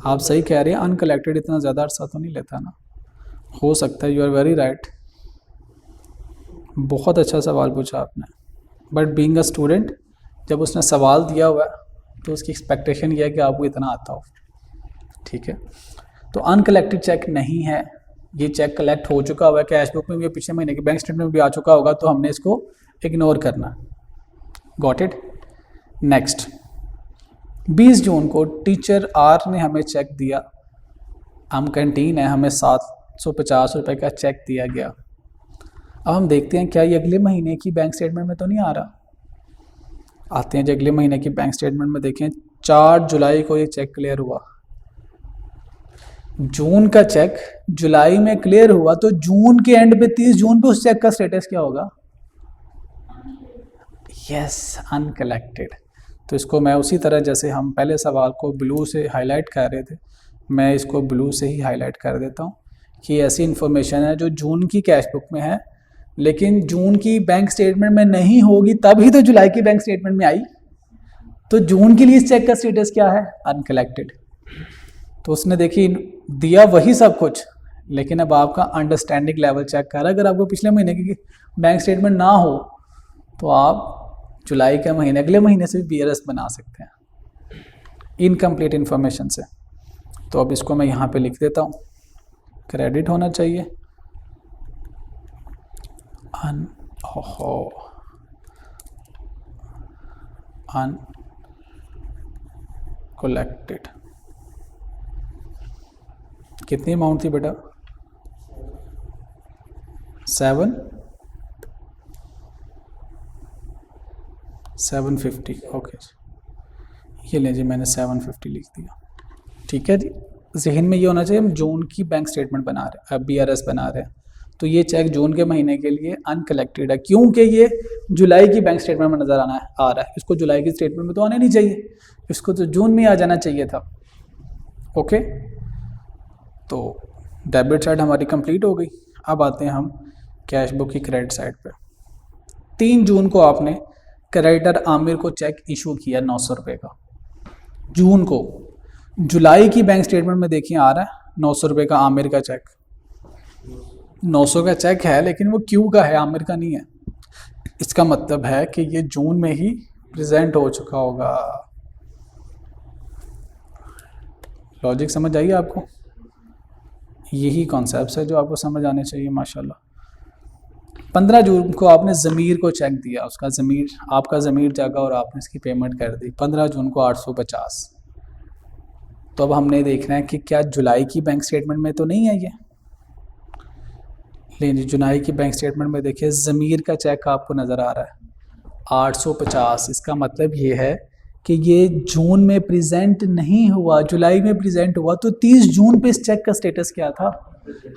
आप सही कह रहे हैं, अनकलेक्टेड इतना ज़्यादा अर्सा तो नहीं लेता ना। हो सकता है, यू आर वेरी राइट, बहुत अच्छा सवाल पूछा आपने। बट बीइंग अ स्टूडेंट, जब उसने सवाल दिया हुआ है तो उसकी एक्सपेक्टेशन ये है कि आपको इतना आता हो। ठीक है, तो अनकलेक्टेड चेक नहीं है, ये चेक कलेक्ट हो चुका हुआ है, कैश बुक में भी, पिछले महीने की बैंक स्टेटमेंट में भी आ चुका होगा, तो हमने इसको इग्नोर करना। Got it? नेक्स्ट, 20 जून को टीचर आर ने हमें चेक दिया, हम कैंटीन है, हमें 750 रुपये का चेक दिया गया। अब हम देखते हैं क्या ये अगले महीने की बैंक स्टेटमेंट में तो नहीं आ रहा। आते हैं जो अगले महीने की बैंक स्टेटमेंट में, देखें 4 जुलाई को ये चेक क्लियर हुआ। जून का चेक जुलाई में क्लियर हुआ, तो जून के एंड पे 30 जून पे उस चेक का स्टेटस क्या होगा? Yes, uncollected. तो इसको मैं उसी तरह, जैसे हम पहले सवाल को ब्लू से हाईलाइट कर रहे थे, मैं इसको ब्लू से ही हाईलाइट कर देता हूँ कि ऐसी इन्फॉर्मेशन है जो जून की कैश बुक में है, लेकिन जून की बैंक स्टेटमेंट में नहीं होगी, तभी तो जुलाई की बैंक स्टेटमेंट में आई। तो जून के लिए इस चेक का स्टेटस क्या है? अनकलेक्टेड। तो उसने देखी दिया वही सब कुछ, लेकिन अब आपका अंडरस्टैंडिंग लेवल चेक कर रहा है। अगर आपको पिछले महीने की बैंक स्टेटमेंट ना हो तो आप जुलाई के महीने, अगले महीने से भी बीआरएस बना सकते हैं इनकम्प्लीट इन्फॉर्मेशन से। तो अब इसको मैं यहाँ पे लिख देता हूँ, क्रेडिट होना चाहिए अनकलेक्टेड। कितनी अमाउंट थी बेटा? 750। ओके, ये लें जी, मैंने 750 लिख दिया। ठीक है जी, जहन में ये होना चाहिए हम जून की बैंक स्टेटमेंट बना रहे हैं, बीआरएस बना रहे हैं, तो ये चेक जून के महीने के लिए अनकलेक्टेड है, क्योंकि ये जुलाई की बैंक स्टेटमेंट में नज़र आ रहा है। इसको जुलाई की स्टेटमेंट में तो आने नहीं चाहिए, इसको तो जून में आ जाना चाहिए था। ओके, तो डेबिट साइड हमारी कंप्लीट हो गई। अब आते हैं हम कैश बुक की क्रेडिट साइड पे। 3 जून को आपने क्रेडिटर आमिर को चेक इशू किया 900 रुपये का, जून को। जुलाई की बैंक स्टेटमेंट में देखिए आ रहा है 900 रुपये का आमिर का चेक। 900 का चेक है, लेकिन वो क्यू का है, आमिर का नहीं है। इसका मतलब है कि ये जून में ही प्रेजेंट हो चुका होगा। लॉजिक समझ आइए आपको? यही कॉन्सेप्ट है जो आपको समझ आने चाहिए माशाल्लाह। 15 जून को आपने ज़मीर को चेक दिया, उसका ज़मीर, आपका ज़मीर जागा और आपने इसकी पेमेंट कर दी 15 जून को 850। तो अब हमने देखना है कि क्या जुलाई की बैंक स्टेटमेंट में तो नहीं है ये। लेकिन जुलाई की बैंक स्टेटमेंट में देखिए ज़मीर का चेक आपको नज़र आ रहा है 850। इसका मतलब ये है कि ये जून में प्रेजेंट नहीं हुआ, जुलाई में प्रेजेंट हुआ। तो 30 जून पे इस चेक का स्टेटस क्या था?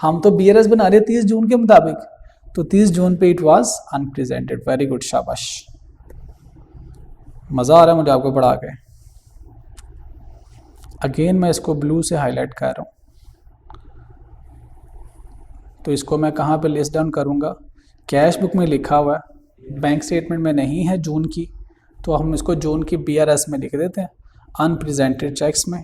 हम तो बीआरएस बना रहे 30 जून के मुताबिक, तो 30 जून पे it was unrepresented. Very good, शाबाश, मज़ा आ रहा है मुझे आपको पढ़ा के। अगेन मैं इसको ब्लू से हाईलाइट कर रहा हूँ। तो इसको मैं कहाँ पे लिस्ट डाउन करूँगा, कैश बुक में लिखा हुआ है, बैंक स्टेटमेंट में नहीं है जून की, तो हम इसको जून की BRS में लिख देते हैं, अनप्रेजेंटेड चेक्स में।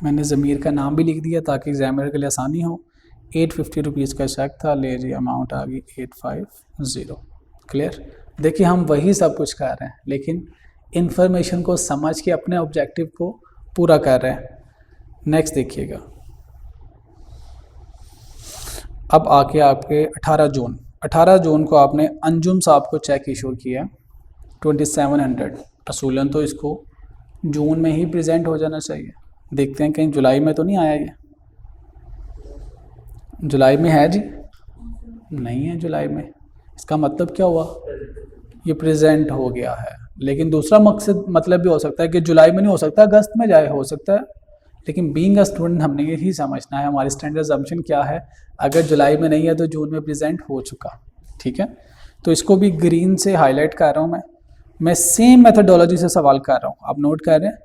मैंने ज़मीर का नाम भी लिख दिया ताकि एग्जामिनर के लिए आसानी हो। 850 रुपीज़ का चेक था, ले जी अमाउंट आ गई 850। क्लियर। देखिए हम वही सब कुछ कर रहे हैं लेकिन इन्फॉर्मेशन को समझ के अपने ऑब्जेक्टिव को पूरा कर रहे हैं। नेक्स्ट देखिएगा, अब आके आपके 18 जून को आपने अंजुम साहब को चेक इशू किया 2700। असूलन तो इसको जून में ही प्रेजेंट हो जाना चाहिए। देखते हैं कहीं जुलाई में तो नहीं आया ये, जुलाई में है जी, नहीं है जुलाई में। इसका मतलब क्या हुआ, ये प्रेजेंट हो गया है। लेकिन दूसरा मकसद मतलब भी हो सकता है कि जुलाई में नहीं हो सकता, अगस्त में जाए हो सकता है। लेकिन बीइंग अ स्टूडेंट हमने यही समझना है, हमारी स्टैंडर्ड असम्पशन क्या है, अगर जुलाई में नहीं है तो जून में प्रेजेंट हो चुका। ठीक है, तो इसको भी ग्रीन से हाईलाइट कर रहा हूँ मैं सेम मेथडोलॉजी से सवाल कर रहा हूँ, आप नोट कर रहे हैं,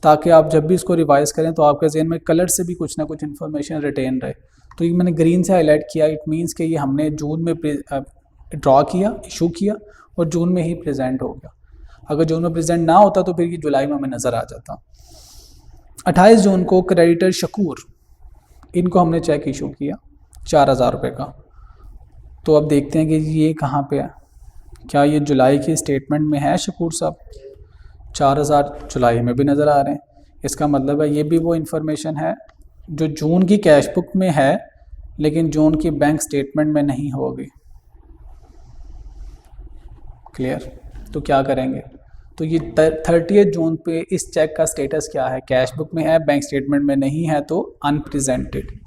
ताकि आप जब भी इसको रिवाइज करें तो आपके जहन में कलर से भी कुछ ना कुछ इन्फॉर्मेशन रिटेन रहे। तो ये मैंने ग्रीन से हाईलाइट किया, इट मीन्स कि ये हमने जून में ड्रॉ किया, इशू किया और जून में ही प्रेजेंट हो गया। अगर जून में प्रेजेंट ना होता तो फिर ये जुलाई में हमें नज़र आ जाता। 28 जून को क्रेडिटर शकूर, इनको हमने चेक इशू किया 4000 रुपये का। तो अब देखते हैं कि ये कहाँ पे है, क्या ये जुलाई की स्टेटमेंट में है शकूर साहब? 4000 जुलाई में भी नज़र आ रहे हैं। इसका मतलब है ये भी वो इन्फॉर्मेशन है जो जून की कैश बुक में है लेकिन जून की बैंक स्टेटमेंट में नहीं होगी। क्लियर। तो क्या करेंगे, तो ये 30 जून पे इस चेक का स्टेटस क्या है, कैश बुक में है, बैंक स्टेटमेंट में नहीं है, तो अनप्रेजेंटेड।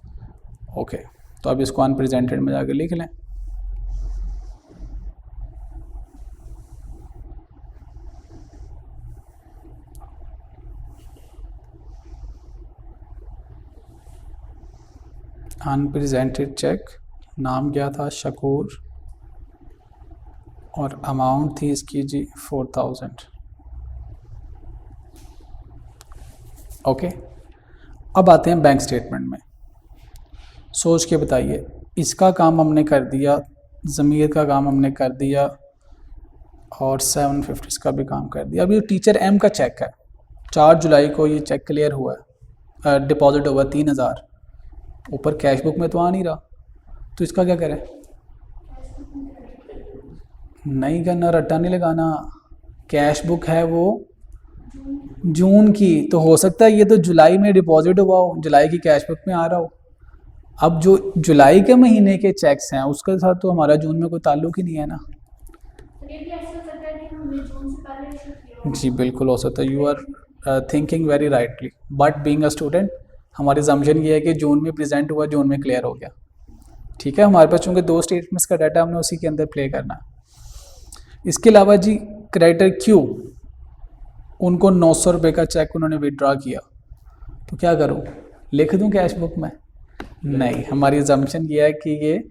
ओके, तो अब इसको अनप्रेजेंटेड में जाके लिख लें। अनप्रेजेंटेड चेक, नाम क्या था, शकूर, और अमाउंट थी इसकी जी 4000। ओके, अब आते हैं बैंक स्टेटमेंट में। सोच के बताइए, इसका काम हमने कर दिया, ज़मीर का काम हमने कर दिया और 750 का भी काम कर दिया। अब ये टीचर एम का चेक है, 4 जुलाई को ये चेक क्लियर हुआ है, डिपॉजिट हुआ 3000, ऊपर कैश बुक में तो आ नहीं रहा, तो इसका क्या करें? नहीं करना, रट्टा नहीं लगाना। कैश बुक है वो जून की, तो हो सकता है ये तो जुलाई में डिपॉजिट हुआ हो, जुलाई की कैश बुक में आ रहा हो। अब जो जुलाई के महीने के चेक्स हैं उसके साथ तो हमारा जून में कोई ताल्लुक ही नहीं है ना। जी बिल्कुल हो सकता है, you are thinking very rightly, but being a student हमारी असम्पशन ये है कि जून में प्रेजेंट हुआ, जून में क्लियर हो गया। ठीक है, हमारे पास चूँकि 2 स्टेटमेंट्स का डाटा हमने उसी के अंदर प्ले करना है। इसके अलावा जी क्रेडिटर क्यू, उनको 900 रुपये का चेक उन्होंने विड्रॉ किया, तो क्या करूँ, लिख दूँ कैश बुक में? नहीं, हमारी असम्पशन ये है कि ये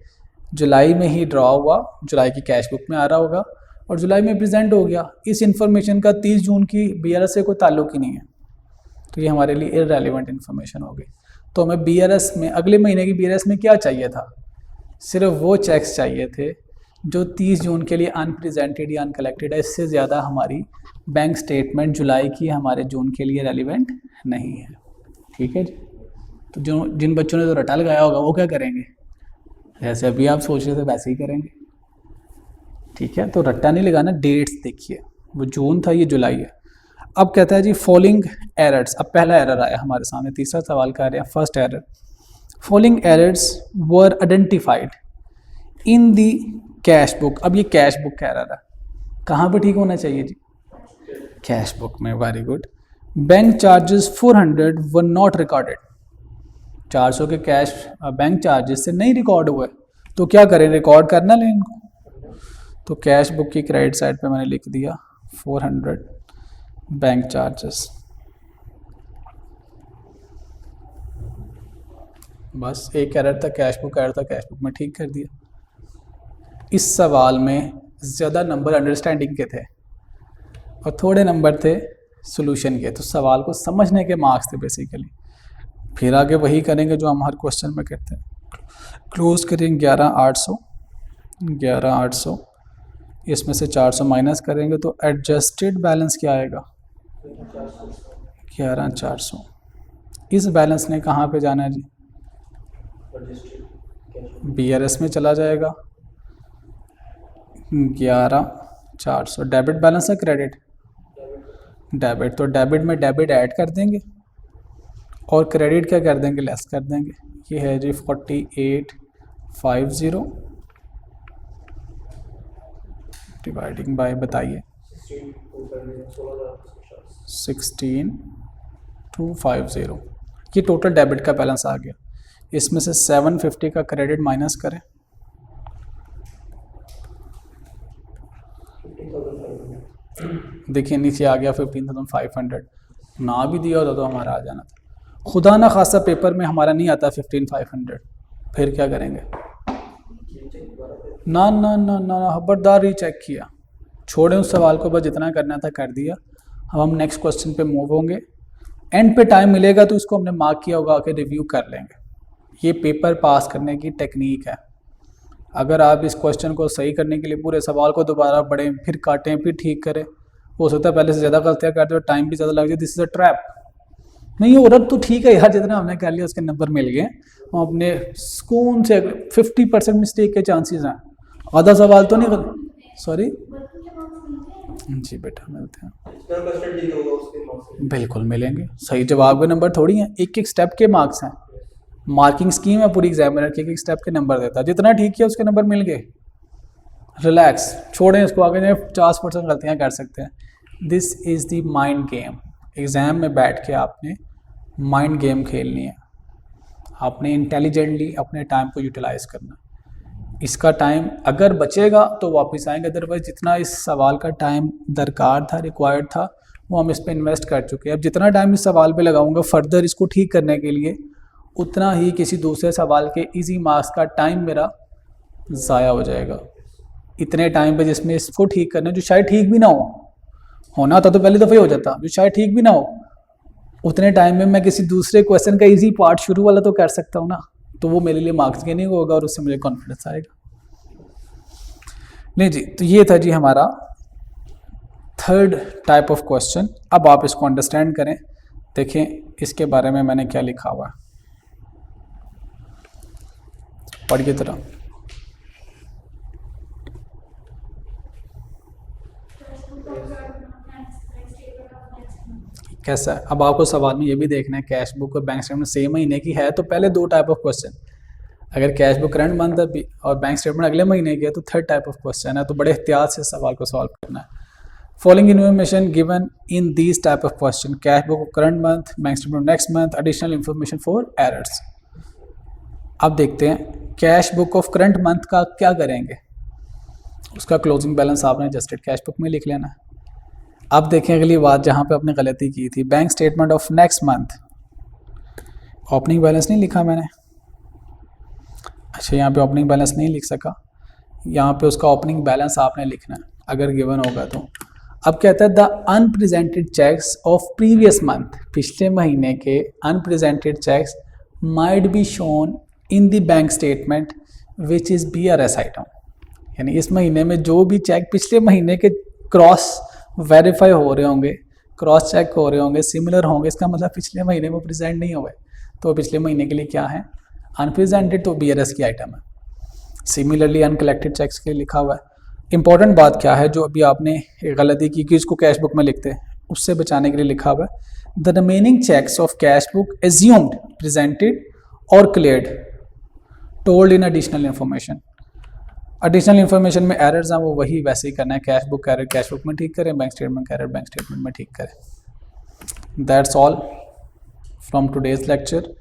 जुलाई में ही ड्रॉ हुआ, जुलाई की कैश बुक में आ रहा होगा और जुलाई में प्रेजेंट हो गया। इस इन्फॉर्मेशन का 30 जून की BRS से कोई ताल्लुक ही नहीं है, तो ये हमारे लिए इररेलेवेंट इन्फॉर्मेशन हो गई। तो हमें BRS में, अगले महीने की BRS में क्या चाहिए था, सिर्फ वो चेक्स चाहिए थे जो 30 जून के लिए अनप्रेजेंटेड या अनकलेक्टेड है। इससे ज़्यादा हमारी बैंक स्टेटमेंट जुलाई की हमारे जून के लिए रेलिवेंट नहीं है। ठीक है जी, तो जो जिन बच्चों ने तो रटा लगाया होगा वो क्या करेंगे, जैसे अभी आप सोच रहे थे वैसे ही करेंगे। ठीक है, तो रट्टा नहीं लगाना, डेट्स देखिए, वो जून था, ये जुलाई है। अब कहता है जी फॉलोइंग एरर्स, अब पहला एरर आया हमारे सामने, तीसरा सवाल कर रहे हैं। First error, following errors were identified in the cash book. अब ये कैश बुक का एरर है, कहाँ पर ठीक होना चाहिए जी, कैश बुक में। Very good. Bank charges 400 were not recorded, 400 के कैश बैंक चार्जेस से नहीं रिकॉर्ड हुए, तो क्या करें, रिकॉर्ड करना लें इनको। तो कैश बुक की क्रेडिट साइड पे मैंने लिख दिया 400 बैंक चार्जेस। बस एक एरर था, कैश बुक एरर था, कैश बुक में ठीक कर दिया। इस सवाल में ज़्यादा नंबर अंडरस्टैंडिंग के थे और थोड़े नंबर थे सॉल्यूशन के, तो सवाल को समझने के मार्क्स थे बेसिकली। फिर आगे वही करेंगे जो हम हर क्वेश्चन में करते हैं। क्लोज करेंगे 11,800, इसमें से 400 माइनस करेंगे तो एडजस्टेड बैलेंस क्या आएगा? 11,400। इस बैलेंस ने कहाँ पे जाना है जी? BRS में चला जाएगा। 11,400 डेबिट बैलेंस है क्रेडिट? डेबिट, तो डेबिट में डेबिट ऐड कर देंगे और क्रेडिट क्या कर देंगे? लेस कर देंगे। ये है जी 4850 डिवाइडिंग बाय, बताइए 16,250। ये टोटल डेबिट का बैलेंस आ गया। इसमें से 750 का क्रेडिट माइनस करें, 15,500। देखिए नीचे आ गया 15,500। ना भी दिया होता तो हमारा आ जाना था। खुदा ना खासा पेपर में हमारा नहीं आता 15,500, फिर क्या करेंगे? ना ना ना ना खबरदार ही चेक किया, छोड़े उस सवाल को, बस जितना करना था कर दिया। अब हम नेक्स्ट क्वेश्चन पे मूव होंगे। एंड पे टाइम मिलेगा तो इसको हमने मार्क किया होगा, आके रिव्यू कर लेंगे। ये पेपर पास करने की टेक्निक है। अगर आप इस क्वेश्चन को सही करने के लिए पूरे सवाल को दोबारा पढ़ें, फिर काटें, फिर ठीक करें, हो सकता है पहले से ज़्यादा गलतियाँ करते हो, टाइम भी ज़्यादा लग जाए। This is a trap. नहीं हो रहा तो ठीक है यार, जितना हमने कर लिया उसके नंबर मिल गए, हम अपने सुकून से 50% मिस्टेक के चांसेस हैं। आधा सवाल तो नहीं, सॉरी जी बेटा मिलते हैं, बिल्कुल मिलेंगे। सही जवाब के नंबर थोड़ी हैं, एक एक स्टेप के मार्क्स हैं। मार्किंग स्कीम है पूरी एग्जामिनर की, एक एक स्टेप के नंबर देता है। जितना ठीक किया उसके नंबर मिल गए। रिलैक्स, छोड़ें इसको, आगे 50% गलतियाँ कर सकते हैं। This is the mind game. Exam में बैठ के आपने माइंड गेम खेलनी है, आपने इंटेलिजेंटली अपने टाइम को यूटिलाइज़ करना। इसका टाइम अगर बचेगा तो वापस आएंगे, अदरवाइज जितना इस सवाल का टाइम दरकार था, रिक्वायर्ड था, वो हम इस पर इन्वेस्ट कर चुके हैं। अब जितना टाइम इस सवाल पे लगाऊंगा फर्दर इसको ठीक करने के लिए, उतना ही किसी दूसरे सवाल के इजी मार्क्स का टाइम मेरा ज़ाया हो जाएगा। इतने टाइम पे जिसमें इसको ठीक करना जो शायद ठीक भी ना हो, होना था तो पहली दफ़े हो जाता, जो शायद ठीक भी ना हो, उतने टाइम में मैं किसी दूसरे क्वेश्चन का इजी पार्ट शुरू वाला तो कर सकता हूँ ना, तो वो मेरे लिए मार्क्स गेनिंग होगा और उससे मुझे कॉन्फिडेंस आएगा। नहीं जी, तो ये था जी हमारा थर्ड टाइप ऑफ क्वेश्चन। अब आप इसको अंडरस्टैंड करें, देखें इसके बारे में मैंने क्या लिखा हुआ है, पढ़िए तरह। कैसा है? अब आपको सवाल में ये भी देखना है, कैश बुक और बैंक स्टेटमेंट सेम महीने की है तो पहले दो टाइप ऑफ क्वेश्चन, अगर कैश बुक करंट मंथ है और बैंक स्टेटमेंट अगले महीने की है तो थर्ड टाइप ऑफ क्वेश्चन है। तो बड़े एहतियात से सवाल को सॉल्व करना है। Following information given in these type of question, cash book current month, bank statement next month, additional information for errors. अब देखते हैं cash book of current month का क्या करेंगे। उसका क्लोजिंग बैलेंस आपने एडजस्टेड कैश बुक में लिख लेना है। अब देखें अगली बात जहाँ पे आपने गलती की थी, bank statement of next month, opening balance नहीं लिखा मैंने। अच्छा, यहाँ पे ओपनिंग बैलेंस नहीं लिख सका, यहाँ पे उसका ओपनिंग बैलेंस आपने लिखना है अगर गिवन होगा तो। अब कहता है the unpresented cheques of previous month, पिछले महीने के unpresented cheques might be shown in the bank statement which is BRS item. यानी इस महीने में जो भी चेक पिछले महीने के क्रॉस वेरीफाई हो रहे होंगे, क्रॉस चेक हो रहे होंगे, सिमिलर होंगे, इसका मतलब पिछले महीने में प्रेजेंट नहीं हुए, तो पिछले महीने के लिए क्या है? अनप्रेजेंटेड, तो BRS की आइटम है। सिमिलरली अनकलेक्टेड चेक्स के लिए लिखा हुआ है। इंपॉर्टेंट बात क्या है जो अभी आपने एक गलती की कि इसको कैश बुक में लिखते हैं, उससे बचाने के लिए लिखा हुआ है the remaining cheques of cash book assumed presented और cleared told in additional information. Additional information में एरर्स हैं वो वही वैसे ही करना है, cash book error cash book में ठीक करें, bank statement error bank statement में ठीक करें। That's all from today's lecture.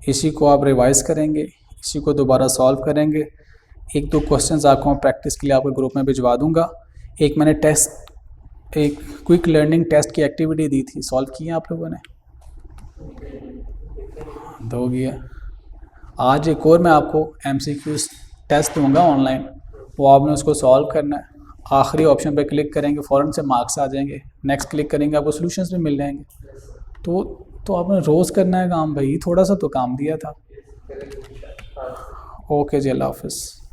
इसी को आप रिवाइज करेंगे, इसी को दोबारा सॉल्व करेंगे। एक दो क्वेश्चंस आपको मैं प्रैक्टिस के लिए आपके ग्रुप में भिजवा दूंगा। एक मैंने टेस्ट, एक क्विक लर्निंग टेस्ट की एक्टिविटी दी थी, सॉल्व किया आप लोगों ने? दो गया आज एक और मैं आपको MCQs टेस्ट दूंगा ऑनलाइन, वो आपने उसको सॉल्व करना है। आखिरी ऑप्शन पे क्लिक करेंगे, फ़ौरन से मार्क्स आ जाएंगे। नेक्स्ट क्लिक करेंगे, आपको सॉल्यूशंस भी मिल जाएंगे। तो आपने रोज़ करना है काम भाई, थोड़ा सा तो काम दिया था। ओके जी, अल्लाह हाफिज़।